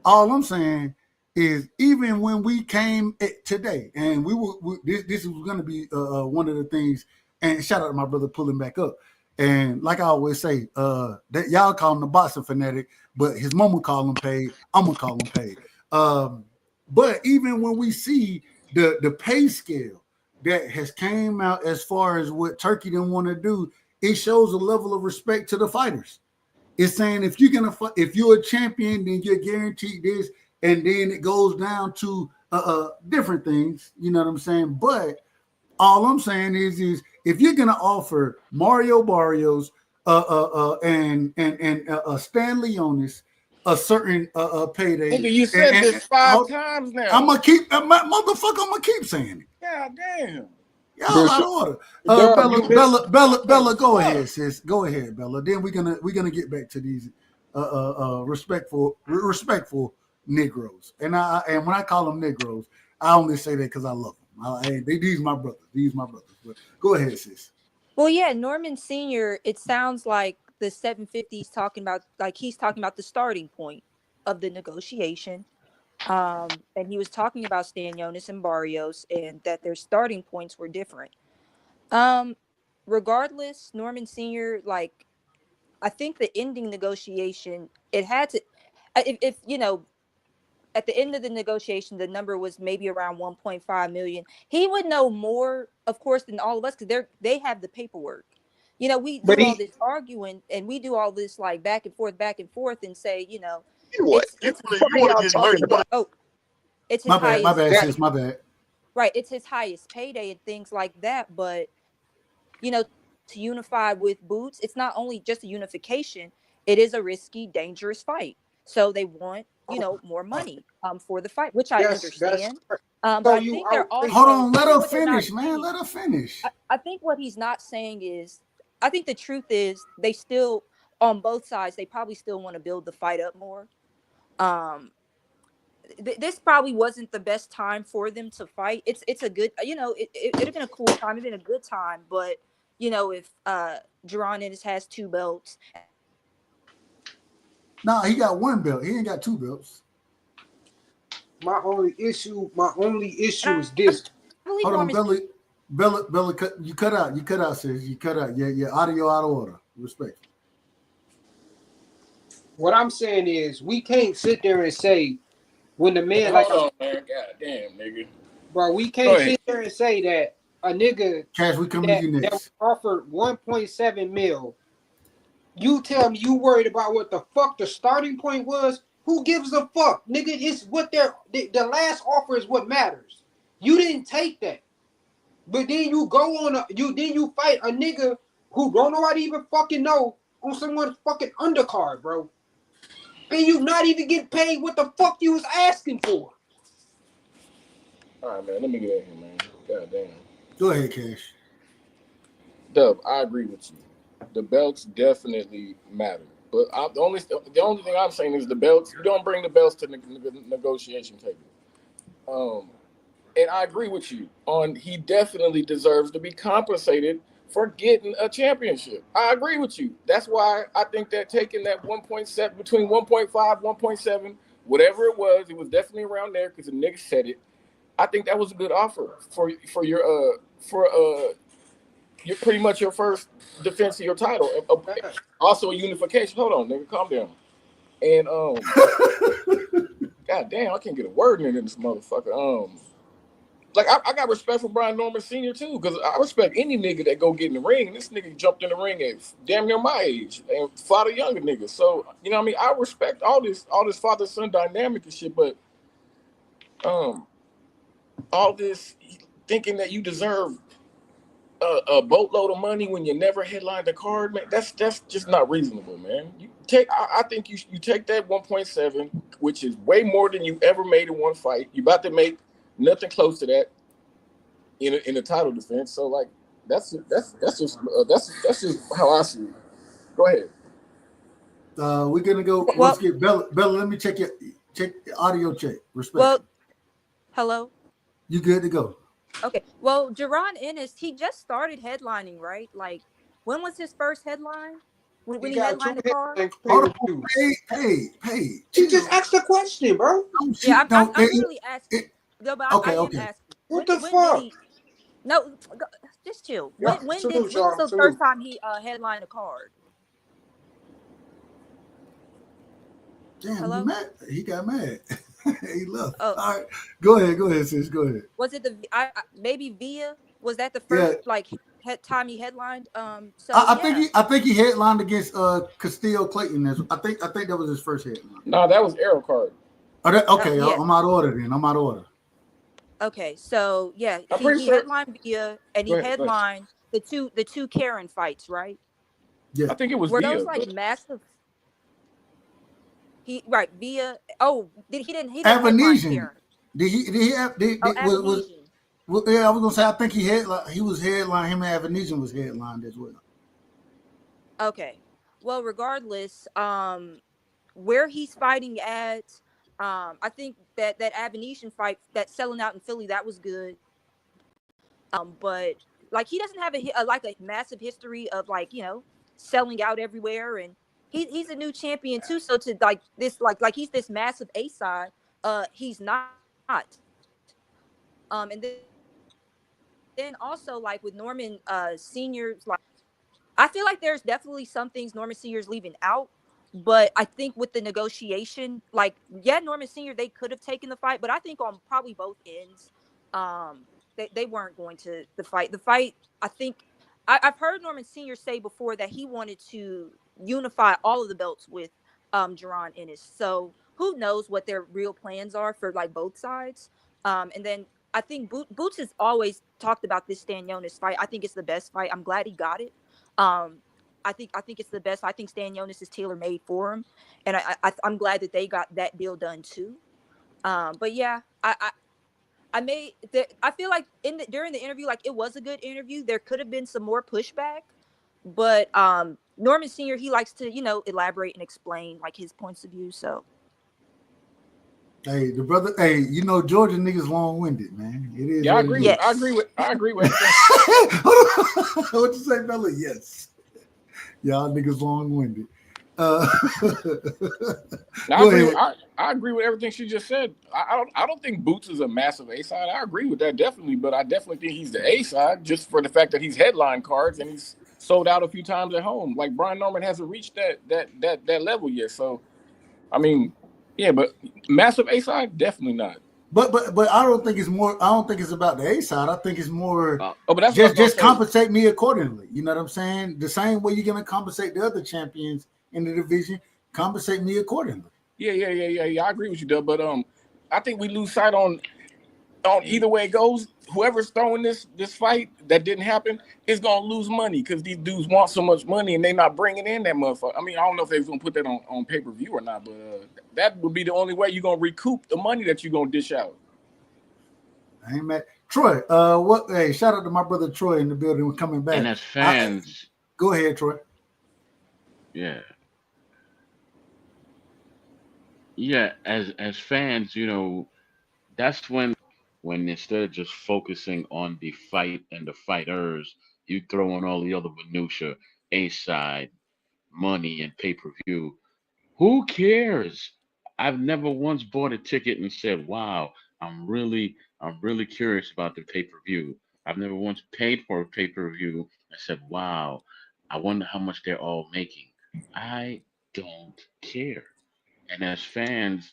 All I'm saying is even when we came today, and this was going to be one of the things. And shout out to my brother pulling back up. And like I always say, that y'all call him the boxing fanatic, but his mama call him Paige. I'm gonna call him Paige. But even when we see the pay scale that has came out as far as what Turkey didn't want to do, it shows a level of respect to the fighters. It's saying if you're a champion, then you're guaranteed this, and then it goes down to different things. You know what I'm saying? But all I'm saying is if you're gonna offer Mario Barrios, and Stan Leonis a certain payday. Nigga, you said this 5 times now. I'm gonna keep motherfucker. I'm gonna keep saying it. God damn. Y'all out of order. Bella, go ahead, sis. Go ahead, Bella. Then we're gonna get back to these respectful Negroes. And when I call them Negroes, I only say that because I love them. These my brothers. But go ahead, sis. Well, yeah, Norman Sr., it sounds like the 750s talking about, like he's talking about the starting point of the negotiation. And he was talking about Stanionis and Barrios and that their starting points were different. Regardless, Norman Sr., like, I think the ending negotiation, it had to, if you know, at the end of the negotiation, the number was maybe around 1.5 million. He would know more, of course, than all of us because they have the paperwork. You know, we do all this arguing and we do all this like back and forth and say, you know, it's his highest. My bad, sis. My bad. Right, it's his highest payday and things like that. But you know, to unify with Boots, it's not only just a unification; it is a risky, dangerous fight. So they want, you know, more money for the fight, which I understand. But I think they're also hold on. Let her finish, man. Let her finish. I think what he's not saying is, I think the truth is they still, on both sides, they probably still want to build the fight up more. This probably wasn't the best time for them to fight. It's a good, you know, it'd have been a cool time, it'd been a good time, but you know, if Jerron Ennis has 2 belts. No, he got 1 belt. He ain't got 2 belts. My only issue is this. Hold on, Bella, you cut out, sis. You cut out. Your audio out of order. Respect. What I'm saying is, we can't sit there and say when the man Hold on, man. God damn, nigga. Bro, we can't sit there and say that a nigga Cash, we coming to you next. That was offered 1.7 mil. You tell me you worried about what the fuck the starting point was? Who gives a fuck? Nigga, it's what the last offer is what matters. You didn't take that. But then you go on you fight a nigga who don't nobody even fucking know on someone's fucking undercard, bro. And you not even getting paid what the fuck you was asking for. All right, man. Let me get in here, man. God damn. Go ahead, Cash. Dub, I agree with you. The belts definitely matter. But the only thing I'm saying is the belts. You don't bring the belts to the negotiation table. And I agree with you on he definitely deserves to be compensated for getting a championship. I agree with you. That's why I think that taking that 1.7 between 1.5, 1.7, whatever it was definitely around there because the nigga said it. I think that was a good offer for your pretty much your first defense of your title. Also a unification. Hold on, nigga, calm down. And God damn, I can't get a word in this motherfucker. Like I got respect for Brian Norman Sr. too, because I respect any nigga that go get in the ring. And this nigga jumped in the ring at damn near my age and fought a younger nigga. So you know what I mean? I respect all this father-son dynamic and shit, but all this thinking that you deserve a boatload of money when you never headlined a card, man, that's just not reasonable, man. I think you take that 1.7, which is way more than you ever made in one fight. You about to make nothing close to that in a title defense. So like that's just how I see it. Go ahead. We're gonna go. Let's get Bella. Let me check the audio check. Respect. Well, hello. You good to go? Okay. Well, Jerron Ennis, he just started headlining, right? Like, when was his first headline? When he headlined the card? Hold on. Hey. You just asked the question, bro. Yeah, I'm really asking. No, but I am asking. What the fuck? No, just chill. When was the first time he headlined a card? Damn, hello? He got mad. He left. Oh. All right, go ahead, sis. Go ahead. Was it maybe Via? Was that the first time he headlined? So I think he headlined against Castillo Clayton. I think that was his first headline. No, that was Arrow Card. Okay, I'm out of order then. I'm out of order. Okay, so yeah, he headlined Via and he headlined the two Karen fights, right? Yeah. I think it was Were Via. those like But massive? Via. Oh, he didn't headline Avanesian. Karen. Did he have Oh, was Avanesian. yeah, I was gonna say I think he was headline. Him and Avanesian was headlined as well. Okay. Well, regardless, where he's fighting at, I think that Avanesian fight, that selling out in Philly, that was good. But like he doesn't have like a massive history of like selling out everywhere, and he's a new champion too. So to like this like he's this massive A side, he's not. And then also like with Norman Senior's like. I feel like there's definitely some things Norman Senior's leaving out, but I think with the negotiation, like Norman Senior, they could have taken the fight, but I think on probably both ends, they weren't going to the fight. The fight, I think, I've heard Norman Senior say before that he wanted to unify all of the belts with Jerron Ennis. So who knows what their real plans are for like both sides. And then I think Boots has always talked about this Stan Jonas fight. I think it's the best fight. I'm glad he got it. I think it's the best. I think Stan Jonas is tailor made for him, and I'm glad that they got that deal done too. But yeah, I feel like during the interview, like it was a good interview. There could have been some more pushback, but Norman Senior, he likes to elaborate and explain like his points of view. So. Hey, the brother. Hey, Georgia niggas long winded, man. It is. Yeah, I agree. I agree with. What you say, Bella? Yes. Y'all niggas long winded. I agree with everything she just said. I don't think Boots is a massive A side. I agree with that definitely, but I definitely think he's the A side just for the fact that he's headline cards and he's sold out a few times at home. Like Brian Norman hasn't reached that level yet. So, I mean. Yeah, but massive A side, definitely not. But I don't think it's more. I don't think it's about the A side. I think it's more. But that's just compensate me accordingly. You know what I'm saying? The same way you're gonna compensate the other champions in the division, compensate me accordingly. Yeah. I agree with you, Doug. But I think we lose sight on either way it goes. Whoever's throwing this fight that didn't happen is gonna lose money because these dudes want so much money and they're not bringing in that motherfucker. I mean, I don't know if they're gonna put that on pay-per-view or not, but that would be the only way you're gonna recoup the money that you're gonna dish out. I ain't mad. Troy, hey, shout out to my brother Troy in the building. We're coming back. And as fans, go ahead, Troy. Yeah, as fans, that's when instead of just focusing on the fight and the fighters, you throw in all the other minutia, A side, money, and pay-per-view. Who cares? I've never once bought a ticket and said, "Wow, I'm really curious about the pay-per-view." I've never once paid for a pay-per-view and said, "Wow, I wonder how much they're all making." I don't care. And as fans,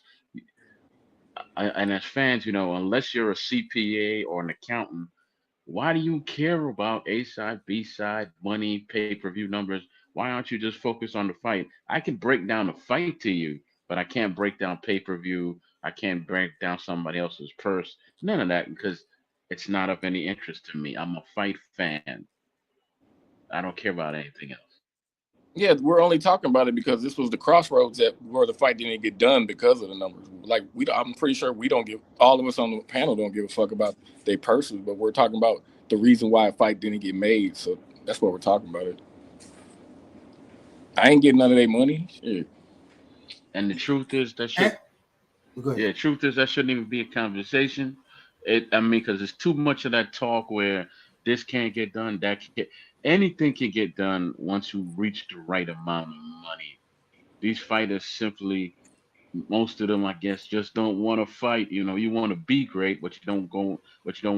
unless you're a CPA or an accountant, why do you care about A side, B side, money, pay-per-view numbers? Why aren't you just focused on the fight? I can break down the fight to you, but I can't break down pay-per-view. I can't break down somebody else's purse. None of that because it's not of any interest to me. I'm a fight fan. I don't care about anything else. Yeah, we're only talking about it because this was the crossroads where the fight didn't get done because of the numbers. Like I'm pretty sure all of us on the panel don't give a fuck about their purses, but we're talking about the reason why a fight didn't get made. So that's what we're talking about. It. I ain't getting none of their money. Shit. And the truth is that shit. Yeah, truth is that shouldn't even be a conversation. Because it's too much of that talk where this can't get done, that can't. Anything can get done once you reach the right amount of money. These fighters simply, most of them, I guess, just don't want to fight. You want to be great, but you don't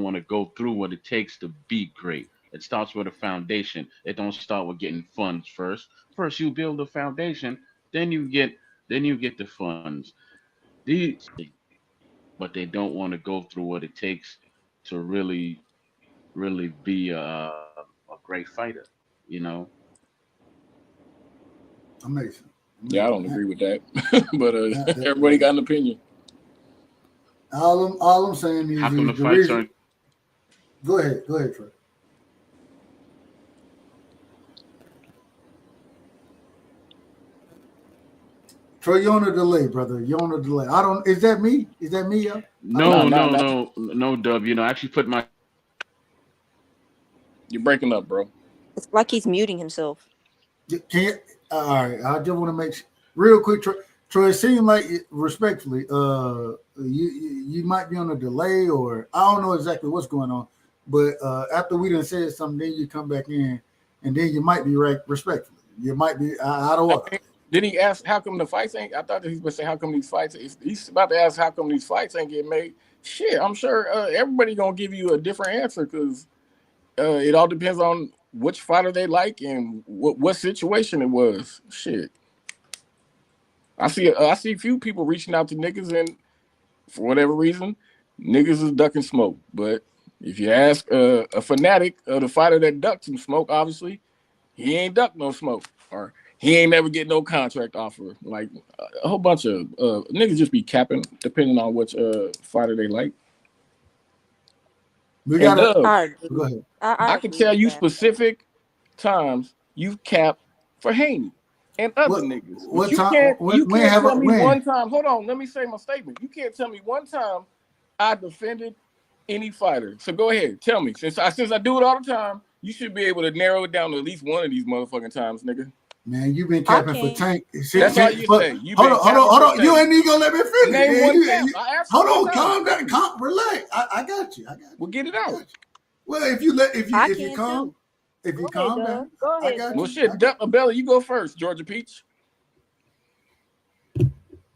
want to go through what it takes to be great. It starts with a foundation. It don't start with getting funds first. First, you build a foundation, then you get the funds. But they don't want to go through what it takes to really be a great fighter. Amazing. Yeah, I don't agree with that, but everybody got an opinion. All I'm saying is, how come the fights aren't? Go ahead, Troy. Troy, you're on a delay, brother. You're on a delay. I don't. Is that me? Is that me? Yo? No, Dub. You know, I actually put my. You're breaking up, bro. It's like he's muting himself. Can you, all right. I just want to make real quick, Troy. It seems like, respectfully, you might be on a delay, or I don't know exactly what's going on. But after we done said something, then you come back in, and then you might be right. Respectfully, you might be out of order. Did he ask how come the fights ain't? I thought that he was going to say how come these fights. He's about to ask how come these fights ain't getting made. Shit, I'm sure everybody gonna give you a different answer because it all depends on which fighter they like and what situation it was. Shit, I see a few people reaching out to niggas, and for whatever reason, niggas is ducking smoke. But if you ask a fanatic of the fighter that ducked some smoke, obviously he ain't ducked no smoke, or he ain't never get no contract offer. Like a whole bunch of niggas just be capping depending on which fighter they like. We got to go ahead. I can tell you specific times you've capped for Haney and other niggas. What you time? can't, you When can't have tell me when? one time. Hold on, let me say my statement. You can't tell me one time I defended any fighter. So go ahead, tell me. Since I do it all the time, you should be able to narrow it down to at least one of these motherfucking times, nigga. Man, you've been capping for Tank. That's all you say. Hold on. You ain't even gonna let me finish. Name one cap. I asked you hold on, one time. calm down, relax. I got you. We'll get it out. Well, if you calm down, go ahead. I got you. Well, shit, Bella, you go first, Georgia Peach.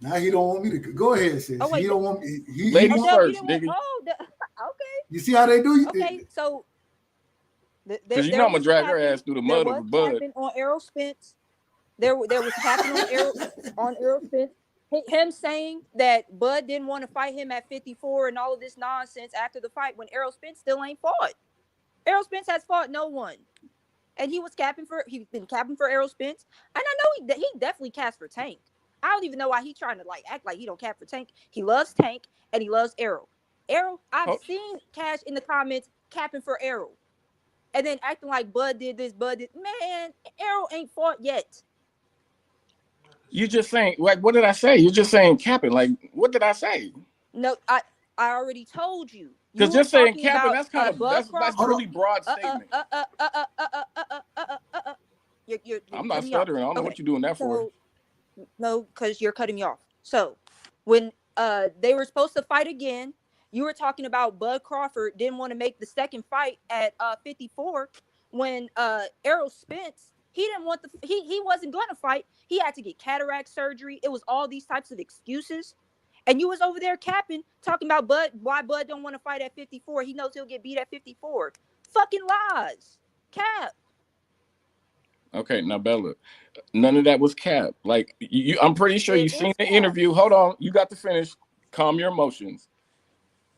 Now he don't want me to go ahead, sis. Oh, wait, he don't want me. Ladies first, nigga. Okay. You see how they do? Okay, so because you know I'm gonna drag her ass through the mud of the bud. On Errol Spence, there was tapping on Errol Spence. Him saying that Bud didn't want to fight him at 54 and all of this nonsense after the fight when Errol Spence still ain't fought. Errol Spence has fought no one, and he's been capping for Errol Spence, and I know he definitely caps for Tank. I don't even know why he's trying to act like he don't cap for Tank. He loves Tank and he loves Errol. I've seen Cash in the comments capping for Errol, and then acting like Bud did this, Man, Errol ain't fought yet. You just saying, like, what did I say? You're just saying capping. Like, what did I say? No, I already told you. Because just saying capping, that's kind of that's a really broad statement. You're I'm not stuttering. I don't know what you're doing that for. No, because you're cutting me off. So when they were supposed to fight again, you were talking about Bud Crawford didn't want to make the second fight at 54 when Errol Spence, he wasn't going to fight. He had to get cataract surgery. It was all these types of excuses. And you was over there capping, talking about why Bud don't want to fight at 54. He knows he'll get beat at 54. Fucking lies. Cap. Okay, now Bella, none of that was cap. Like I'm pretty sure you've seen the interview. Hold on, you got to finish. Calm your emotions.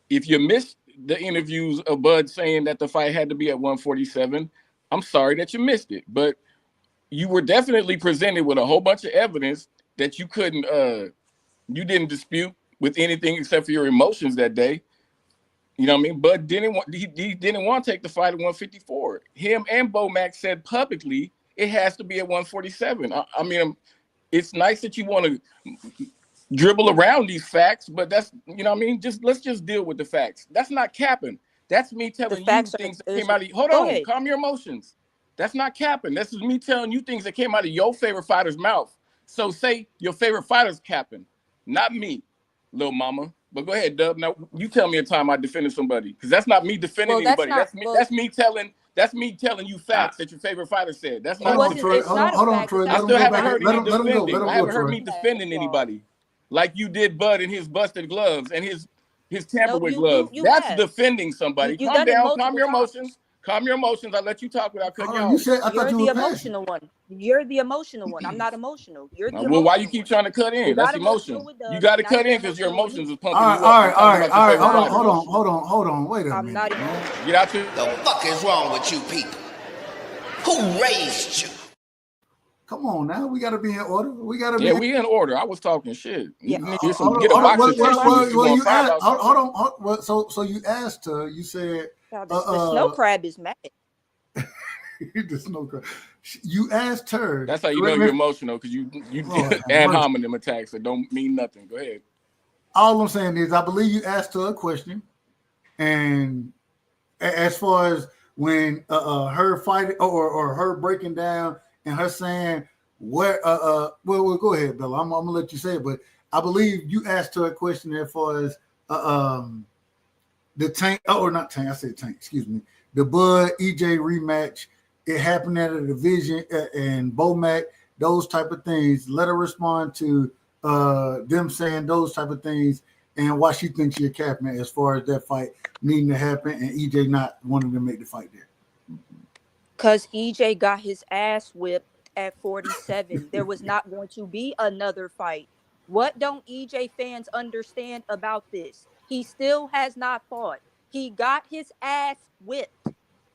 If you missed the interviews of Bud saying that the fight had to be at 147, I'm sorry that you missed it. But you were definitely presented with a whole bunch of evidence that you you didn't dispute with anything except for your emotions that day. You know what I mean? Bud didn't want he didn't want to take the fight at 154. Him and Bo Mack said publicly it has to be at 147. I mean, it's nice that you want to dribble around these facts, but that's, you know what I mean? Let's just deal with the facts. That's not capping. That's me telling you things that came out of hold on, calm your emotions. That's not capping. This is me telling you things that came out of your favorite fighter's mouth. So say your favorite fighter's capping, not me, little mama. But go ahead, Dub. Now you tell me a time I defended somebody, because that's not me defending anybody. That's me telling you facts that your favorite fighter said. That's not. Hold on, Troy. I still haven't heard any defending. I haven't heard me defending anybody like you did Bud and his busted gloves and his tampered with gloves. That's defending somebody. Calm down. Calm your emotions. Calm your emotions. I let you talk without cutting you off. You're the emotional one. You're the emotional one. I'm not emotional. You're the well, why you keep trying to cut in? That's emotion. You got to cut in because your emotions is pumping you up. All right. Hold on. Wait a minute. Get out here. The fuck is wrong with you people? Who raised you? Come on now, we gotta be in order. We in order. I was talking shit. Yeah. Get a box of tissues. Hold on. So you asked her. You said the snow crab is mad. There's no. You asked her. That's how you know you're emotional because you ad hominem attacks that don't mean nothing. Go ahead. All I'm saying is, I believe you asked her a question, and as far as when her fighting or her breaking down and her saying where well go ahead, Bella. I'm gonna let you say it, but I believe you asked her a question as far as the Tank or not Tank. I said Tank. Excuse me. The Bud EJ rematch. It happened at a division and Bomac. Those type of things. Let her respond to them saying those type of things and why she thinks you're capping as far as that fight needing to happen and EJ not wanting to make the fight there. Because EJ got his ass whipped at 47. There was not going to be another fight. What don't EJ fans understand about this? He still has not fought. He got his ass whipped.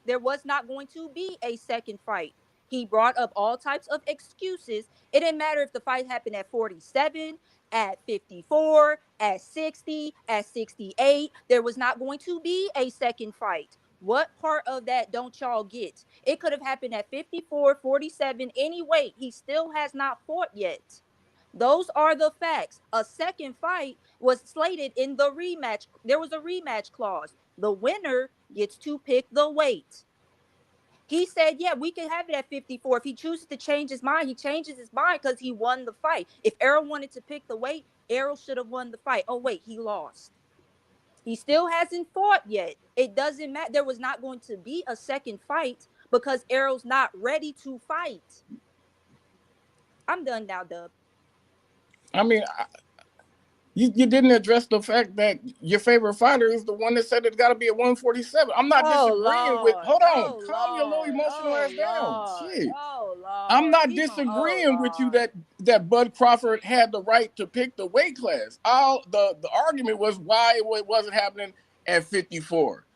There was not going to be a second fight. He brought up all types of excuses. It didn't matter if the fight happened at 47, at 54, at 60, at 68. There was not going to be a second fight. What part of that don't y'all get? It could have happened at 54, 47, any weight. He still has not fought yet. Those are the facts. A second fight was slated in the rematch. There was a rematch clause. The winner gets to pick the weight. He said, yeah, we can have it at 54. If he chooses to change his mind, he changes his mind because he won the fight. If Errol wanted to pick the weight, Errol should have won the fight. Oh, wait, he lost. He still hasn't fought yet. It doesn't matter. There was not going to be a second fight because Errol's not ready to fight. I'm done now, Dub. I mean, you didn't address the fact that your favorite fighter is the one that said it's got to be at 147. I'm not disagreeing with. Hold on, calm your little emotional ass down. Shit. I'm not disagreeing with you that Bud Crawford had the right to pick the weight class. The argument was why it wasn't happening at 54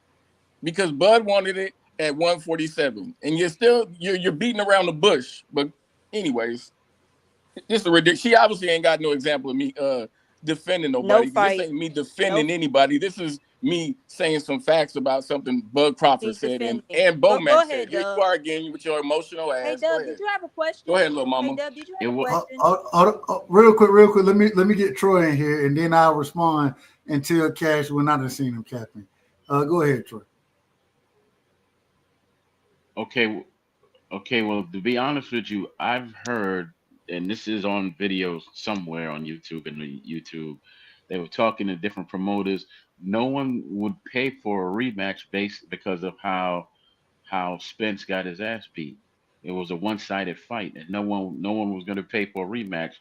because Bud wanted it at 147, and you're beating around the bush. But anyways, this is ridiculous. She obviously ain't got no example of me defending nobody. No fight. This ain't me defending anybody. This is me saying some facts about something Bud Crawford said and Bo Mac said. Here you are again with your emotional ass. Hey Dub, did you have a question? Go ahead, little mama. Hey Dub, did you have a question? Real quick. Let me get Troy in here, and then I'll respond until Cash when I done seen him capping. Go ahead, Troy. Okay. Well, to be honest with you, I've heard, and this is on videos somewhere on YouTube, they were talking to different promoters. No one would pay for a rematch because of how Spence got his ass beat. It was a one-sided fight, and no one was going to pay for a rematch.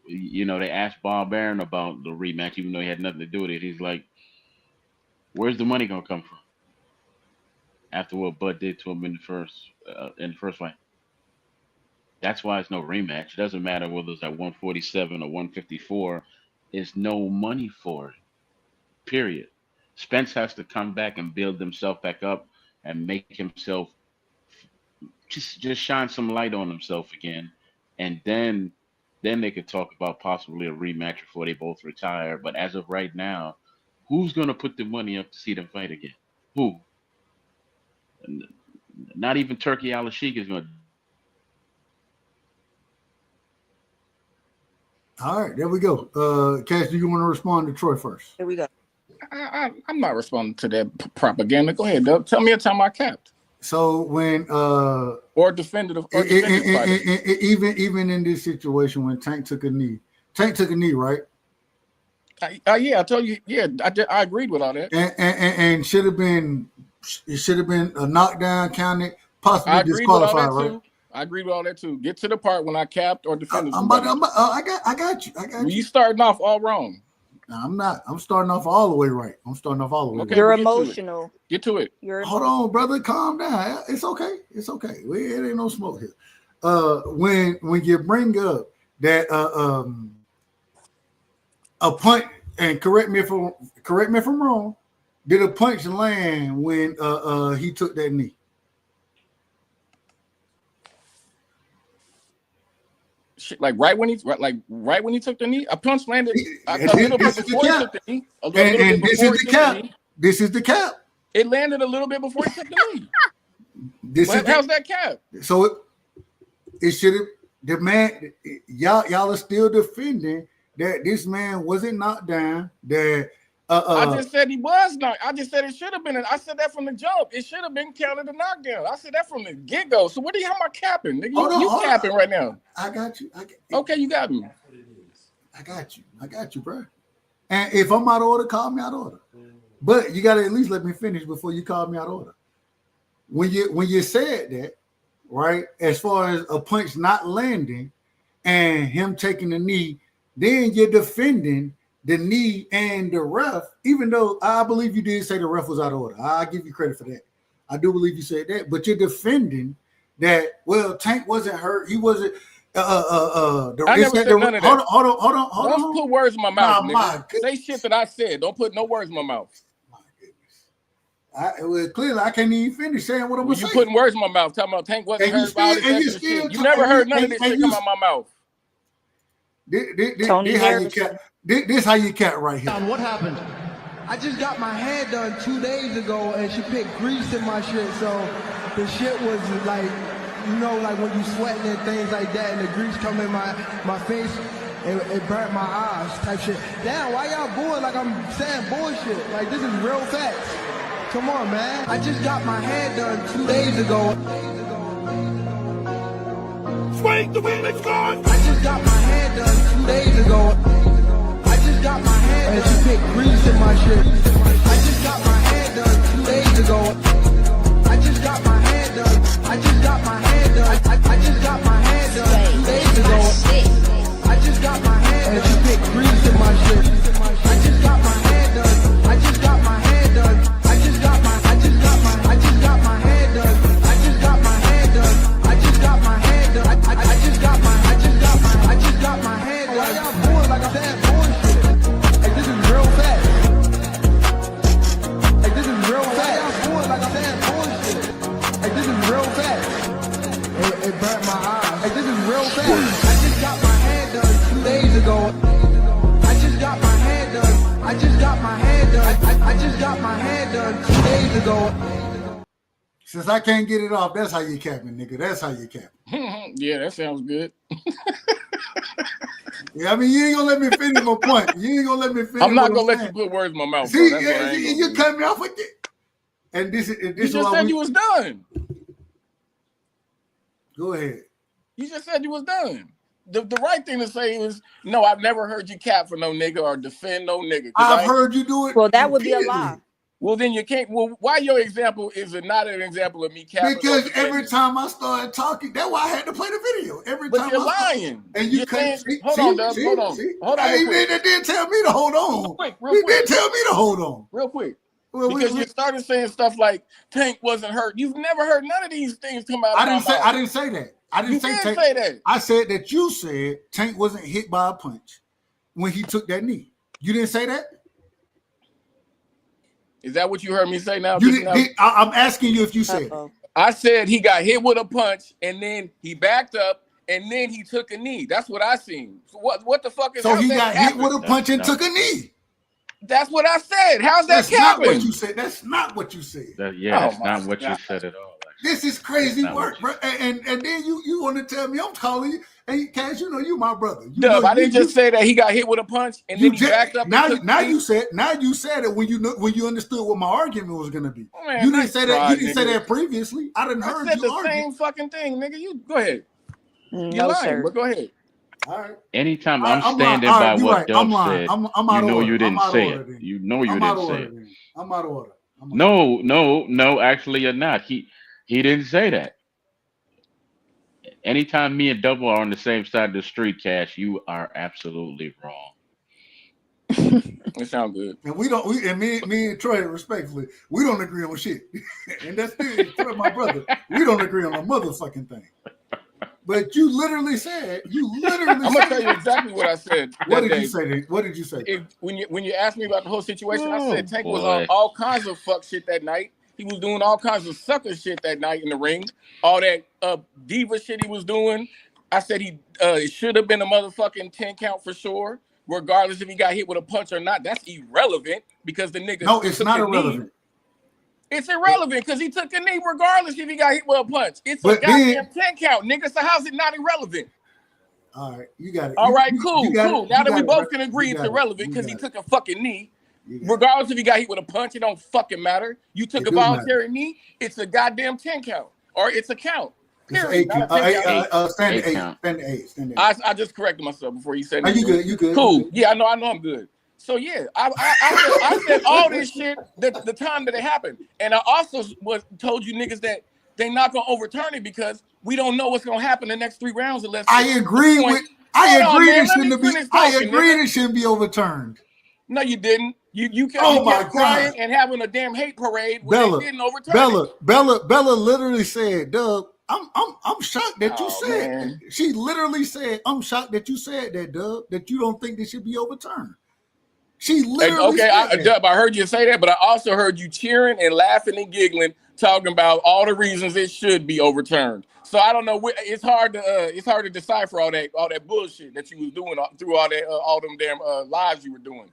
You know, they asked Bob Arum about the rematch, even though he had nothing to do with it. He's like, "Where's the money going to come from?" After what Bud did to him in the first fight. That's why it's no rematch. It doesn't matter whether it's at 147 or 154. There's no money for it. Period. Spence has to come back and build himself back up and make himself just shine some light on himself again. And then they could talk about possibly a rematch before they both retire. But as of right now, who's going to put the money up to see them fight again? Who? Not even Turkey Al-Sheikh is going to. All right, there we go. Cash, do you want to respond to Troy first? Here we go. I'm not responding to that propaganda. Go ahead, Doug. Tell me a time I capped. So when or defended even in this situation when Tank took a knee, right? Yeah, I told you. Yeah, I agreed with all that. And should have been a knockdown, counted, possibly disqualified, right? I agree with all that too. Get to the part when I capped or defended. I got you. You starting off all wrong. No, I'm not. I'm starting off all the way right. Okay, you're emotional. Get to it. Hold on, brother. Calm down. It's okay. It ain't no smoke here. When you bring up that a punch, and correct me if I'm wrong, did a punch land when he took that knee? Like right when he took the knee, a punch landed a little bit before he took the knee. And this is the cap. This is the cap. It landed a little bit before he took the knee. How's that cap? So it should have the man. Y'all are still defending that this man wasn't knocked down. That I just said he was not. I just said it should have been. I said that from the jump. It should have been counted a knockdown. I said that from the get go. So what do you have my capping? Nigga, you capping right now. I got you. Okay, you got me. I got you, bro. And if I'm out of order, call me out of order. But you gotta at least let me finish before you call me out of order. When you said that, right, as far as a punch not landing and him taking the knee, then you're defending the knee and the ref, even though I believe you did say the ref was out of order. I give you credit for that. I do believe you said that, but you're defending that, well, Tank wasn't hurt. He wasn't I never said none of that. Hold on. Don't put words in my mouth, Nah, nigga. Say shit that I said. Don't put no words in my mouth. Clearly, I can't even finish saying what I'm saying. You putting words in my mouth, talking about Tank wasn't hurt. All this extra shit. You never heard none of this shit come out of my mouth. This how you cat right here. What happened? I just got my hair done 2 days ago, and she put grease in my shit, so the shit was like, you know, like when you sweating and things like that, and the grease come in my face, it burnt my eyes type shit. Damn, why y'all booing like I'm saying bullshit? Like, this is real facts. Come on, man. I just got my hair done 2 days ago. Swing the wheel, it's gone. I just got my hair done 2 days ago. I just got my hair done. And she put grease in my shit. I just got my hair done 2 days ago. I just got my hair done. I just got my hair done. I just got my hair done 2 days ago. I just got my hair done. And she put grease in my shit. I just got my hair done. I just got my hair done. I just got my hair done. I just got my hair done. I just got my hair done. I just got my hair done. Why y'all bored like I'm saying bullshit? Like, this is real fast. Like, this is real fast. Why y'all bored like I'm saying bullshit? Like, this is real fast. It burnt my eyes. Like, this is real fast. I just got my hair done 2 days ago. I just got my hair done. I just got my hair done. I just got my hair done 2 days ago. Since I can't get it off, that's how you capping, nigga. That's how you capping. Yeah, that sounds good. Yeah, I mean, you ain't gonna let me finish my point. You ain't gonna let me finish. I'm not gonna let you put words in my mouth. See, you cut me off with it. And this is you just said you was done. Go ahead. You just said you was done. The right thing to say is, no, I've never heard you cap for no nigga or defend no nigga. I've heard you do it. Well, that would be a lie. Well, then you can't. Well, why your example is not an example of me capping? Because every time I started talking, that's why I had to play the video. Every but time you're lying. And you can't. Hold on, Dub. Hold on. Hey, man, they didn't tell me to hold on. Real quick. They didn't tell me to hold on. Real quick. Because you started saying stuff like Tank wasn't hurt. You've never heard none of these things come out. I didn't say that. I didn't say Tank. Say that. I said that you said Tank wasn't hit by a punch when he took that knee. You didn't say that? Is that what you heard me say now? I'm asking you if you said it. I said he got hit with a punch and then he backed up and then he took a knee. That's what I seen. So what the fuck is? So he got hit with a punch and took a knee. That's what I said. How's that not what you said. That's not what you said. That's not what you said at all. This is crazy work, bro. And then you want to tell me I'm calling you. Hey, Cash, you know you my brother. Dub, I didn't just say that he got hit with a punch and then he backed up. Now you said it when you understood what my argument was gonna be. Oh, man, you didn't say that. You didn't say that previously. I didn't heard said you the argue. same fucking thing, nigga. You go ahead. No, lying, sir. but go ahead. All right. Anytime I'm standing by what Dub said, you know you didn't say it. You know you didn't say it. I'm out of order. No. Actually, you're not. He didn't say that. Anytime me and Double are on the same side of the street, Cash, you are absolutely wrong. It sounds good. And me and Troy, respectfully, we don't agree on shit. And that's Troy, my brother. We don't agree on a motherfucking thing. But you literally said, I'm gonna tell you exactly what I said. What did you say? What did you say? When you asked me about the whole situation, I said Tank was on all kinds of fuck shit that night. He was doing all kinds of sucker shit that night in the ring. All that diva shit he was doing. I said it should have been a motherfucking 10 count for sure, regardless if he got hit with a punch or not. That's irrelevant because the nigga. No, it's not irrelevant. It's irrelevant because he took a knee regardless if he got hit with a punch. It's a But then- goddamn 10 count, nigga. So how's it not irrelevant? All right, you got it. All right, You cool. got Now it. that You we got both it, can bro. agree You it's got it. irrelevant You because he got took a fucking knee. it. Regardless if he got hit with a punch, it don't fucking matter. You took It a do matter. voluntary knee, it's a goddamn 10 count. Or it's a count. It's an Period. eight Not count. a 10 count. Standard Eight eight. count. Standard eight. Standard eight. I just corrected myself before you said Are you anything. good? You good? Cool. You good. Yeah, I know I'm good. So yeah, I said all this shit the time that it happened. And I also told you niggas that they not gonna overturn it because we don't know what's gonna happen the next 3 rounds unless I agree it shouldn't be overturned. No, you didn't. You kept, Oh you my kept crying God. and having a damn hate parade when they didn't overturn it. Bella literally said, Doug, I'm shocked that you said man. that. She literally said, I'm shocked that you said that, Doug, that you don't think this should be overturned. She literally said that. Dub, I heard you say that, but I also heard you cheering and laughing and giggling, talking about all the reasons it should be overturned. So I don't know. It's hard to decipher all that bullshit that you was doing through all them damn lives you were doing.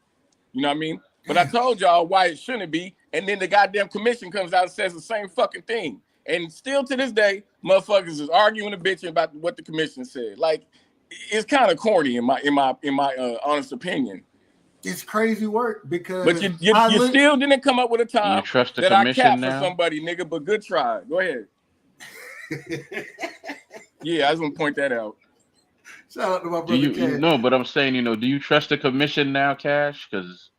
You know what I mean? But I told y'all why it shouldn't be, and then the goddamn commission comes out and says the same fucking thing. And still to this day, motherfuckers is arguing and bitching about what the commission said. Like, it's kind of corny in my honest opinion. It's crazy work because. But you still didn't come up with a time You trust the that I commission capped now? for somebody, nigga. But good try. Go ahead. Yeah, I just want to point that out. Shout out to my Do brother you Cash. no? But I'm saying, do you trust the commission now, Cash? Because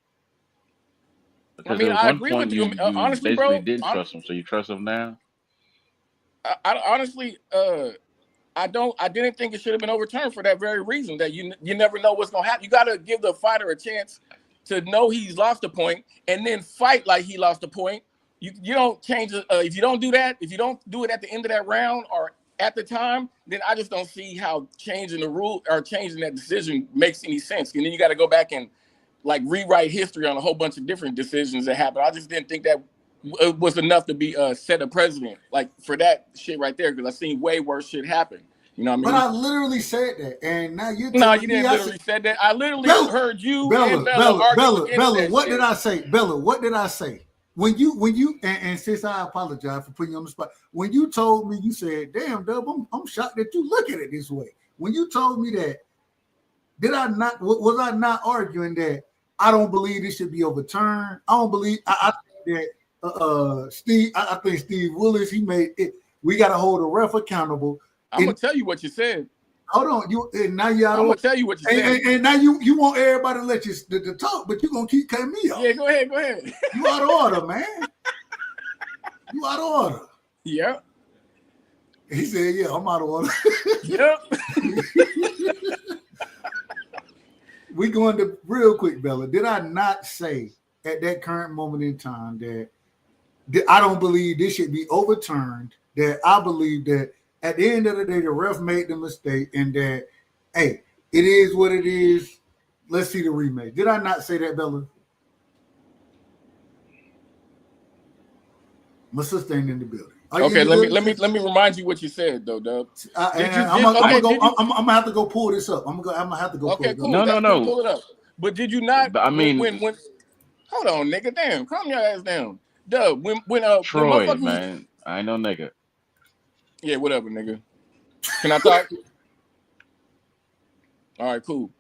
I mean, at I one agree point with you. you Honestly, basically bro, didn't trust him, so you trust him now. Honestly, I didn't think it should have been overturned for that very reason. That you never know what's gonna happen. You got to give the fighter a chance to know he's lost a point and then fight like he lost a point. You don't change it if you don't do that. If you don't do it at the end of that round or at the time, then I just don't see how changing the rule or changing that decision makes any sense. And then you got to go back and like rewrite history on a whole bunch of different decisions that happened. I just didn't think that it was enough to be set a precedent like for that shit right there, because I seen way worse shit happen. You know what I mean? But I literally said that, and now you're no, telling you me didn't literally said that. I literally heard you and Bella argue against that what shit. did I say? Bella, what did I say? When you and sis, I apologize for putting you on the spot. When you told me, you said, "Damn, Dub, I'm shocked that you look at it this way." When you told me that, was I not arguing that I don't believe this should be overturned? I don't believe I think that Steve. I think Steve Willis, he made it. We got to hold a ref accountable. I'm gonna tell you what you said. Hold on, now you out. I'm gonna tell you what you said. And now you want everybody to let you to talk, but you're gonna keep cutting me off. Yeah, go ahead. You out of order, man. You out of order. Yep. He said, "Yeah, I'm out of order." Yep. We going to real quick, Bella. Did I not say at that current moment in time that I don't believe this should be overturned? That I believe that at the end of the day, the ref made the mistake, and that, hey, it is what it is. Let's see the rematch. Did I not say that, Bella? My sister ain't in the building. Okay, let me remind you what you said though, Dub. I'm gonna have to go pull this up. I'm gonna have to go. Okay, pull cool. it up. No. Pull it up. But did you not? But I mean, when hold on, nigga. Damn, calm your ass down, Dub. When Troy, man, I ain't no nigga. Yeah, whatever, nigga. Can I talk? All right, cool.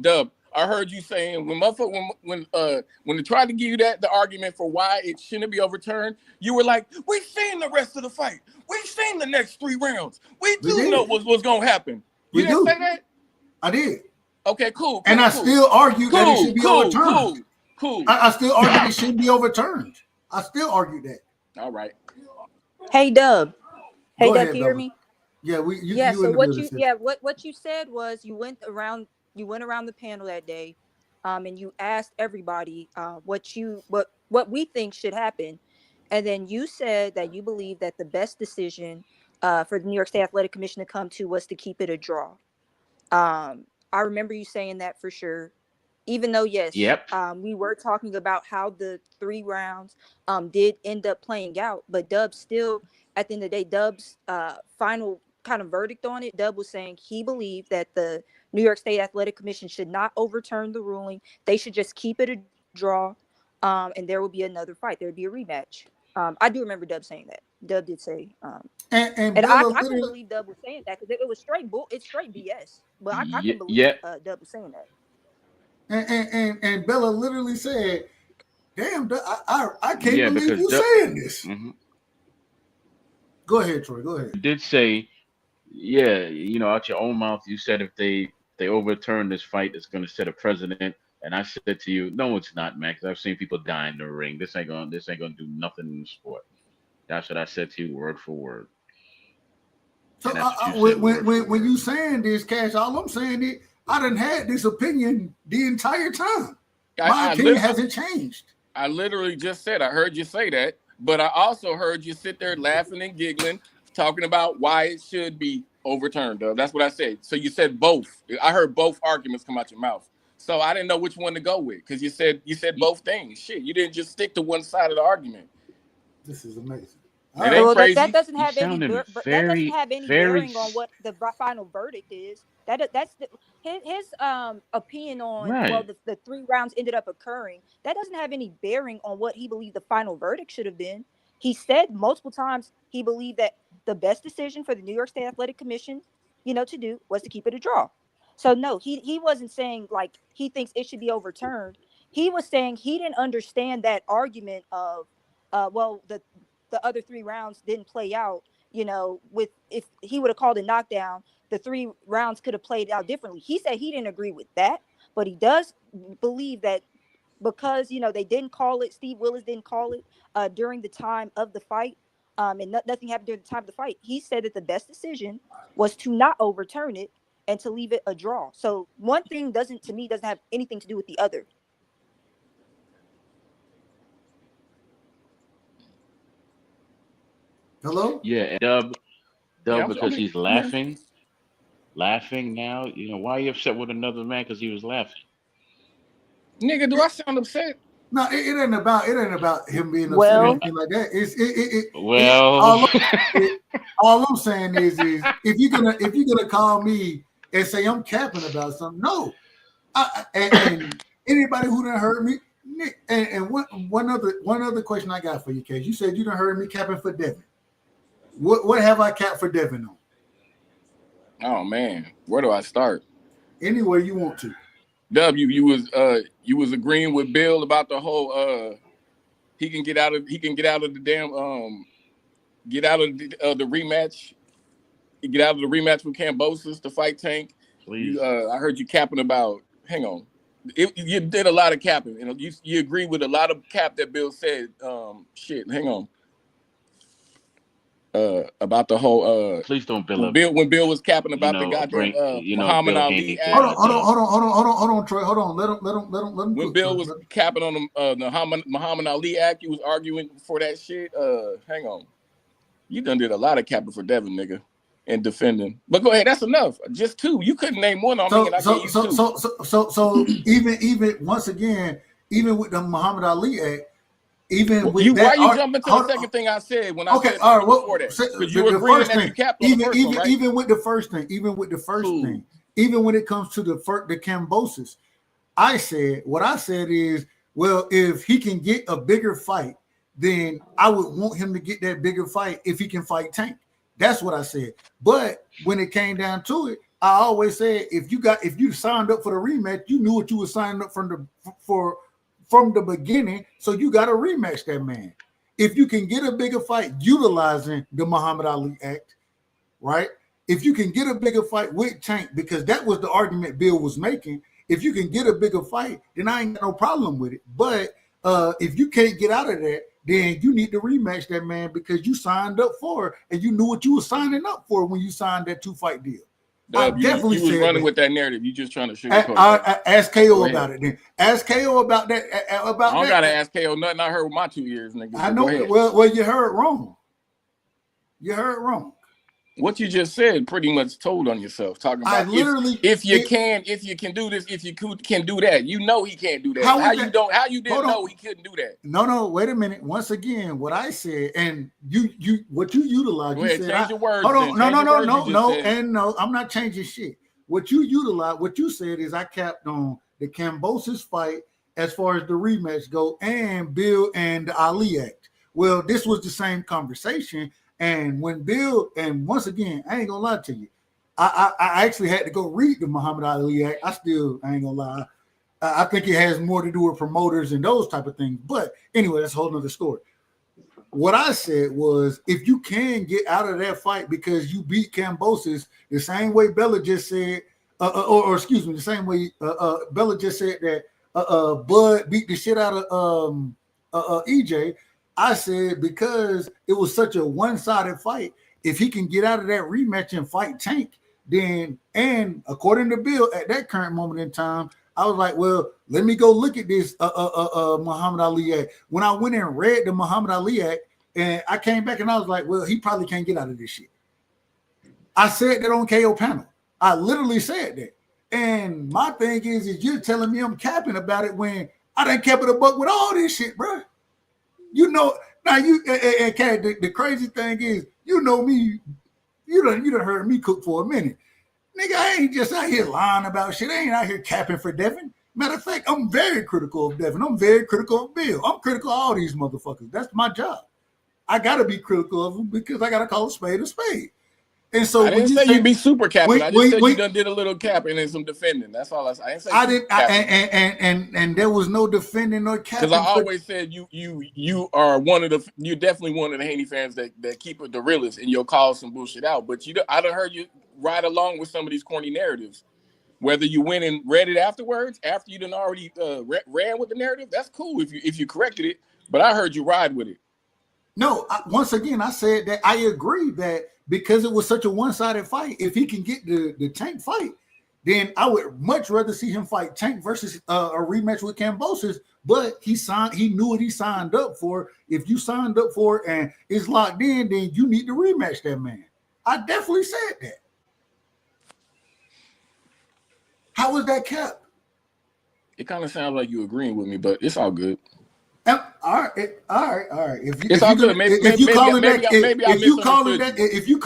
Dub, I heard you saying when they tried to give you the argument for why it shouldn't be overturned, you were like, "We've seen the rest of the fight. We've seen the next 3 rounds. We know what's gonna happen." You didn't say that? I did. Okay, cool. And I still argue that it should be overturned. Cool. I still argue it shouldn't be overturned. I still argue that. All right. Hey, Dub. Hey, Go Dub, ahead, can you hear Bella. me? Yeah, So what you said was you went around the panel that day, and you asked everybody what we think should happen, and then you said that you believe that the best decision for the New York State Athletic Commission to come to was to keep it a draw. I remember you saying that for sure. Even though, yes, we were talking about how the 3 rounds did end up playing out, but Dub still, at the end of the day, Dub's final kind of verdict on it, Dub was saying he believed that the New York State Athletic Commission should not overturn the ruling. They should just keep it a draw, and there will be another fight. There would be a rematch. I do remember Dub saying that. Dub did say, and I Bella can literally, believe Dub was saying that because it was straight it's straight BS. But I can believe Yeah. Dub was saying that. and Bella literally said, "Damn, I can't Yeah, believe because you saying this." Mhm. Go ahead, Troy. Go ahead. You did say, yeah, out your own mouth, you said if they overturn this fight, it's going to set a precedent. And I said to you, no, it's not, man, because I've seen people die in the ring. This ain't gonna do nothing in the sport. That's what I said to you, word for word. So And that's what you said, word for when word. you saying this, Cash, all I'm saying is I done had this opinion the entire time. My opinion hasn't changed. I literally just said, I heard you say that, but I also heard you sit there laughing and giggling, talking about why it should be overturned. That's what I said. So you said both. I heard both arguments come out your mouth. So I didn't know which one to go with because you said both things. Shit, you didn't just stick to one side of the argument. This is amazing. It ain't crazy. That doesn't You have any sounded that doesn't have any bearing on very what the final verdict is. That's his opinion on right. the 3 rounds ended up occurring. That doesn't have any bearing on what he believed the final verdict should have been. He said multiple times he believed that the best decision for the New York State Athletic Commission, to do was to keep it a draw. So no, he wasn't saying like he thinks it should be overturned. He was saying he didn't understand that argument of the other 3 rounds didn't play out, with if he would have called a knockdown, the 3 rounds could have played out differently. He said he didn't agree with that, but he does believe that because, they didn't call it, Steve Willis didn't call it during the time of the fight, and nothing happened during the time of the fight. He said that the best decision was to not overturn it and to leave it a draw. So one thing doesn't have anything to do with the other. Hello? Yeah, and Dub, Yeah, because he's laughing now. Why are you upset with another man because he was laughing? Nigga, do I sound upset? No, it ain't about him being upset or Well, anything like that. All I'm saying is if you're gonna call me and say I'm capping about something, no. And anybody who done heard me, Nick, and one other question I got for you, Case. You said you done heard me capping for Devin. What have I capped for Devin on? Oh man, where do I start? Anywhere you want to. You was agreeing with Bill about the whole he can get out of the damn get out of the rematch. Get out of the rematch with Kambosos to fight Tank. Please. I heard you capping about. Hang on, you did a lot of capping. You agree with a lot of cap that Bill said. Shit, hang on. About the whole please don't Bill when Bill was capping about the goddamn Muhammad Bill Ali Haney act. Hold on, Troy. Hold on. Let him When cook, Bill Troy, was brother. capping on the Muhammad Ali act, you was arguing for that shit. Hang on. You done did a lot of capping for Devin, nigga, and defending. But go ahead, that's enough. Just 2. You couldn't name one on me, and I gave you 2. So even once again, even with the Muhammad Ali act, even with why that, you jumping to the second thing I said when I said all right, before that? Because you agreeing that you capped on the first one, right? Even with the first thing, even when it comes to the Kambosos, what I said is, well, if he can get a bigger fight, then I would want him to get that bigger fight if he can fight Tank. That's what I said. But when it came down to it, I always said if you signed up for the rematch, you knew what you were signing up from the beginning, so you got to rematch that man. If you can get a bigger fight utilizing the Muhammad Ali Act, right? If you can get a bigger fight with Tank, because that was the argument Bill was making. If you can get a bigger fight, then I ain't got no problem with it. But if you can't get out of that, then you need to rematch that man because you signed up for it and you knew what you were signing up for when you signed that 2-fight deal. I definitely was running with that narrative. You just trying to sugarcoat. Ask KO about it then. Ask KO about that. I don't gotta ask KO nothing. I heard with my 2 ears, nigga. I know. Well, you heard wrong. You heard wrong. What you just said pretty much told on yourself. Talking about if you can do this, if you can do that. You know he can't do that. How you didn't know he couldn't do that? No, wait a minute. Once again, what I said and what you utilized. Go ahead, change your words. Hold on, no. I'm not changing shit. What you utilized, what you said is I capped on the Kambosos fight as far as the rematch go and Bill and the Ali Act. Well, this was the same conversation. And when Bill, and once again, I ain't gonna lie to you, I actually had to go read the Muhammad Ali Act. I ain't gonna lie. I think it has more to do with promoters and those type of things. But anyway, that's a whole nother story. What I said was, if you can get out of that fight because you beat Kambosos the same way Bella just said, or excuse me, the same way Bella just said that Bud beat the shit out of EJ. I said because it was such a one-sided fight, if he can get out of that rematch and fight Tank, then, and according to Bill, at that current moment in time, I was like, well, let me go look at this Muhammad Ali Act. When I went and read the Muhammad Ali Act, and I came back and I was like, well, he probably can't get out of this shit. I said that on KO panel. I literally said that. And my thing is you're telling me I'm capping about it when I done kept it a buck with all this shit, bro. You know, now you and Kat, the crazy thing is, you know me, you done heard me cook for a minute. Nigga, I ain't just out here lying about shit. I ain't out here capping for Devin. Matter of fact, I'm very critical of Devin. I'm very critical of Bill. I'm critical of all these motherfuckers. That's my job. I gotta be critical of them because I gotta call a spade a spade. And so I didn't say you be super capping. I just said you done did a little capping and some defending. That's all I said. I didn't say and there was no defending or capping. Because I always said you are you're definitely one of the Haney fans that keep it the realest and you'll call some bullshit out. But I done heard you ride along with some of these corny narratives. Whether you went and read it afterwards, after you done already ran with the narrative, that's cool if you corrected it. But I heard you ride with it. No, once again, I said that I agree that because it was such a one-sided fight, if he can get the Tank fight, then I would much rather see him fight Tank versus a rematch with Kambosos. But he knew what he signed up for. If you signed up for it and it's locked in, then you need to rematch that man. I definitely said that. How was that kept? It kind of sounds like you agreeing with me, but it's all good. All right. It's all good. If you calling that cap, if you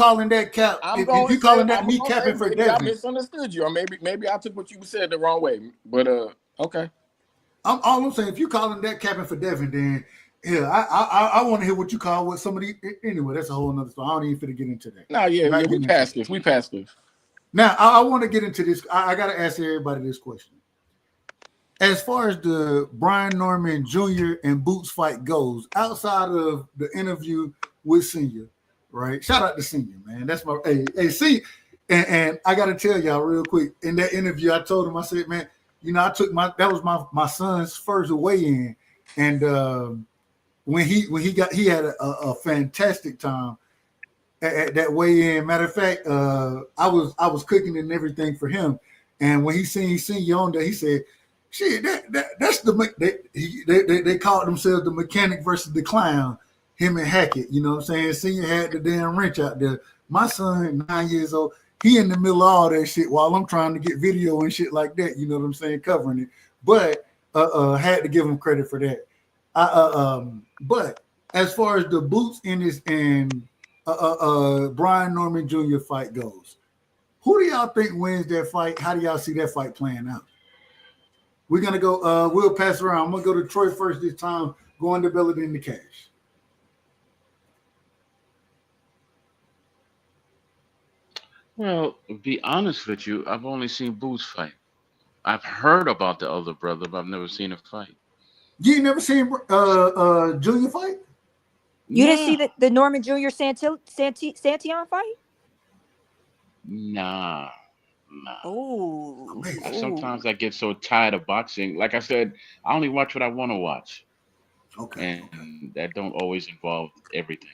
calling that me capping for Devin, I misunderstood you, or maybe I took what you said the wrong way. But okay. I'm saying, if you calling that capping for Devin, then yeah, I want to hear what you call what somebody. Anyway, that's a whole nother story. I don't even fit to get into that. No, yeah, we passed this. We passed this. Now I want to get into this. I got to ask everybody this question. As far as the Brian Norman Jr. and Boots fight goes, outside of the interview with Senior, right? Shout out to Senior, man. That's my see. And I got to tell y'all real quick. In that interview, I told him, I said, man, I took that was my son's first weigh-in, and when he had a fantastic time at that weigh-in. Matter of fact, I was cooking and everything for him, and when he seen Senior on there, he said, shit, that's they called themselves the mechanic versus the clown, him and Hackett. You know what I'm saying? Senior had the damn wrench out there. My son, 9 years old, he in the middle of all that shit while I'm trying to get video and shit like that. You know what I'm saying? Covering it. But had to give him credit for that. But as far as the Boots and Brian Norman Jr. fight goes, who do y'all think wins that fight? How do y'all see that fight playing out? We're going to go, we'll pass around. I'm going to go to Troy first this time, going to Bella in the cash. Well, to be honest with you, I've only seen Boots fight. I've heard about the other brother, but I've never seen him fight. You ain't never seen Junior fight? You didn't see the Norman Jr. Santion fight? Nah. Oh. Sometimes I get so tired of boxing. Like I said, I only watch what I want to watch. Okay. And that don't always involve everything.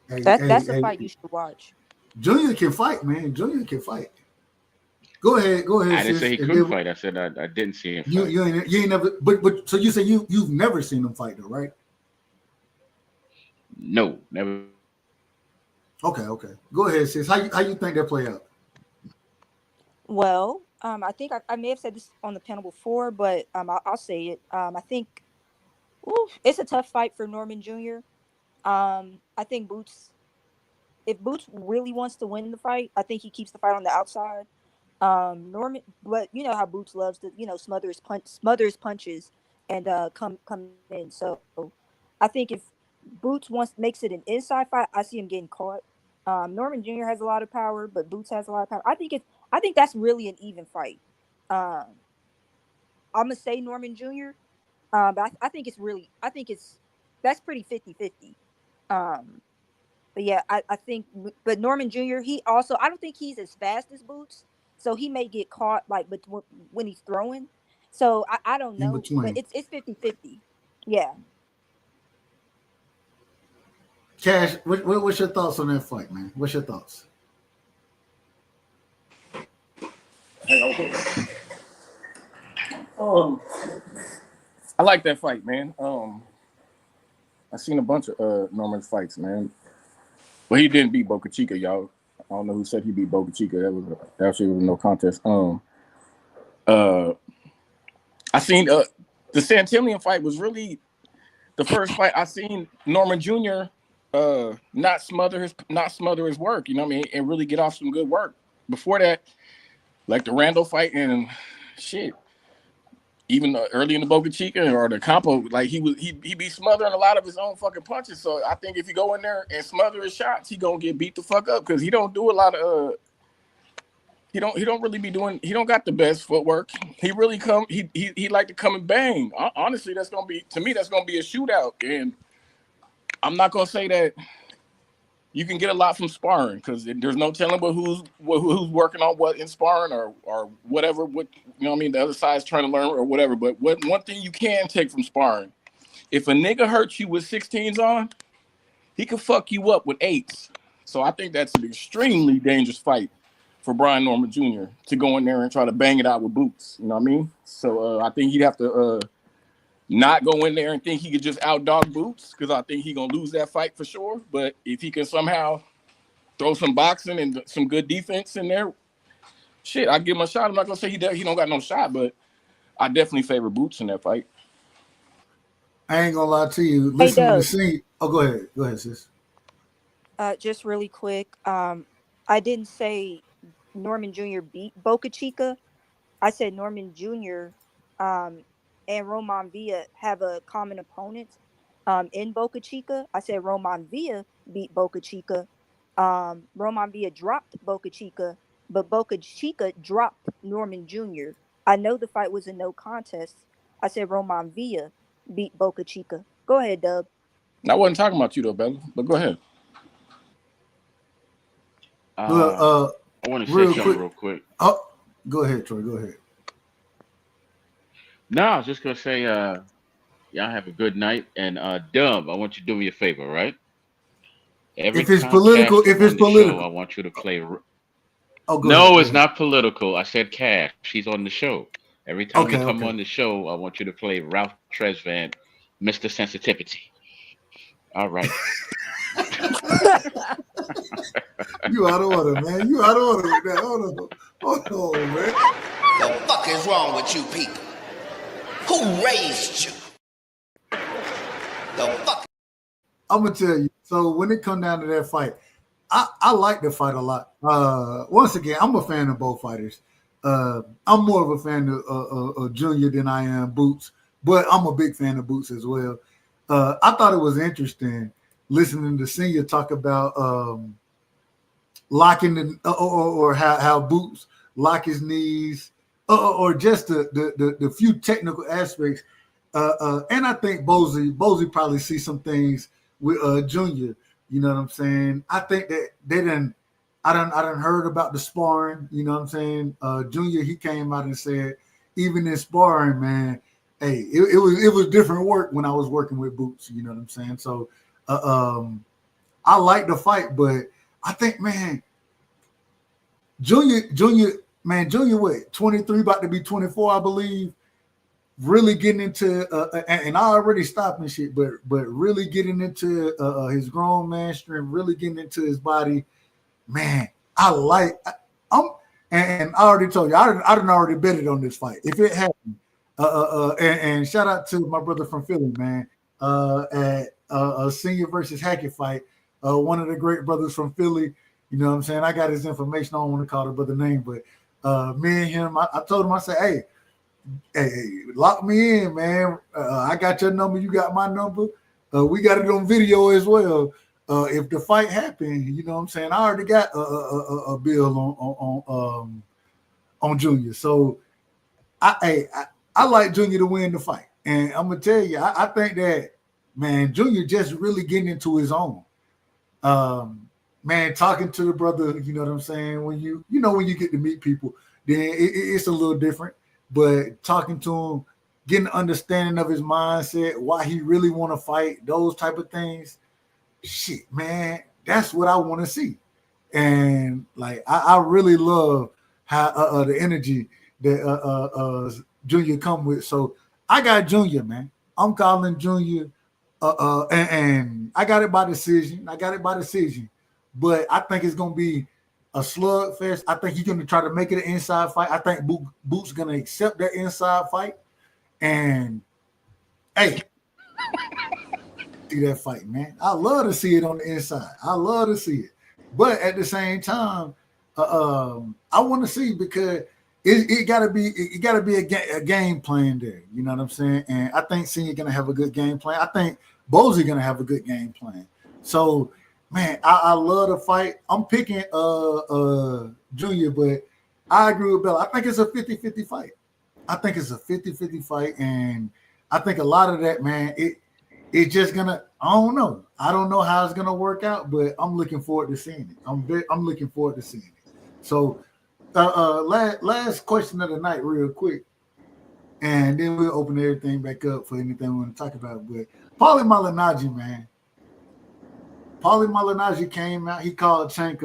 That's a fight you should watch. Junior can fight, man. Junior can fight. Go ahead. I didn't say he couldn't fight. I said I didn't see him fight. You ain't never. But so you say you've never seen him fight though, right? No, never. Okay. Go ahead, sis. How you think that play out? Well, I think I may have said this on the panel before, but I'll say it. I think it's a tough fight for Norman Jr. I think if Boots really wants to win the fight, I think he keeps the fight on the outside. Norman, but you know how Boots loves to, smother his punches and come in. So I think if Boots once makes it an inside fight, I see him getting caught. Norman Jr. has a lot of power, but Boots has a lot of power. I think that's really an even fight. I'm gonna say Norman Jr. But I think that's pretty 50-50. But yeah, I think, but Norman Jr. I don't think he's as fast as Boots, so he may get caught like, but when he's throwing, so I don't In know, but between. it's 50-50. Yeah. Cash, what's your thoughts on that fight, man? What's your thoughts? I like that fight, man. I seen a bunch of Norman's fights, man. But he didn't beat Boca Chica, y'all. I don't know who said he beat Boca Chica. That shit was no contest. I seen the Santillion fight was really the first fight I seen Norman Jr. Not smother his work, you know what I mean, and really get off some good work. Before that, like the Randall fight and shit, even early in the Boca Chica or the Campo, like he be smothering a lot of his own fucking punches. So I think if you go in there and smother his shots, he gonna get beat the fuck up because he don't do a lot of he don't really be doing. He don't got the best footwork. He really he like to come and bang. Honestly, that's gonna be a shootout, and I'm not gonna say that you can get a lot from sparring because there's no telling but who's working on what in sparring or whatever. What you know what I mean? The other side's trying to learn or whatever. But one thing you can take from sparring, if a nigga hurts you with 16s on, he can fuck you up with 8s. So I think that's an extremely dangerous fight for Brian Norman Jr. to go in there and try to bang it out with Boots. You know what I mean? So I think he'd have to not go in there and think he could just outdog Boots because I think he's going to lose that fight for sure. But if he can somehow throw some boxing and some good defense in there, shit, I'll give him a shot. I'm not going to say he don't got no shot, but I definitely favor Boots in that fight. I ain't going to lie to you. Listening to see. Oh, go ahead. Go ahead, sis. Just really quick. I didn't say Norman Jr. beat Boca Chica. I said Norman Jr. And Roman Villa have a common opponent in Boca Chica. I said Roman Villa beat Boca Chica. Roman Villa dropped Boca Chica, but Boca Chica dropped Norman Jr. I know the fight was a no contest. I said Roman Villa beat Boca Chica. Go ahead, Dub. I wasn't talking about you though, Bella, but go ahead. I want to say something real quick. Oh, go ahead, Troy. Go ahead. No, I was just gonna say, y'all have a good night. And Dub, I want you to do me a favor, right? If it's political, show, I want you to play. It's not political. I said Cash. She's on the show. Every time you come on the show, I want you to play Ralph Tresvant, Mr. Sensitivity. All right. You out of order, man. You out of order with that. Hold on, man. The fuck is wrong with you people? Who raised you? The fuck? I'm gonna tell you. So when it come down to that fight, I like the fight a lot. Once again, I'm a fan of both fighters. I'm more of a fan of Junior than I am Boots, but I'm a big fan of Boots as well. I thought it was interesting listening to Senior talk about locking the or how Boots lock his knees, or just the few technical aspects. And I think Bozy probably see some things with Junior. You know what I'm saying? I think that they didn't. I done heard about the sparring. You know what I'm saying? Junior, he came out and said, even in sparring, man, hey, it was different work when I was working with Boots. You know what I'm saying? So I like the fight, but I think, man, Junior, what, 23, about to be 24, I believe. Really getting into and I already stopped and shit, but really getting into his grown man strength, really getting into his body, man. And I already told you, I done already betted on this fight if it happened. And shout out to my brother from Philly, man. At a Senior versus Hackett fight, one of the great brothers from Philly. You know what I'm saying? I got his information. I don't want to call the brother name, but me and him, I told him, I said, hey, lock me in, man. I got your number. You got my number. We got it on video as well. If the fight happened, you know what I'm saying? I already got a bill on Junior. So I like Junior to win the fight. And I'm gonna tell you, I think that man, Junior just really getting into his own. Man, talking to the brother, you know what I'm saying? When you get to meet people, then it's a little different. But talking to him, getting an understanding of his mindset, why he really want to fight, those type of things. Shit, man, that's what I want to see. And like I really love how the energy that Junior come with. So I got Junior, man. I'm calling Junior, and I got it by decision. But I think it's gonna be a slugfest. I think he's gonna try to make it an inside fight. I think Boot's gonna accept that inside fight. And hey, see that fight, man. I love to see it on the inside. I love to see it. But at the same time, I want to see because it gotta be a game plan there. You know what I'm saying? And I think Senior gonna have a good game plan. I think Bozy gonna have a good game plan. So man, I love the fight. I'm picking Junior, but I agree with Bella. I think it's a 50-50 fight. I think it's a 50-50 fight, and I think a lot of that, man, it's just gonna. I don't know. I don't know how it's gonna work out, but I'm looking forward to seeing it. I'm looking forward to seeing it. So, last question of the night, real quick, and then we'll open everything back up for anything we want to talk about. But Pauli Malignaggi, man. Pauli Malignaggi came out. He called Tank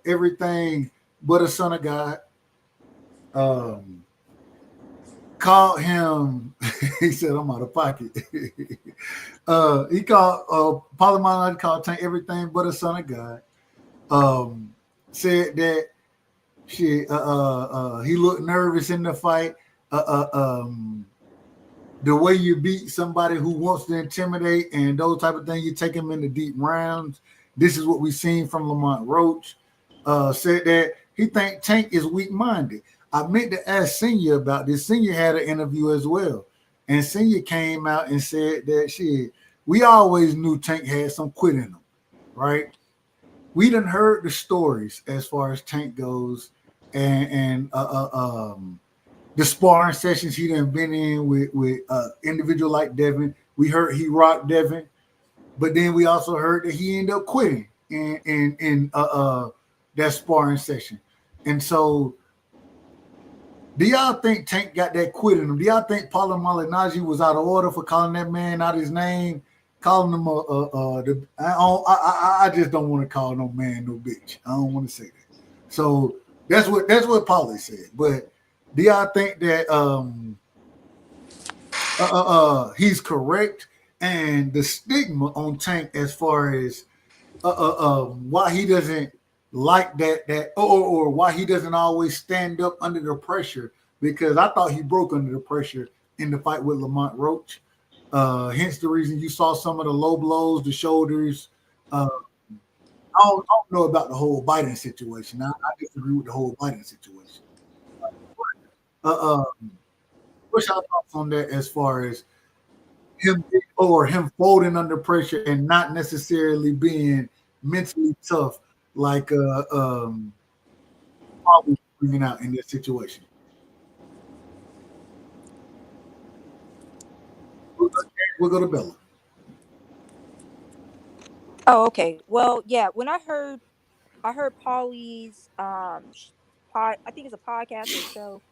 everything but a son of God. Called him. He said, "I'm out of pocket." He called Pauli Malignaggi called Tank everything but a son of God. Said that he looked nervous in the fight. The way you beat somebody who wants to intimidate and those type of things, you take him into deep rounds. This is what we've seen from Lamont Roach. Said that he think Tank is weak-minded. I meant to ask Senior about this. Senior had an interview as well. And Senior came out and said that we always knew Tank had some quit in him, right? We done heard the stories as far as Tank goes and the sparring sessions he done been in with individual like Devin. We heard he rocked Devin, but then we also heard that he ended up quitting in that sparring session. And so, do y'all think Tank got that quit in him? Do y'all think Pauli Malignaggi was out of order for calling that man out his name, calling him I just don't want to call no man no bitch. I don't want to say that. So that's what Pauli said. But do y'all think that he's correct? And the stigma on Tank as far as why he doesn't like that or why he doesn't always stand up under the pressure, because I thought he broke under the pressure in the fight with Lamont Roach. Hence the reason you saw some of the low blows, the shoulders. I don't know about the whole Biden situation. I disagree with the whole Biden situation. What's your thoughts on that as far as him folding under pressure and not necessarily being mentally tough like probably bringing out in this situation? We'll go to Bella. Oh, okay. Well, yeah. When I heard Pauli's I think it's a podcast or show.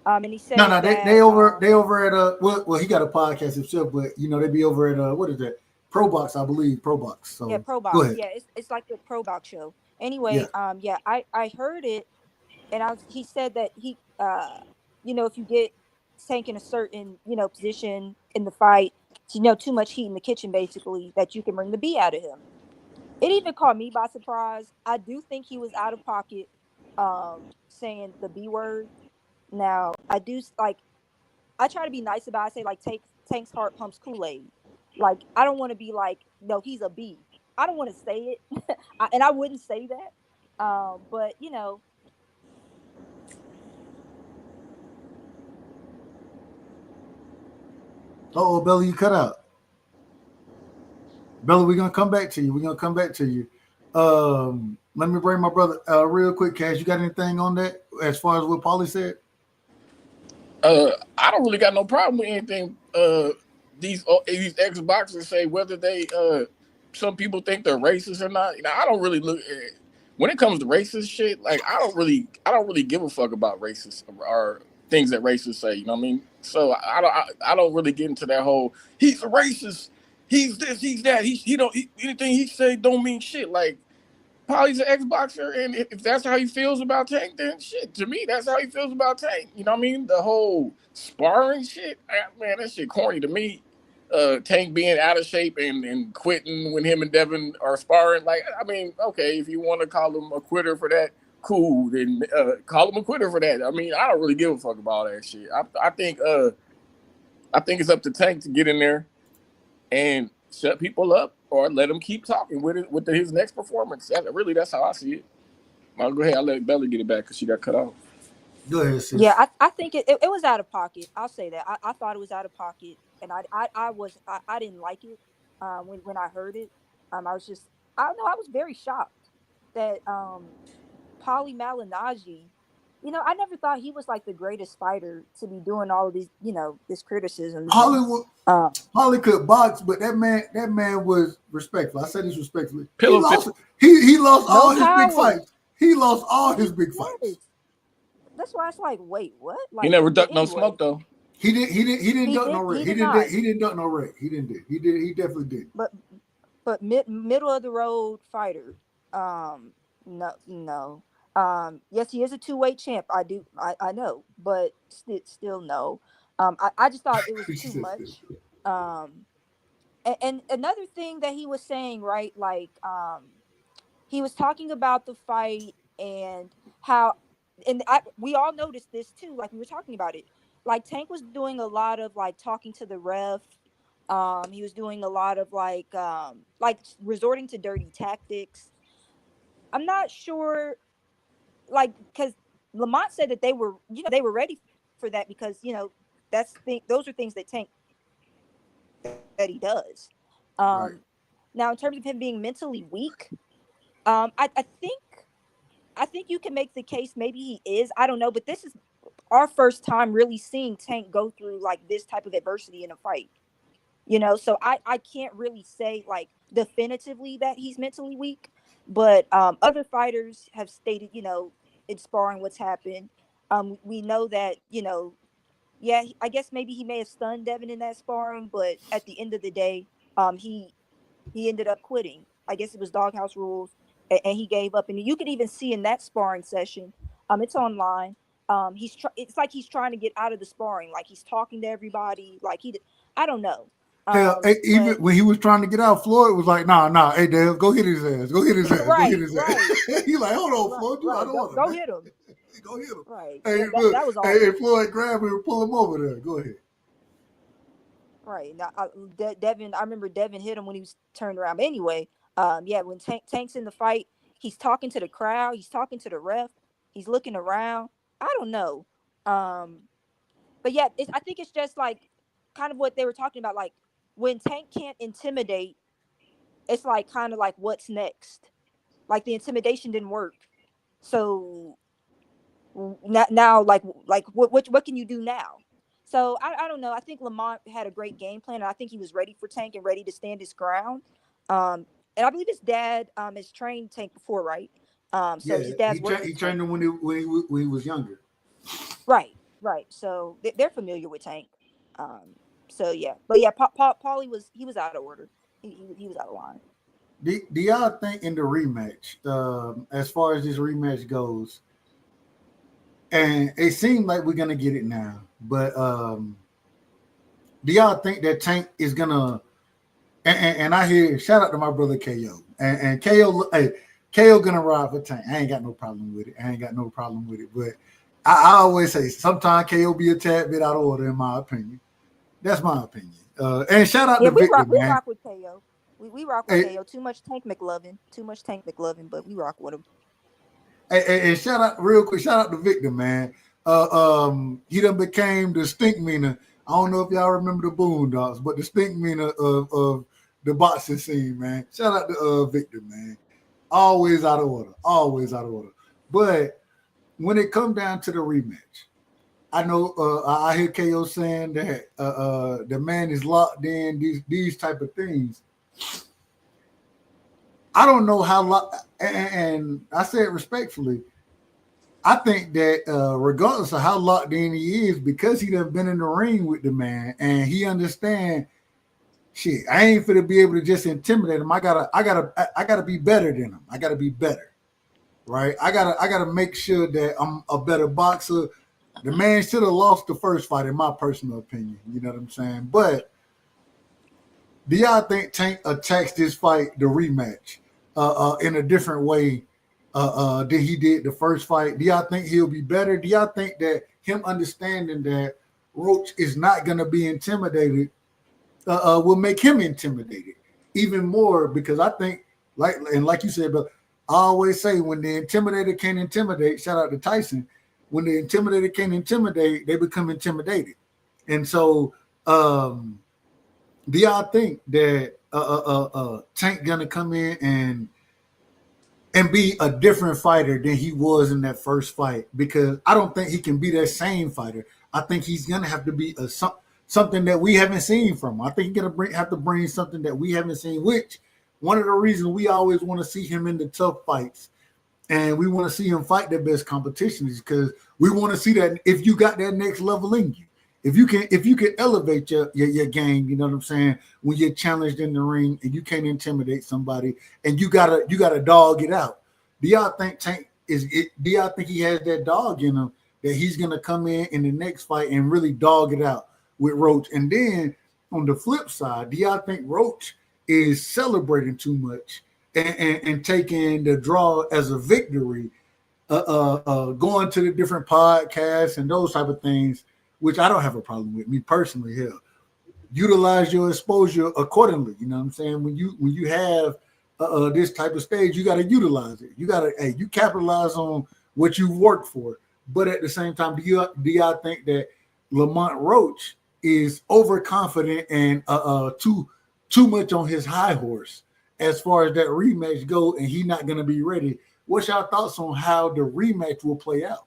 And he said No, that they over at well he got a podcast himself, but they be over at what is that? Pro Box, I believe. Pro Box. So yeah, Pro go Box. ahead. Yeah, it's like the Pro Box show. Anyway, Yeah. yeah, I heard it, and he said that he if you get Tank in a certain position in the fight, too much heat in the kitchen, basically, that you can bring the B out of him. It even caught me by surprise. I do think he was out of pocket, saying the B word. Now I do I try to be nice about it. I say like Tank's heart pumps Kool-Aid. Like I don't want to be like, no, he's a B. I don't want to say it, and I wouldn't say that. But Oh, Bella, you cut out. Bella, we're gonna come back to you. Let me bring my brother real quick, Cash. You got anything on that as far as what Pauli said? I don't really got no problem with anything. These ex-boxers say, whether they some people think they're racist or not. You know, I don't really look at, when it comes to racist shit. Like I don't really give a fuck about racist or things that racists say. You know what I mean? So I don't really get into that whole he's a racist, he's this, he's that. Anything he say don't mean shit. Like Pauli's an ex-boxer, and if that's how he feels about Tank, then shit, to me, that's how he feels about Tank. You know what I mean? The whole sparring shit, man, that shit corny to me. Tank being out of shape and quitting when him and Devin are sparring. Like, I mean, okay, if you want to call him a quitter for that, cool, then call him a quitter for that. I mean, I don't really give a fuck about all that shit. I think it's up to Tank to get in there and shut people up or let him keep talking with his next performance. That's how I see it. I'll go ahead. I'll let Bella get it back because she got cut off. Go ahead, sis. Yeah, I think it was out of pocket. I'll say that. I thought it was out of pocket, and I didn't like it when I heard it. I was very shocked that Pauli Malignaggi, I never thought he was like the greatest fighter to be doing all of these, this criticism. Pauli could box, but that man was respectful. I say this respectfully. He lost all his big fights. He lost all his big fights. That's why it's like, wait, what? Like, he never ducked no smoke though. He didn't duck no red. He didn't duck no red. He definitely did. But middle of the road fighter. No. Yes, he is a 2-weight champ. I know, but still no. I just thought it was too much. And another thing that he was saying, right? Like, he was talking about the fight and how, and we all noticed this too. Like we were talking about it. Like Tank was doing a lot of like talking to the ref. He was doing a lot of like resorting to dirty tactics. I'm not sure, like, because Lamont said that they were ready for that because those are things that Tank that he does. Right. Now, in terms of him being mentally weak, I think you can make the case maybe he is. I don't know, but this is our first time really seeing Tank go through like this type of adversity in a fight. So I can't really say like definitively that he's mentally weak, but other fighters have stated, in sparring what's happened. We know that, yeah, I guess maybe he may have stunned Devin in that sparring, but at the end of the day, he ended up quitting. I guess it was doghouse rules, and he gave up. And you could even see in that sparring session, it's online. It's like he's trying to get out of the sparring, like he's talking to everybody, like I don't know. Hell, even when he was trying to get out, Floyd was like, nah, hey, Dave, go hit his ass. Right. He's like, hold on, Floyd, right. I don't want go hit him. Go hit him. Right. Hey, that was all. Hey, Floyd, grab him and pull him over there. Go ahead. Right. Now, Devin, I remember Devin hit him when he was turned around. But anyway, yeah, when Tank's in the fight, he's talking to the crowd, he's talking to the ref, he's looking around. I don't know. But yeah, I think it's just like kind of what they were talking about. Like when Tank can't intimidate, it's like kind of like what's next? Like the intimidation didn't work. So now like what can you do now? So I don't know. I think Lamont had a great game plan, and I think he was ready for Tank and ready to stand his ground. And I believe his dad has trained Tank before, right? So yeah, his dad's he trained him when he was younger. Right. So they're familiar with Tank. So yeah, but yeah, Pauli was out of order. He was out of line. Do y'all think in the rematch, as far as this rematch goes, and it seems like we're gonna get it now, but do y'all think that Tank is gonna? And I hear shout out to my brother KO and KO. Hey, KO gonna ride for Tank. I ain't got no problem with it. But I always say sometimes KO be a tad bit out of order in my opinion. That's my opinion. And shout out to Victor, man. We rock with KO. We rock with KO. Too much Tank McLovin, but we rock with him. And shout out to Victor, man. He done became the stink meaner. I don't know if y'all remember the Boondocks, but the stink meaner of the boxing scene, man. Shout out to Victor, man. Always out of order. Always out of order. But when it comes down to the rematch, I know I hear KO saying that the man is locked in, these type of things. I don't know how and I say it respectfully. I think that regardless of how locked in he is, because he done been in the ring with the man and he understand, shit, I ain't finna be able to just intimidate him. I gotta be better than him. I gotta be better, right? I gotta make sure that I'm a better boxer. The man should have lost the first fight, in my personal opinion. You know what I'm saying? But do y'all think Tank attacks this fight, the rematch, in a different way than he did the first fight? Do y'all think he'll be better? Do y'all think that him understanding that Roach is not going to be intimidated will make him intimidated even more? Because I think, like you said, but I always say when the intimidator can't intimidate, shout out to Tyson, when the intimidator can't intimidate, they become intimidated. And so do y'all think that Tank gonna come in and be a different fighter than he was in that first fight? Because I don't think he can be that same fighter. I think he's gonna have to be something that we haven't seen from him. I think he's gonna have to bring something that we haven't seen. Which one of the reasons we always want to see him in the tough fights, and we want to see him fight the best competition, is because we want to see that if you got that next level in you. If you can elevate your game, you know what I'm saying, when you're challenged in the ring and you can't intimidate somebody and you gotta dog it out. Do y'all think Tank do y'all think he has that dog in him that he's gonna come in the next fight and really dog it out with Roach? And then on the flip side, do y'all think Roach is celebrating too much and taking the draw as a victory, going to the different podcasts and those type of things, which I don't have a problem with, me personally? Hell, utilize your exposure accordingly. You know what I'm saying? When you have this type of stage, you got to utilize it. You capitalize on what you worked for. But at the same time, do y'all think that Lamont Roach is overconfident and too much on his high horse as far as that rematch go, and he not going to be ready? What's y'all thoughts on how the rematch will play out?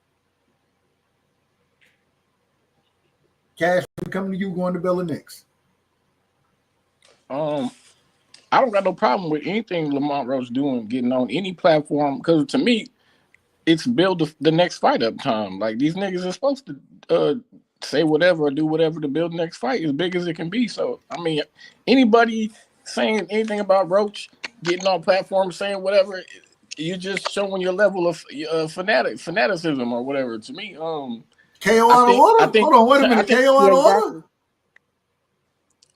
Cash, coming to you, going to Bella next. I don't got no problem with anything Lamont Roach doing, getting on any platform, because to me, it's build the next fight up time. Like, these niggas are supposed to say whatever or do whatever to build the next fight as big as it can be. So, I mean, anybody saying anything about Roach getting on platforms saying whatever, you're just showing your level of fanaticism or whatever. To me, KO out of order? Hold on, wait a minute. KO out of order?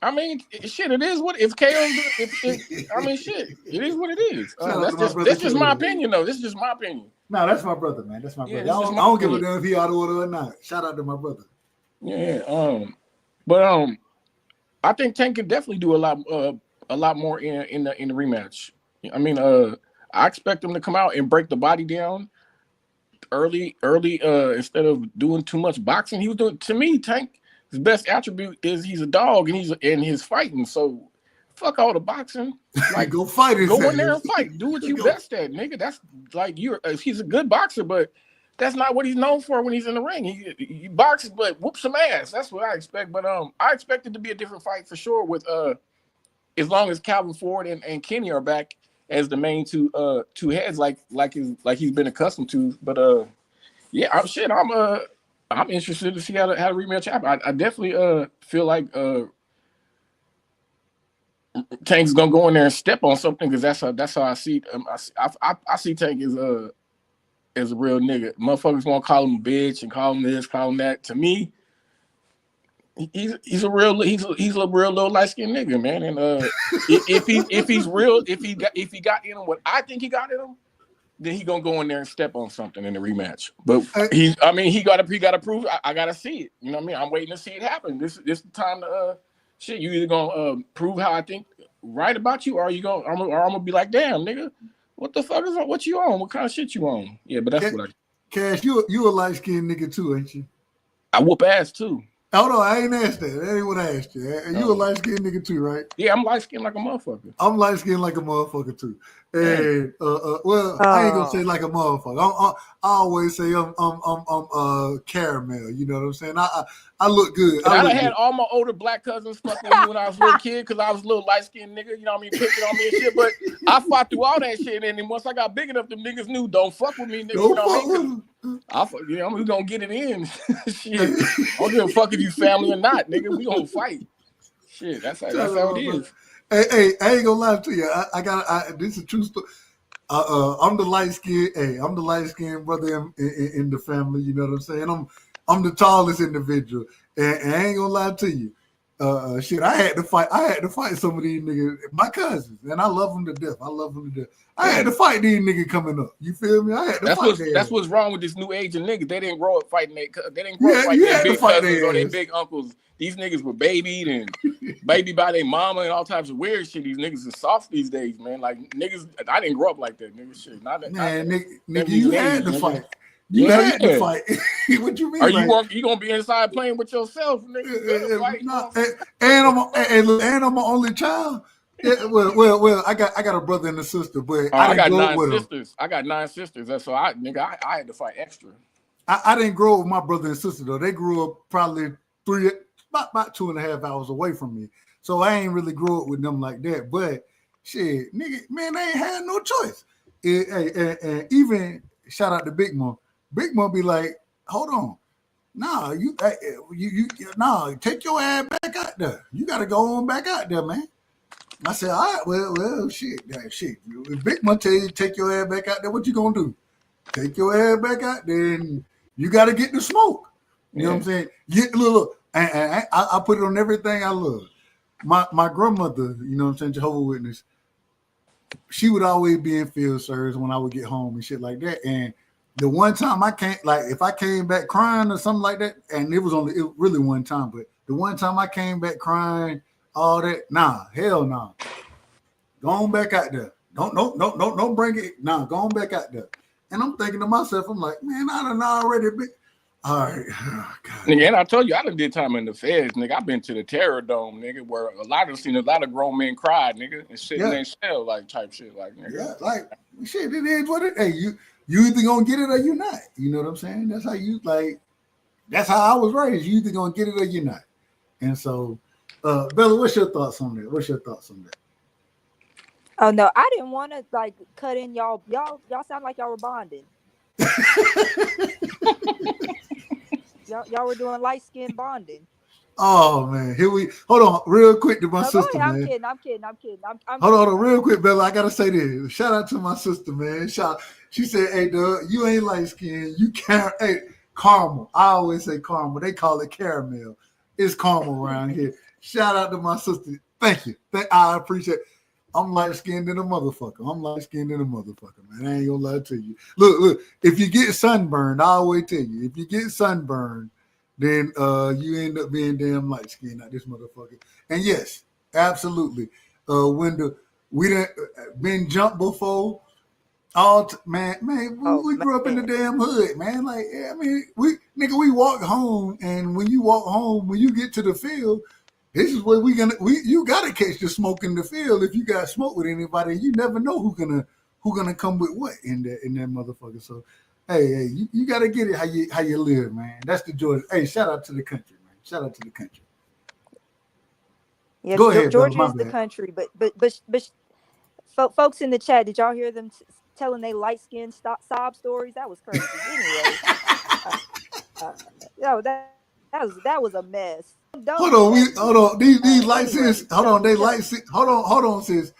I mean, shit, it is what if KO. I mean, shit, it is what it is. That's just my opinion, though. This is just my opinion. No, that's my brother, man. That's my brother. I don't give a damn if he out of order or not. Shout out to my brother. Yeah. But I think Tank can definitely do a lot more in the rematch. I mean, I expect him to come out and break the body down early, instead of doing too much boxing. He was doing, to me, Tank, his best attribute is he's a dog and he's fighting. So fuck all the boxing. Like, go fight. Go in there and fight. Do what you best at, nigga. That's like, he's a good boxer, but that's not what he's known for when he's in the ring. He boxes, but whoop some ass. That's what I expect. But I expect it to be a different fight for sure. With as long as Calvin Ford and Kenny are back as the main two heads, like he's been accustomed to. But yeah, I'm interested to see how the rematch happen. I definitely feel like Tank's gonna go in there and step on something, because that's how I see. I see Tank as a real nigga. Motherfuckers gonna call him a bitch and call him this, call him that. To me, he's a real little light skinned nigga, man. And if he's real, if he got in him what I think he got in him, then he gonna go in there and step on something in the rematch. But he gotta prove. I gotta see it. You know what I mean? I'm waiting to see it happen. This is the time to shit. You either gonna prove how I think right about you, or I'm gonna be like, damn, nigga, what the fuck is what you on? What kind of shit you on? Yeah, but that's what I. Cash, you a light skinned nigga too, ain't you? I whoop ass too. Hold on, I ain't asked that. That ain't what I asked you. You a light skinned nigga too, right? Yeah, I'm light skinned like a motherfucker. I'm light skinned like a motherfucker too. And well, I ain't gonna say like a motherfucker. I always say I'm caramel. You know what I'm saying? I look good. And I look done had good. all my older black cousins fucking with me when I was a little kid because I was a little light skinned nigga. You know what I mean? Picking on me and shit. But I fought through all that shit. And then once I got big enough, them niggas knew don't fuck with me, nigga. You know what I mean? You know, we gonna get it in. Shit. I don't give a fuck if you family or not, nigga. We gonna fight. Shit, that's how it is. Hey, I ain't gonna lie to you. This is a true story. I'm the light skin. Hey, I'm the light skinned brother in the family. You know what I'm saying? I'm the tallest individual, and I ain't gonna lie to you. Shit, I had to fight some of these niggas, my cousins, and I love them to death. I had to fight these niggas coming up. You feel me? I had to fight them. That's what's wrong with this new age of niggas. They didn't grow up fighting they didn't grow up fighting their big cousins or their big uncles. These niggas were babied and babied by their mama and all types of weird shit. These niggas are soft these days, man. Like niggas, I didn't grow up like that, nigga. Shit, nigga, you had to fight. You had to fight. What you mean? Are you gonna be inside playing with yourself, nigga? And I'm an only child. Yeah, well, I got a brother and a sister, but I got 9 sisters. I got 9 sisters. That's so I had to fight extra. I didn't grow up with my brother and sister though. They grew up probably about 2.5 hours away from me. So I ain't really grew up with them like that. But shit, nigga, man, they ain't had no choice. And even shout out to Big Mom. Big Mom be like, hold on. Nah, you take your ass back out there. You gotta go on back out there, man. I said, all right, well, shit. If Big Mom tell you to take your ass back out there, what you gonna do? Take your ass back out there and you gotta get the smoke. You know what I'm saying? Get a little, and I put it on everything I love. My grandmother, you know what I'm saying, Jehovah's Witness, she would always be in field service when I would get home and shit like that. And the one time I can't, like, if I came back crying or something like that, and it really one time, but the one time I came back crying, all that, nah, hell nah. Go on back out there. Don't bring it. Nah, go on back out there. And I'm thinking to myself, I'm like, man, I done already been. All right. Oh, God. Nigga, and I told you I done did time in the feds, nigga. I've been to the Terror Dome, nigga, where seen a lot of grown men cry, nigga, and sit in their cell, like type shit, like nigga. Yeah, like shit, it is what it. Hey, you either gonna get it or you not. You know what I'm saying? That's how you like. That's how I was raised. You either gonna get it or you're not. And so, Bella, what's your thoughts on that? Oh no, I didn't want to like cut in y'all. Y'all sound like y'all were bonding. y'all were doing light skin bonding. Oh man, here we hold on real quick to my sister, man. I'm kidding. Hold on real quick, Bella. I gotta say this. Shout out to my sister, man. She said, "Hey, Doug, you ain't light skin. You can't. Hey, caramel. I always say caramel. They call it caramel. It's caramel around here." Shout out to my sister. Thank you. I appreciate it. I'm light skinned in a motherfucker. Man. I ain't gonna lie to you. Look. If you get sunburned, I always tell you, if you get sunburned, then you end up being damn light skinned out this motherfucker. And yes, absolutely. When we done been jumped before, we grew up in the damn hood, man. Like, I mean, we walk home, and when you walk home, when you get to the field, this is where you gotta catch the smoke in the field. If you got smoke with anybody, you never know who gonna come with what in that motherfucker. So, hey, you gotta get it how you live, man. That's the joy. Hey, shout out to the country, man. Shout out to the country. Yeah, go ahead, Georgia is the country, but folks in the chat, did y'all hear them telling they light skinned sob stories? That was crazy. Anyway, that was a mess. Hold on. These light skins. Hold on. They light. Hold on, sis.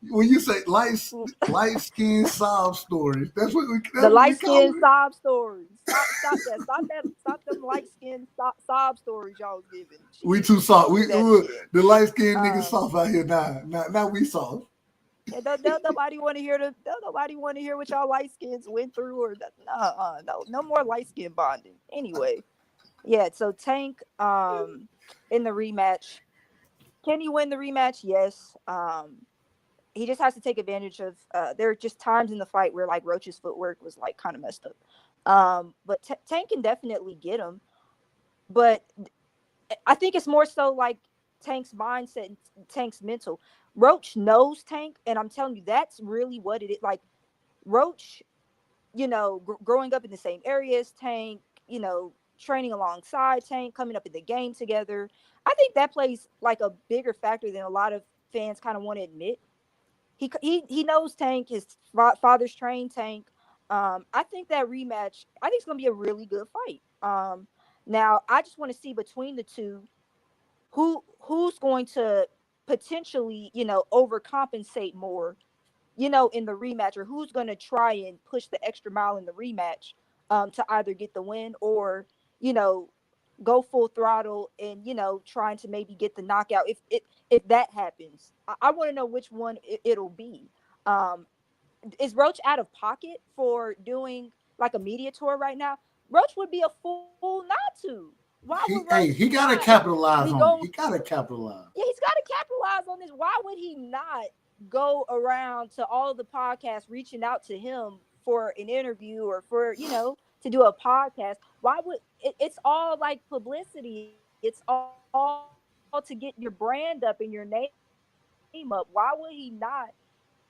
When you say light skin sob stories, that's what we. The light skin sob stories. Stop them light skin sob stories y'all was giving. We too soft. The light skin niggas soft out here now. Now we soft. Yeah, don't nobody want to hear what y'all light skins went through, or no more light skin bonding. Anyway, yeah. So Tank in the rematch, can he win the rematch? Yes. He just has to take advantage of. There are just times in the fight where like Roach's footwork was like kind of messed up. But Tank can definitely get him. But I think it's more so like Tank's mindset and Tank's mental. Roach knows Tank, and I'm telling you, that's really what it is. Like Roach, growing up in the same area as Tank, training alongside Tank, coming up in the game together. I think that plays like a bigger factor than a lot of fans kind of want to admit. He knows Tank. His father's trained Tank. I think that rematch. I think it's gonna be a really good fight. Now I just want to see between the two who's going to potentially overcompensate more in the rematch, or who's going to try and push the extra mile in the rematch to either get the win or you know go full throttle and trying to maybe get the knockout if that happens. I want to know which one it'll be. um is Roach out of pocket for doing like a media tour right now? Roach would be a fool not to. Why would Roach He got to not capitalize be on going? it. He got to capitalize. Yeah, he's got to capitalize on this. Why would he not go around to all the podcasts reaching out to him for an interview or for, to do a podcast? Why would it's all like publicity? It's all to get your brand up and your name up. Why would he not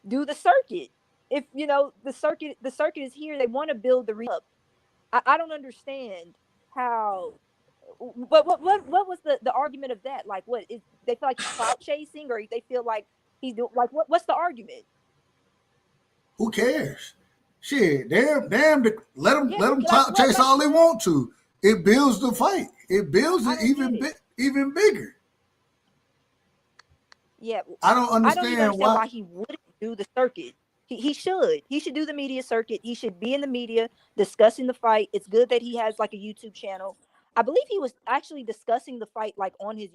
do the circuit? If the circuit is here, they want to build the reach up. I don't understand how. What was the argument of that? Like, what is they feel like he's clout chasing, or they feel like he's doing like what's the argument? Who cares? Shit, damn. Let them clout chase like all they want to. It builds the fight. It builds it even bigger. Yeah, I don't I don't even understand understand why. why he wouldn't do the circuit. He should. He should do the media circuit. He should be in the media discussing the fight. It's good that he has like a YouTube channel. I believe he was actually discussing the fight like on his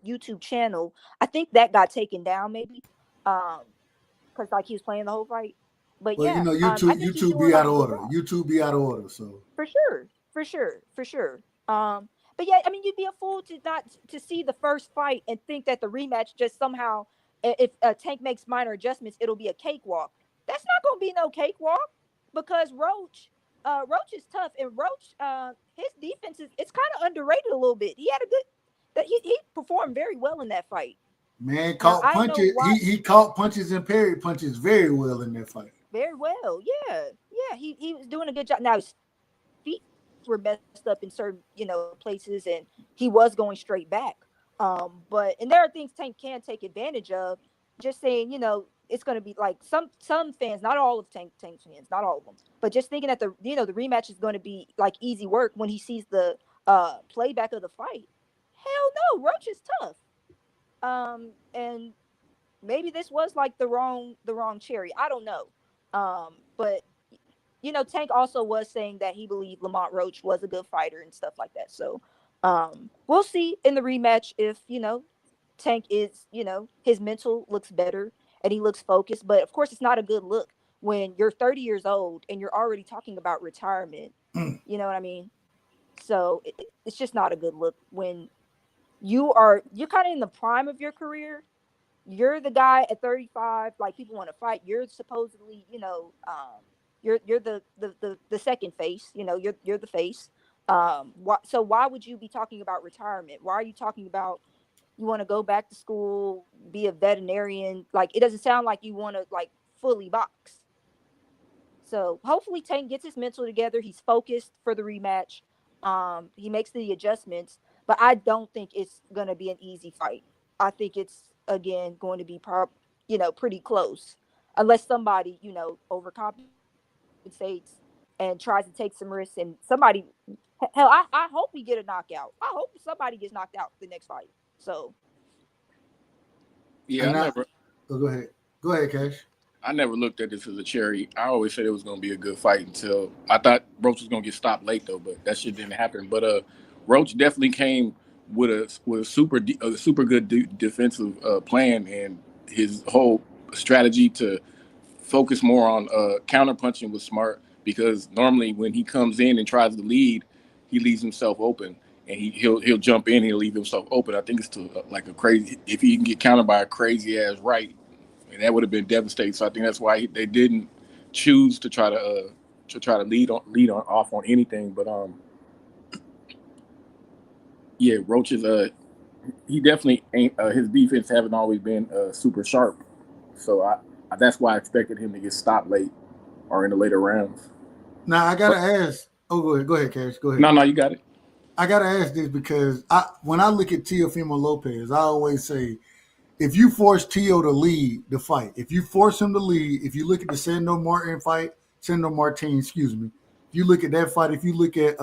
YouTube channel. I think that got taken down maybe, because like he was playing the whole fight. But Well, yeah, I think he's YouTube doing be out like of a good order. job. YouTube be out of order. So For sure, for sure, for sure. But yeah, I mean, you'd be a fool to not to see the first fight and think that the rematch just somehow, if Tank makes minor adjustments, it'll be a cakewalk. That's not gonna be no cakewalk because Roach is tough, and Roach, his defense is it's kind of underrated a little bit. He had a good that he performed very well in that fight. man Now caught I don't know punches. why. He caught punches and parried punches very well in that fight. Very well, yeah. He was doing a good job. Now his feet were messed up in certain places, and he was going straight back. But and there are things Tank can take advantage of. Just saying, it's going to be like some fans, not all of Tank's fans, not all of them, but just thinking that the rematch is going to be like easy work when he sees the playback of the fight. Hell no, Roach is tough. And maybe this was like the wrong cherry. I don't know. But Tank also was saying that he believed Lamont Roach was a good fighter and stuff like that. So we'll see in the rematch if Tank is his mental looks better and he looks focused. But of course, it's not a good look when you're 30 years old and you're already talking about retirement. You know what I mean? So it's just not a good look when you're kind of in the prime of your career. You're the guy at 35, like people want to fight. You're supposedly, you're the second face, you're the face. So why would you be talking about retirement? Why are you talking about you want to go back to school, be a veterinarian? Like it doesn't sound like you want to like fully box. So hopefully Tank gets his mental together. He's focused for the rematch. He makes the adjustments, but I don't think it's gonna be an easy fight. I think it's again going to be pretty close, unless somebody overcompensates and tries to take some risks. And somebody, hell, I hope we get a knockout. I hope somebody gets knocked out the next fight. So Yeah, Go ahead, Cash. I never looked at this as a cherry. I always said it was going to be a good fight until I thought Roach was going to get stopped late though, but that shit didn't happen. But Roach definitely came with a super good defensive plan, and his whole strategy to focus more on counter punching was smart because normally when he comes in and tries to lead, he leaves himself open. And he'll jump in, he'll leave himself open. I think it's to like a crazy if he can get countered by a crazy ass right, and that would have been devastating. So I think that's why they didn't choose to try to lead on off on anything. But Yeah, Roach is he definitely ain't. His defense haven't always been super sharp, so that's why I expected him to get stopped late or in the later rounds. Now I gotta But ask. Oh, go ahead, Cash. Go ahead. no, you got it. I gotta ask this because when I look at Teofimo Lopez, I always say, if you force Tio to lead the fight, if you force him to lead, if you look at the Sando Martin, excuse me, if you look at that fight, if you look at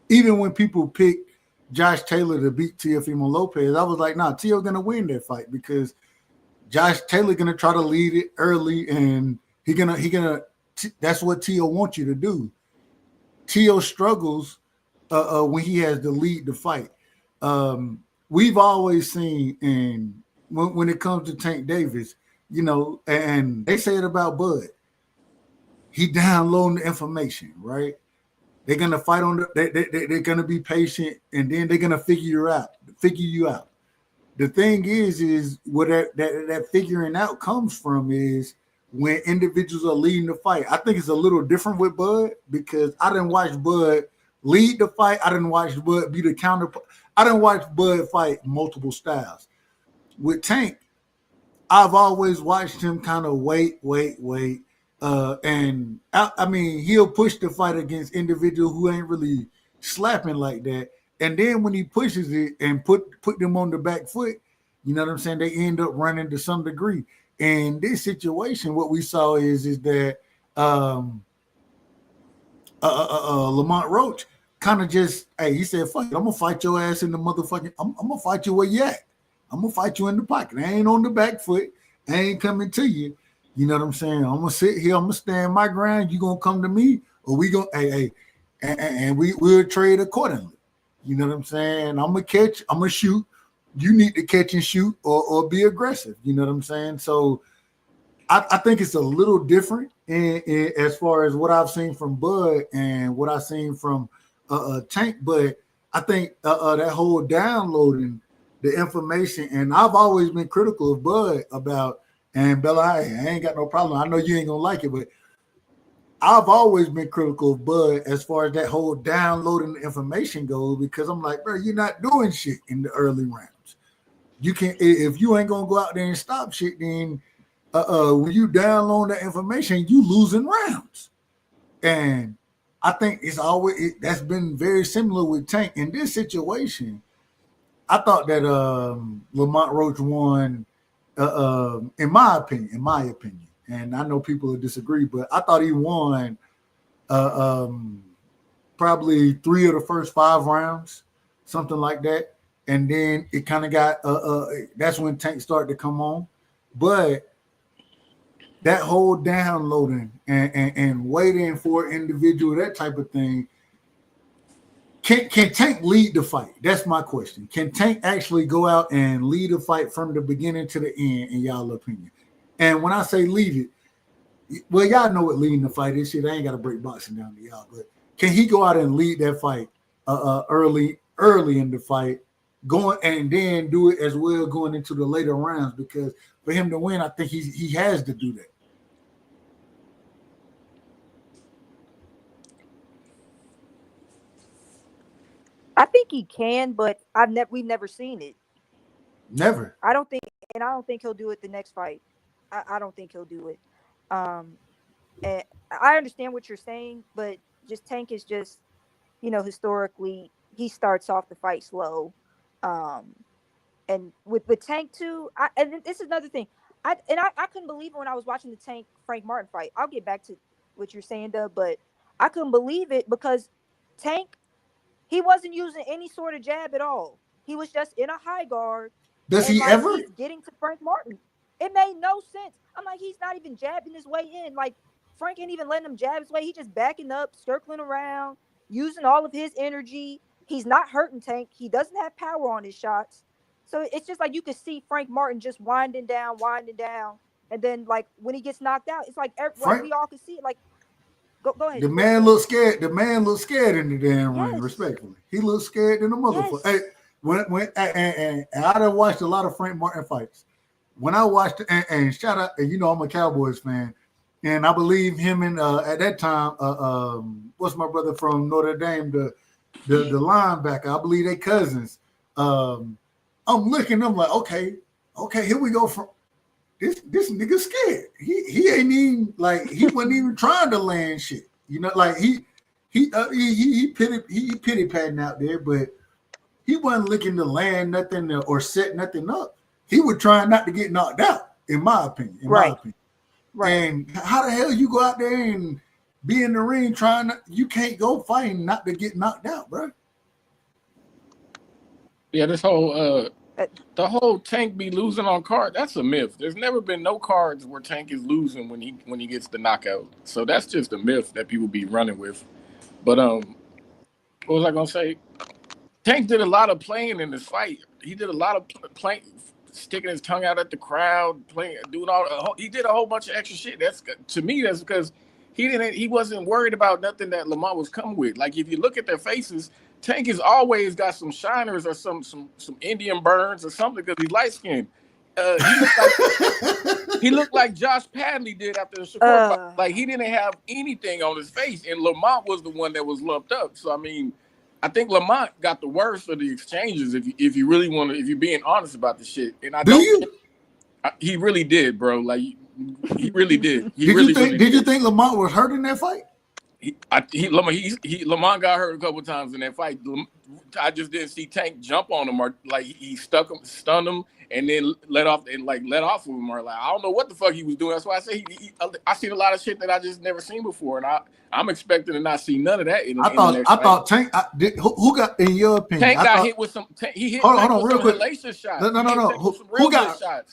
even when people pick Josh Taylor to beat Teofimo Lopez, I was like, nah, Tio gonna win that fight because Josh Taylor gonna try to lead it early, and that's what Tio wants you to do. Tio struggles when he has to lead the fight. We've always seen, and when it comes to Tank Davis, and they say it about Bud, he downloading the information, right? They're gonna fight on they're gonna be patient, and then they're gonna figure you out. The thing is what that figuring out comes from is when individuals are leading the fight. I think it's a little different with Bud because I didn't watch Bud lead the fight. I didn't watch Bud be the counter. I didn't watch Bud fight multiple styles. With Tank, I've always watched him kind of wait. And I mean, he'll push the fight against individuals who ain't really slapping like that. And then when he pushes it and put them on the back foot, you know what I'm saying? They end up running to some degree. And this situation, what we saw is that Lamont Roach kind of just, hey, he said, fuck it, I'm gonna fight your ass in the motherfucking, I'm gonna fight you where you at. I'm gonna fight you in the pocket. I ain't on the back foot. I ain't coming to you. You know what I'm saying? I'm gonna sit here, I'm gonna stand my ground. You gonna come to me, or we gonna and we'll trade accordingly. You know what I'm saying? I'm gonna catch, I'm gonna shoot. You need to catch and shoot or be aggressive. You know what I'm saying? So I think it's a little different in as far as what I've seen from Bud and what I've seen from Tank. But I think that whole downloading the information, and I've always been critical of Bud about, and Bella, I ain't got no problem. I know you ain't gonna like it, but I've always been critical of Bud as far as that whole downloading the information goes, because I'm like, bro, you're not doing shit in the early rounds. You can't, if you ain't gonna go out there and stop shit, then when you download that information, you losing rounds. And I think it's always that's been very similar with Tank. In this situation, I thought that Lamont Roach won, in my opinion. And I know people will disagree, but I thought he won probably 3 of the first 5 rounds, something like that. And then it kind of got that's when Tank started to come on. But that whole downloading and waiting for an individual, that type of thing, can Tank lead the fight? That's my question. Can Tank actually go out and lead a fight from the beginning to the end, in y'all opinion? And when I say lead it, well, y'all know what leading the fight is. Shit, I ain't got to break boxing down to y'all, but can he go out and lead that fight early in the fight, going and then do it as well going into the later rounds? Because for him to win, I think he has to do that. I think he can, but we've never seen it. Never. I don't think he'll do it the next fight. I don't think he'll do it. And I understand what you're saying, but just Tank is just, historically he starts off the fight slow. And with Tank too, and this is another thing. I couldn't believe it when I was watching the Tank Frank Martin fight. I'll get back to what you're saying, Doug, but I couldn't believe it because Tank, he wasn't using any sort of jab at all. He was just in a high guard. Does he ever? He's getting to Frank Martin. It made no sense. I'm like, he's not even jabbing his way in. Like, Frank ain't even letting him jab his way. He just backing up, circling around, using all of his energy. He's not hurting Tank. He doesn't have power on his shots. So it's just like you could see Frank Martin just winding down. And then, like, when he gets knocked out, it's like we all could see it. Like, go ahead. The man looks scared. The man looks scared in the damn ring, respectfully. He looks scared in the motherfucker. Hey, and I done watched a lot of Frank Martin fights. When I watched and shout out, and I'm a Cowboys fan, and I believe him and at that time, what's my brother from Notre Dame, the linebacker. I believe they cousins. I'm looking. I'm like, okay, here we go. From this nigga scared. He ain't even like he wasn't even trying to land shit. You know, like he pity patting out there, but he wasn't looking to land nothing or set nothing up. He was trying not to get knocked out, in my opinion. Right. And how the hell you go out there and be in the ring you can't go fighting not to get knocked out, bro. Yeah, this whole the whole Tank be losing on card, that's a myth. There's never been no cards where Tank is losing when he gets the knockout. So that's just a myth that people be running with. But what was I gonna say? Tank did a lot of playing in this fight. He did a lot of playing, sticking his tongue out at the crowd, he did a whole bunch of extra shit. That's, to me, that's because he wasn't worried about nothing that Lamont was coming with. Like, if you look at their faces, Tank has always got some shiners or some Indian burns or something because he's light skinned. He looked like Josh Padley did after the Shakur fight. Like, he didn't have anything on his face, and Lamont was the one that was lumped up. So I mean, I think Lamont got the worst of the exchanges. If you really want to, if you're being honest about the shit, and he really did, bro. Like, he really did. Did you think Lamont was hurt in that fight? Lamont got hurt a couple times in that fight. I just didn't see Tank jump on him or like he stunned him, and then let off of him, or like I don't know what the fuck he was doing. That's why I say I seen a lot of shit that I just never seen before, and I'm expecting to not see none of that. I thought Tank. Who got, in your opinion? Tank got hit with some. He hit. Hold on, real quick. Shots. No.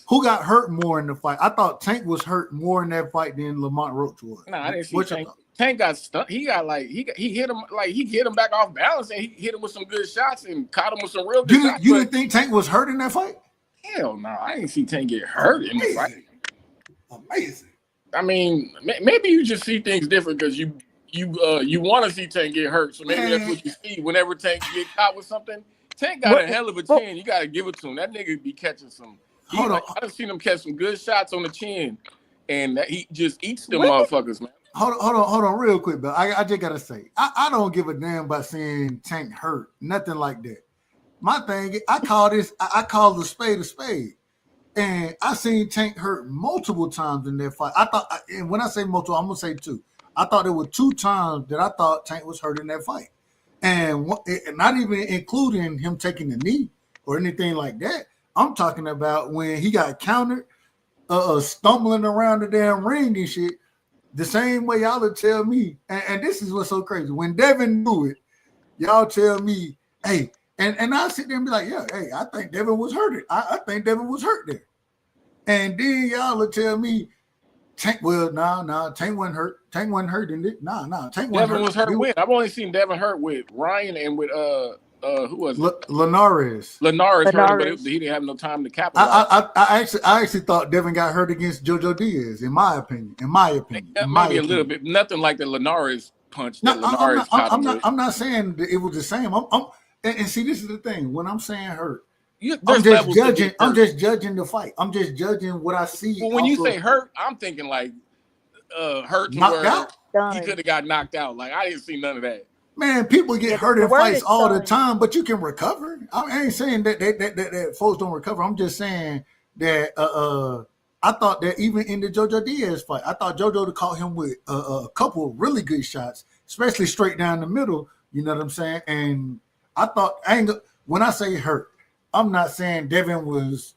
Who got hurt more in the fight? I thought Tank was hurt more in that fight than Lamont Roach was. No, I didn't see Tank. Tank got stuck. He got like he hit him back off balance, and he hit him with some good shots and caught him with some real good shots. You didn't think Tank was hurt in that fight? Hell no, I didn't see Tank get hurt in the fight. Amazing. I mean, maybe you just see things different because you want to see Tank get hurt, so maybe that's what you see whenever Tank get caught with something. Tank got a hell of a chin. You got to give it to him. That nigga be catching some. I done seen him catch some good shots on the chin, and he just eats them motherfuckers, man. Hold on, real quick, but I just gotta say, I don't give a damn about seeing Tank hurt, nothing like that. My thing, I call the spade a spade, and I seen Tank hurt multiple times in that fight. I thought, and when I say multiple, I'm gonna say two. I thought there were 2 times that I thought Tank was hurt in that fight, and not even including him taking the knee or anything like that. I'm talking about when he got countered, stumbling around the damn ring and shit. The same way y'all would tell me, and this is what's so crazy. When Devin knew it, y'all tell me, hey, and I sit there and be like, yeah, hey, I think Devin was hurt. I think Devin was hurt there. And then y'all would tell me, Tank, well, nah, Tank wasn't hurt. Tank wasn't hurt, didn't it? Nah, Tank wasn't hurt. Devin was hurt with. I've only seen Devin hurt with Ryan and with who was it? Linares. Linares hurt, but he didn't have no time to capitalize. I actually thought Devin got hurt against JoJo Diaz, in my opinion. Maybe a little bit. Nothing like the Linares punch. No, I'm not saying that it was the same. And see, this is the thing. When I'm saying hurt, I'm just judging the fight. I'm just judging what I see. Well, when you say hurt, I'm thinking like hurt to knocked where out? He could have got knocked out. Like, I didn't see none of that. Man, people get hurt in fights all the time, but you can recover. I ain't saying that folks don't recover. I'm just saying that I thought that even in the JoJo Diaz fight, I thought JoJo caught him with a couple of really good shots, especially straight down the middle. You know what I'm saying? And I thought, when I say hurt, I'm not saying Devin was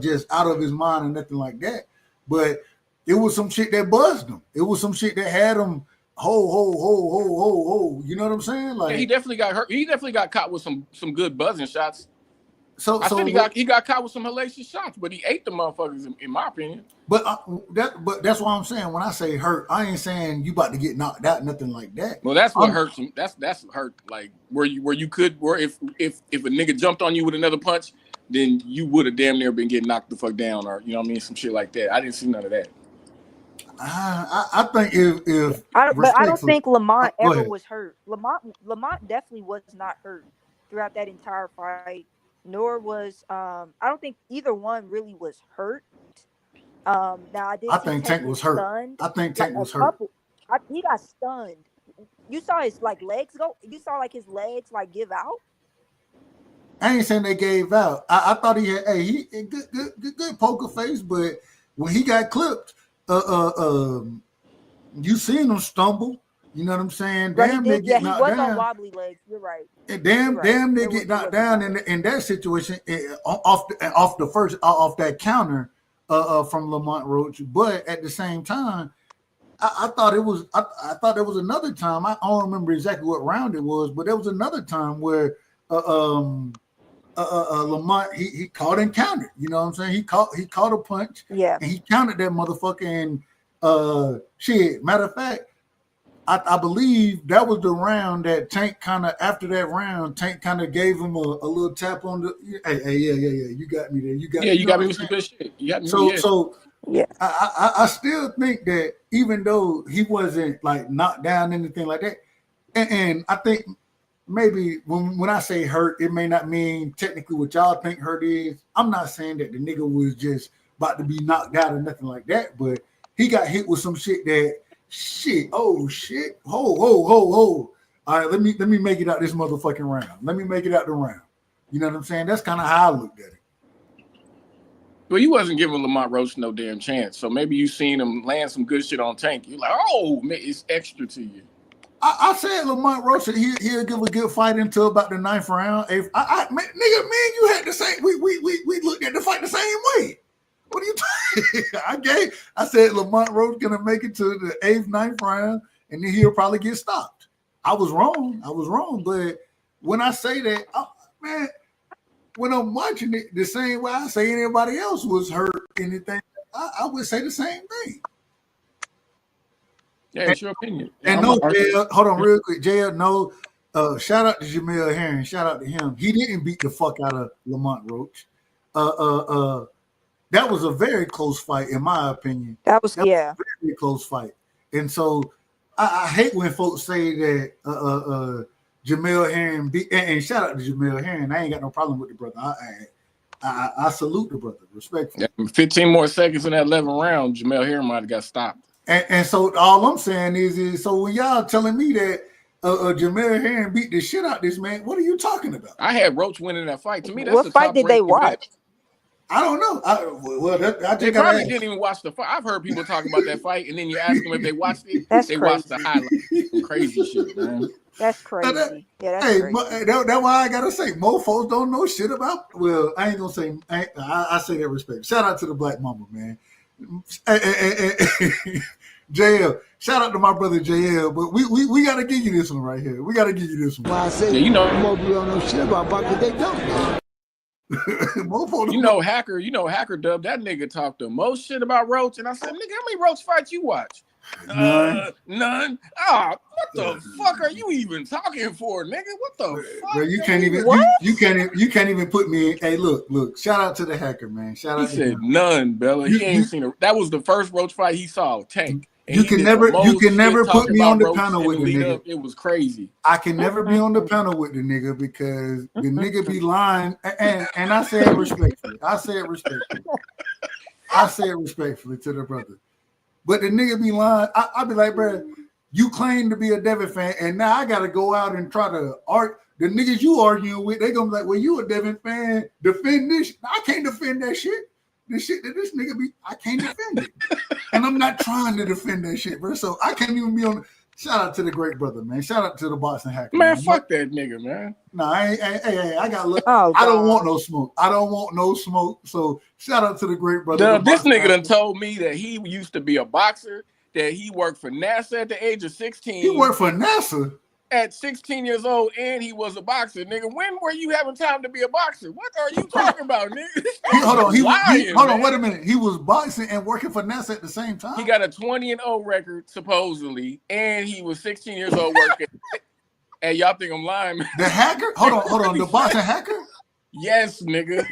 just out of his mind or nothing like that, but it was some shit that buzzed him. It was some shit that had him ho. You know what I'm saying? Like, yeah, he definitely got hurt. He definitely got caught with some good buzzing shots. I said he got caught with some hellacious shots, but he ate the motherfuckers, in my opinion. But that's why I'm saying, when I say hurt, I ain't saying you about to get knocked out, nothing like that. Well, that's what hurts him. That's hurt. Like where if a nigga jumped on you with another punch, then you would have damn near been getting knocked the fuck down, or you know what I mean, some shit like that. I didn't see none of that. I think if I don't think Lamont ever was hurt. Lamont definitely was not hurt throughout that entire fight. Nor was I don't think either one really was hurt. Now I think Tank was hurt. I think Tank was hurt. He got stunned You saw his like legs go. You saw like his legs like give out. I ain't saying they gave out. I thought he had he good poker face, but when he got clipped, you seen him stumble. You know what I'm saying? But Damn, he they did. Yeah, get he knocked was on down. wobbly legs. You're right. And You're right. damn, they It get was knocked down in that situation off that counter from Lamont Roach. But at the same time, I thought it was. I thought there was another time. I don't remember exactly what round it was, but there was another time where Lamont he caught and countered. You know what I'm saying? He caught a punch. Yeah. And he countered that motherfucker. And shit. Matter of fact, I believe that was the round that Tank kind of after that round, Tank kind of gave him a little tap on the. Hey, yeah. You got me there. You got me with some good shit. You got me. So yeah. I still think that even though he wasn't like knocked down anything like that, and I think maybe when I say hurt, it may not mean technically what y'all think hurt is. I'm not saying that the nigga was just about to be knocked out or nothing like that, but he got hit with some shit that shit. Oh shit. Ho. All right, let me make it out this motherfucking round. Let me make it out the round. You know what I'm saying? That's kind of how I looked at it. Well, you wasn't giving Lamont Roach no damn chance. So maybe you seen him land some good shit on Tank. You're like, oh, man, it's extra to you. I said Lamont Roach, he'll give a good fight until about the 9th round. Nigga, man, you had the same. We looked at the fight the same way. What are you talking? I said Lamont Roach gonna make it to the 8th, 9th round, and then he'll probably get stopped. I was wrong, but when I say that, man, when I'm watching it the same way I say anybody else was hurt, anything, I would say the same thing. Yeah, it's your opinion. And no, JL, hold on real quick. JL, no, shout out to Jamel Herring. Shout out to him. He didn't beat the fuck out of Lamont Roach. That was a very close fight, in my opinion. That was a very close fight. And so I hate when folks say that Jamel Herring beat, and shout out to Jamel Herring. I ain't got no problem with the brother. I salute the brother, respectfully. 15 more seconds in that 11th round, Jamel Herring might have got stopped. And so all I'm saying is so when y'all telling me that Jamel Herring beat the shit out this man, what are you talking about? I had Roach winning that fight. To me, that's what fight did they watch? I don't know. They probably didn't even watch the fight. I've heard people talk about that fight, and then you ask them if they watched it. That's they crazy. Watched the highlights. Some crazy shit, man. That's crazy. That's crazy. That's why I gotta say, most folks don't know shit about. Well, I ain't gonna say. I say that respect. Shout out to the Black Mamba, man. JL, shout out to my brother JL, but we gotta give you this one right here. We gotta give you this one. Well, I say, most people don't know shit about boxing, they don't. Hacker Dub, that nigga talked the most shit about Roach, and I said, nigga, how many Roach fights you watch? None. Ah, what the fuck are you even talking for, nigga? What the fuck? Bro, you can't even you can't even put me in. Hey, look, shout out to the Hacker, man. Shout out to him. None, Bella. He ain't seen it. That was the first Roach fight he saw, Tank. You can never put me on the panel with the nigga. It was crazy. I can never be on the panel with the nigga because the nigga be lying. And I say it respectfully. I say it respectfully to the brother. But the nigga be lying. I be like, bro, you claim to be a Devin fan, and now I gotta go out and try to argue. The niggas you arguing with, they gonna be like, well, you a Devin fan, defend this. I can't defend that shit. The shit that this nigga be, I can't defend it. And I'm not trying to defend that shit, bro. So I can't even be on. Shout out to the great brother, man. Shout out to the boxing hacker. Man, fuck that nigga, man. Nah, I got look. I don't want no smoke. I don't want no smoke. So shout out to the great brother. This nigga done told me that he used to be a boxer, that he worked for NASA at the age of 16. He worked for NASA? At 16 years old, and he was a boxer, nigga. When were you having time to be a boxer? What are you talking about, nigga? Hold on, wait a minute. He was boxing and working for NASA at the same time. He got a 20-0 record, supposedly, and he was 16 years old working. Hey, y'all think I'm lying, man? The hacker? Hold on. The boxing hacker? Yes, nigga.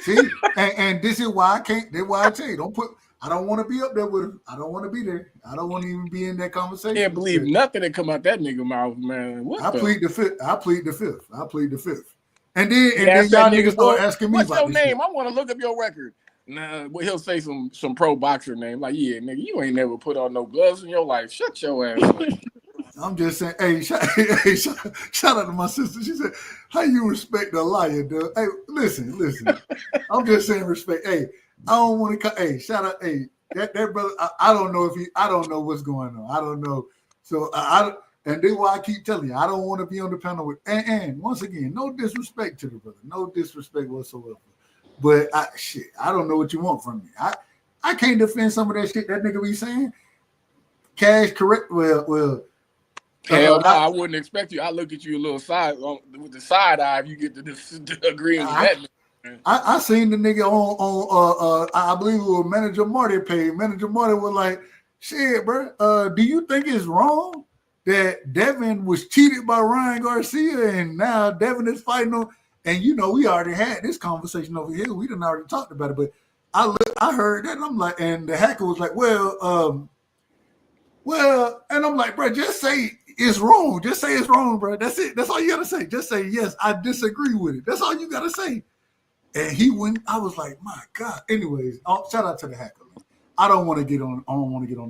See? And this is why I can't. That's why I tell you, I don't want to be up there with him. I don't want to be there. I don't want to even be in that conversation. I can't believe nothing that come out that nigga mouth, man. I plead the fifth. And then y'all niggas start asking me what's about your name? I want to look up your record. Nah, well, he'll say some pro boxer name. Like, yeah, nigga, you ain't never put on no gloves in your life. Shut your ass up. I'm just saying, hey, shout out to my sister. She said, how you respect a liar, dude? Hey, listen. I'm just saying respect. Hey, I don't want to, hey, shout out, hey, that brother, I don't know I don't know what's going on. I don't know. So and this is why I keep telling you, I don't want to be on the panel with, and once again, no disrespect to the brother, no disrespect whatsoever. But I don't know what you want from me. I can't defend some of that shit that nigga be saying. Cash correct. Well. Hell no, I wouldn't expect you. I look at you a little with the side eye if you get to agreeing with that. I seen the nigga on I believe it was Manager Marty page. Manager Marty was like, shit, bro. Do you think it's wrong that Devin was cheated by Ryan Garcia and now Devin is fighting on? And we already had this conversation over here. We done already talked about it, but I heard that and I'm like, and the hacker was like, well, and I'm like, bro, just say it's wrong. Just say it's wrong, bro. That's it. That's all you gotta say. Just say, yes, I disagree with it. That's all you gotta say. And he went, I was like, my God. Anyways, shout out to the hacker. I don't want to get on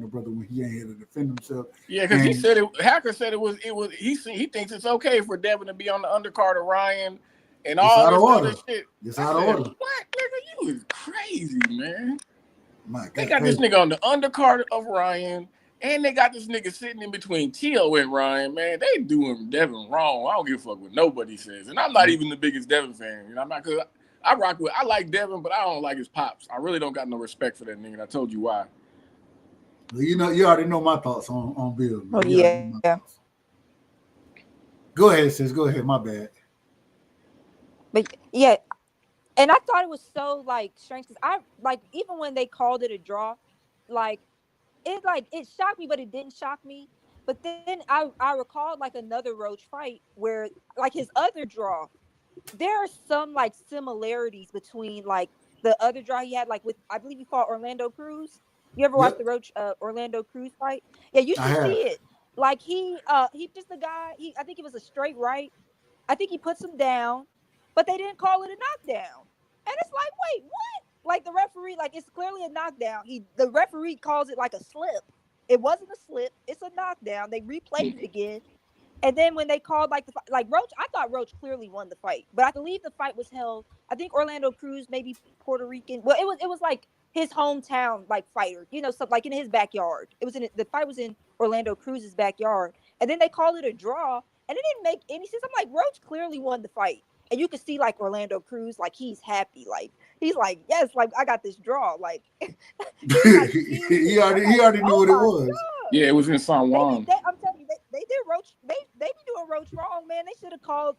the brother when he ain't here to defend himself. Yeah, because he said Hacker said it was he thinks it's okay for Devin to be on the undercard of Ryan and all this other shit. It's out of order. What, nigga? You is crazy, man. My God. They got this nigga on the undercard of Ryan. And they got this nigga sitting in between Tio and Ryan, man. They doing Devin wrong. I don't give a fuck what nobody says. And I'm not even the biggest Devin fan. I'm not, because I like Devin, but I don't like his pops. I really don't got no respect for that nigga. And I told you why. Well, you already know my thoughts on Bill. Oh, yeah. Go ahead, sis. Go ahead. My bad. But yeah, and I thought it was so strange because I even when they called it a draw, it shocked me, but it didn't shock me. But then I recalled another Roach fight where his other draw, there are some similarities between the other draw he had with, I believe he fought Orlando Cruz. You ever watched the Roach Orlando Cruz fight? Yeah, you should see it. He just the guy. I think it was a straight right. I think he puts him down, but they didn't call it a knockdown. And it's like, wait, what? The referee, it's clearly a knockdown. The referee calls it a slip. It wasn't a slip. It's a knockdown. They replayed it again. And then when they called Roach, I thought Roach clearly won the fight. But I believe the fight was held, I think Orlando Cruz, maybe Puerto Rican. Well, it was his hometown fighter, stuff in his backyard. The fight was in Orlando Cruz's backyard. And then they called it a draw. And it didn't make any sense. I'm like, Roach clearly won the fight. And you can see Orlando Cruz, he's happy. He's like, yes, I got this draw. He already knew what it was. God. Yeah, it was in San Juan. I'm telling you, they did Roach. They be doing Roach wrong, man. They should have called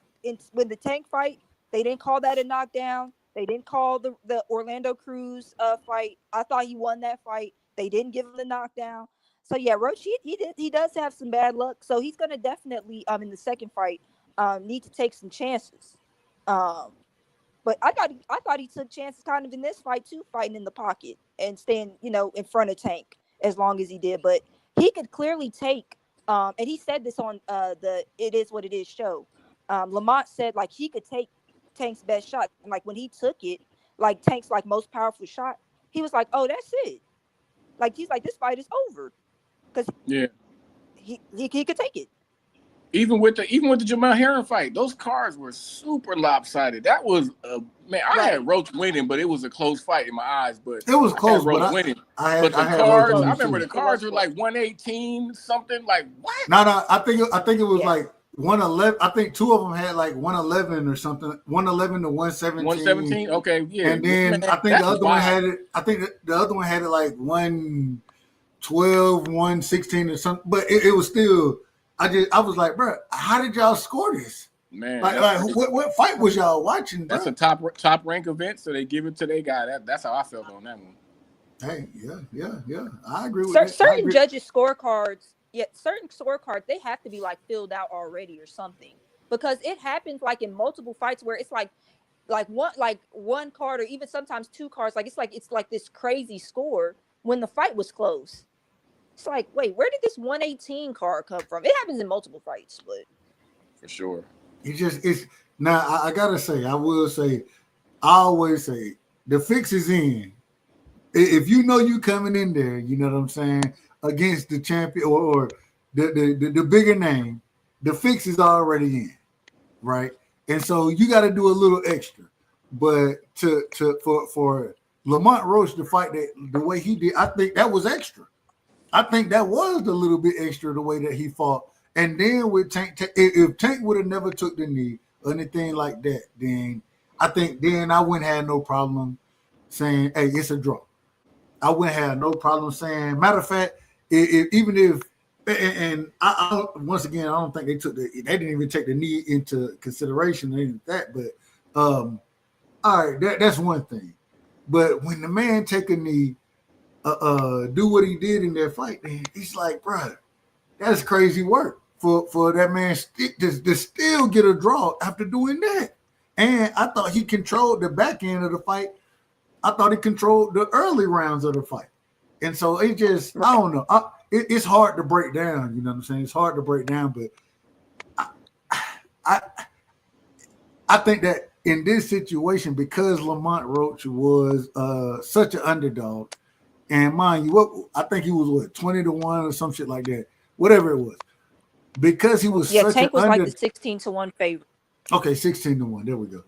when the Tank fight. They didn't call that a knockdown. They didn't call the Orlando Cruz fight. I thought he won that fight. They didn't give him the knockdown. So yeah, Roach, he does have some bad luck. So he's gonna definitely in the second fight need to take some chances. But I thought he took chances kind of in this fight too, fighting in the pocket and staying, in front of Tank as long as he did. But he could clearly take, and he said this on the It Is What It Is show. Lamont said he could take Tank's best shot. And when he took it, Tank's most powerful shot, he was like, oh, that's it. He's like, this fight is over. Because he could take it. Even with the Jamel Herring fight, those cards were super lopsided. That was I had Roach winning, but it was a close fight in my eyes. But it was close. Roach winning. But the cards, I remember the cards were 118 something. What? No. I think it was 111. I think two of them had 111 or something. 111 to 117. 117. Okay, yeah. And then I think the other one had it. I think the other one had it 112, 116 or something. But it was still. I was like, bro, how did y'all score this? Man, what fight was y'all watching? Bro? That's a top rank event, so they give it to their guy. That's how I felt on that one. Hey, yeah, I agree with that. Certain judges' scorecards, certain scorecards, they have to be filled out already or something, because it happens in multiple fights where it's one card or even sometimes two cards. It's this crazy score when the fight was close. It's wait, where did this 118 card come from? It happens in multiple fights, but for sure. It's now I gotta say, I always say the fix is in. If you know you coming in there, you know what I'm saying, against the champion or the bigger name, the fix is already in, right? And so you got to do a little extra. But for Lamont Roach to fight that the way he did, I think that was extra. I think that was a little bit extra the way that he fought. And then with Tank, if Tank would have never took the knee or anything like that, then I think then I wouldn't have no problem saying, "Hey, it's a draw." I wouldn't have no problem saying. Matter of fact, even if and I once again, I don't think they didn't even take the knee into consideration or anything like that. But all right, that's one thing. But when the man take a knee, do what he did in that fight, then he's like, bro, that's crazy work for that man to still get a draw after doing that. And I thought he controlled the back end of the fight. I thought he controlled the early rounds of the fight. And so it just, I don't know. It's hard to break down. You know what I'm saying? It's hard to break down, but I think that in this situation, because Lamont Roach was such an underdog, and mind you, I think he was 20-1 or some shit like that, whatever it was. Because he was such Tank an was like the 16-1 favorite. Okay, 16-1. There we go.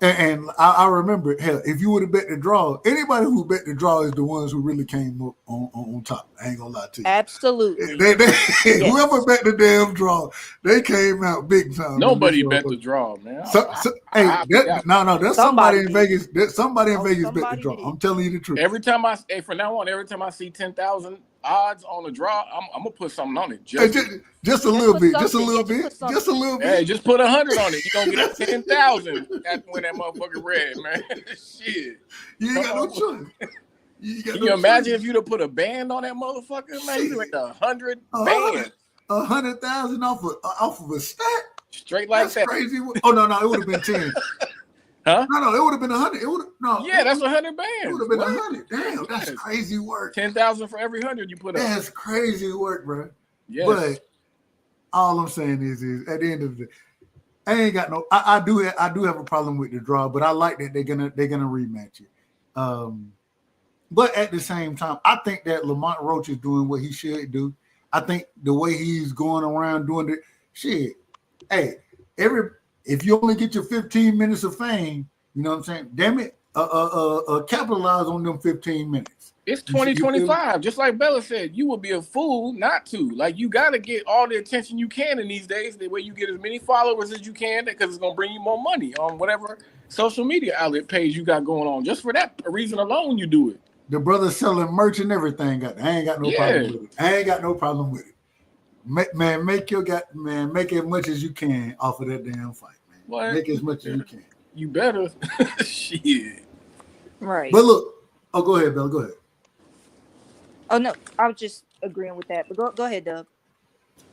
And I remember, hell, if you would have bet the draw, anybody who bet the draw is the ones who really came up on top. I ain't gonna lie to you. Absolutely. Yes. Whoever bet the damn draw, they came out big time. Nobody bet the draw, man. There's somebody in Vegas. Somebody in Vegas bet the draw. I'm telling you the truth. Every time from now on, every time I see 10,000 odds on the draw, I'm gonna put something on it. Just a little bit. Just a little bit. Just a little bit. Hey, just put 100 on it. You gonna get 10,000 when that motherfucker red, man. Shit. You ain't got no choice. Can you imagine if you'd have put a band on that motherfucker, man? You like 100 band. 100,000 off of a stat. Straight like that's that. Crazy. Oh no, it would have been 10. Huh? No, it would have been 100. It would no. Yeah, that's 100 bands. It would have been 100. Damn, that's crazy work. 10,000 for every 100 you put up. That's crazy work, bro. Yes. But all I'm saying is at the end of the day, I ain't got no. I do have a problem with the draw, but I like that they're gonna rematch it. But at the same time, I think that Lamont Roach is doing what he should do. I think the way he's going around doing it, shit. Hey, if you only get your 15 minutes of fame, you know what I'm saying? Damn it, capitalize on them 15 minutes. It's 2025, just like Bella said. You would be a fool not to. Like, you got to get all the attention you can in these days. The way you get as many followers as you can, because it's gonna bring you more money on whatever social media outlet page you got going on. Just for that reason alone, you do it. The brother's selling merch and everything. I ain't got no problem with it. I ain't got no problem with it. Man, make as much as you can off of that damn fight, man. What? Make as much as you can. You better. Shit. Right. But look, go ahead, Bella. Go ahead. Oh no, I was just agreeing with that. But go ahead, Dub.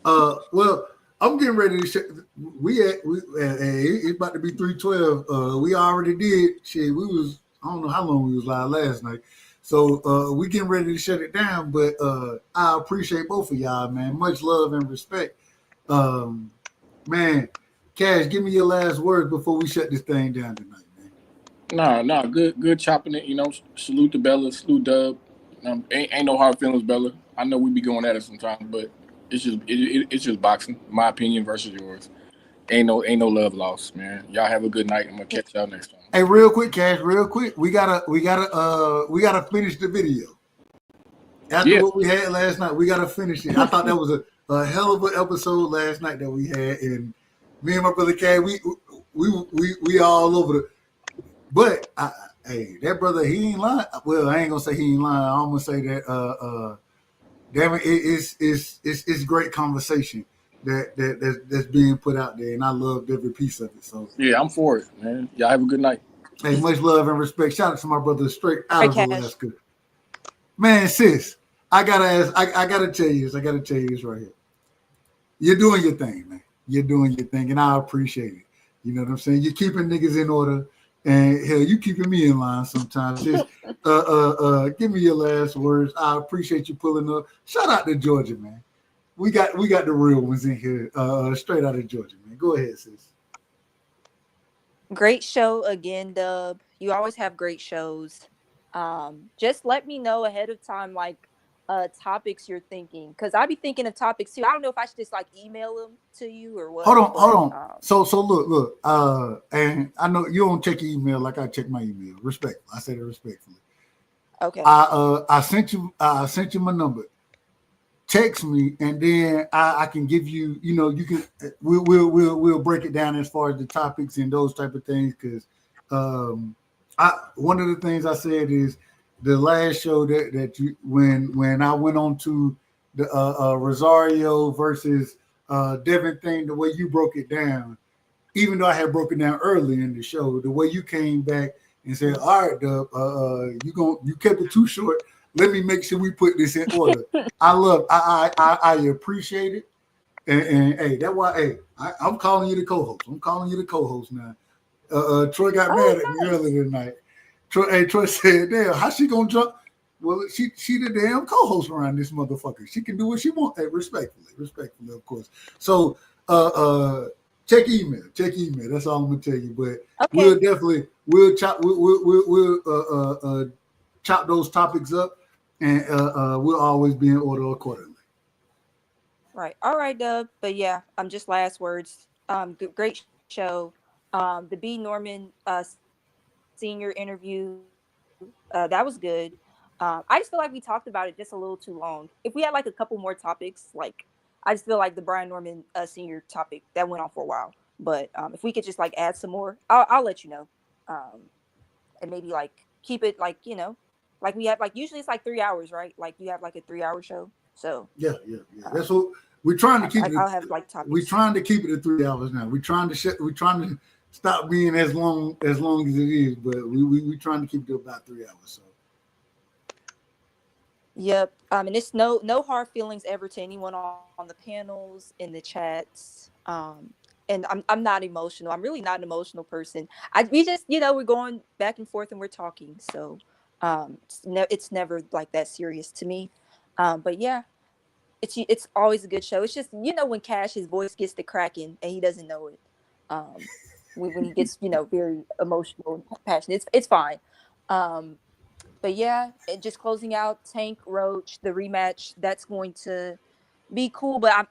Well, I'm getting ready to check. It's about to be 3:12. We already did. Shit, I don't know how long we was live last night. So we getting ready to shut it down, but I appreciate both of y'all, man. Much love and respect. Man, Cash, give me your last words before we shut this thing down tonight, man. No, good chopping it. Salute to Bella, salute Dub. Ain't no hard feelings, Bella. I know we be going at it sometimes, but it's just boxing, my opinion versus yours. Ain't no love lost, man. Y'all have a good night. I'm gonna catch y'all next time. Hey, real quick, Cash, we gotta finish the video. After what we had last night, we gotta finish it. I thought that was a hell of an episode last night that we had, and me and my brother Cash, we all over the. But hey, that brother, he ain't lying. Well, I ain't gonna say he ain't lying. I'm gonna say that damn it, it's great conversation that's being put out there, and I loved every piece of it. So yeah, I'm for it, man. Y'all have a good night. Hey, much love and respect. Shout out to my brother straight out of Alaska. Man, sis, I gotta tell you this. I gotta tell you this right here. You're doing your thing, man. You're doing your thing, and I appreciate it. You know what I'm saying? You're keeping niggas in order. And hell, you keeping me in line sometimes. Just give me your last words. I appreciate you pulling up. Shout out to Georgia, man. We got the real ones in here, straight out of Georgia, man. Go ahead, sis. Great show again, Dub. You always have great shows. Just let me know ahead of time, like topics you're thinking, because I'll be thinking of topics too. I don't know if I should just like email them to you or what. Hold on. So look. And I know you don't check your email like I check my email. Respectful. I said it respectfully. Okay. I sent you my number. Text me, and then I can give you. You know, you can. We'll break it down as far as the topics and those type of things. Because one of the things I said is the last show that you when I went on to the Rosario versus Devin thing, the way you broke it down, even though I had broken down early in the show, the way you came back and said, "All right, Dub, you kept it too short. Let me make sure we put this in order." I appreciate it, and hey, that's why I'm calling you the co-host. I'm calling you the co-host now. Troy got mad at me earlier tonight. Troy said, "Damn, how she gonna jump?" Well, she the damn co-host around this motherfucker. She can do what she wants. Hey, respectfully, of course. So, check email. That's all I'm gonna tell you. But we'll chop those topics up, and we'll always be in order accordingly. Right. All right, Dub. But yeah, just last words. Great show. The B. Norman senior interview, that was good. I just feel like we talked about it just a little too long. If we had like a couple more topics, like I just feel like the Brian Norman senior topic that went on for a while. But if we could just like add some more, I'll let you know. And maybe like keep it like, like we have like usually it's like 3 hours, right? Like you have like a 3-hour show. So yeah. That's what we're trying to keep it. I'll have like topics. We're trying to keep it at 3 hours now. We're trying to stop being as long as it is, but we trying to keep it to about 3 hours. So. Yep. And it's no hard feelings ever to anyone on the panels, in the chats. And I'm not emotional. I'm really not an emotional person. We just, we're going back and forth and we're talking. So it's never like that serious to me. But yeah, it's always a good show. It's just, when Cash, his voice gets to cracking and he doesn't know it. When he gets, very emotional and passionate, it's fine. But yeah, just closing out Tank Roach, the rematch, that's going to be cool. But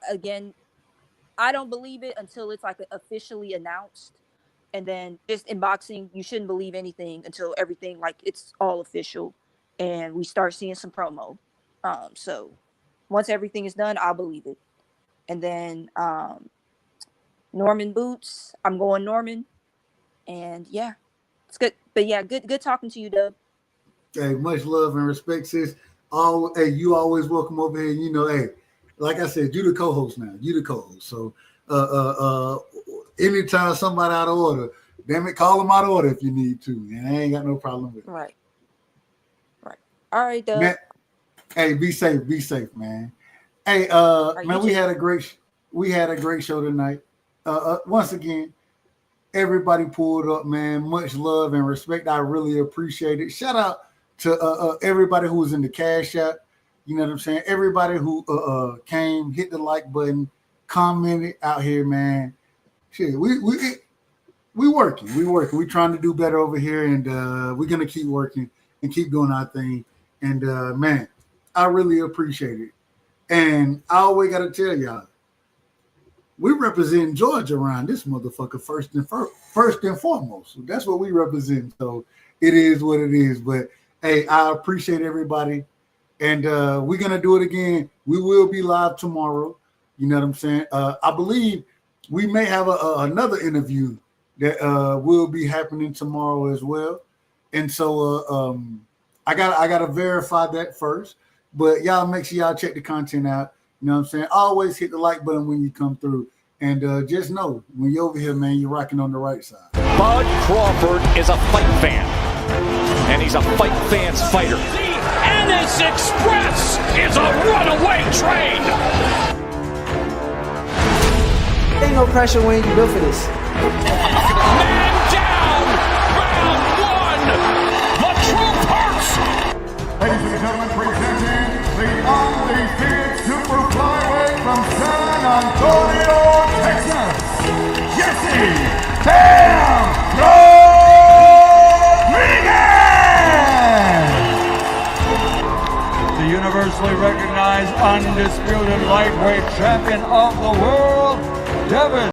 I don't believe it until it's like officially announced. And then just in boxing, you shouldn't believe anything until everything like it's all official and we start seeing some promo. So once everything is done, I'll believe it. And then Norman Boots, I'm going Norman. And yeah, it's good. But yeah, good talking to you, Dub. Hey, much love and respect, sis. You always welcome over here. Hey, like I said, you the co-host now. You the co-host. So anytime somebody out of order, damn it, call them out of order if you need to. And I ain't got no problem with it. Right. All right, Dub. Man, hey, be safe, man. Hey, man, we had a great show tonight. Once again, everybody pulled up, man. Much love and respect. I really appreciate it. Shout out to everybody who was in the Cash App. You know what I'm saying? Everybody who came, hit the like button, commented out here, man. Shit, we working. We trying to do better over here, and we're gonna keep working and keep doing our thing. And man, I really appreciate it. And I always gotta tell y'all, we represent Georgia around this motherfucker first and foremost. That's what we represent. So it is what it is. But hey, I appreciate everybody. And we're going to do it again. We will be live tomorrow. You know what I'm saying? I believe we may have another interview that will be happening tomorrow as well. And so I gotta verify that first. But y'all make sure y'all check the content out. You know what I'm saying? Always hit the like button when you come through. And just know, when you're over here, man, you're rocking on the right side. Bud Crawford is a fight fan. And he's a fight fan's fighter. The Ennis Express is a runaway train. Ain't no pressure when you built for this. Man down! Round one! The truth hurts! Ladies and gentlemen, presenting the undefeated super flyweight from San Antonio, Texas, Jesse Bam Rodriguez! The universally recognized undisputed lightweight champion of the world, Devin.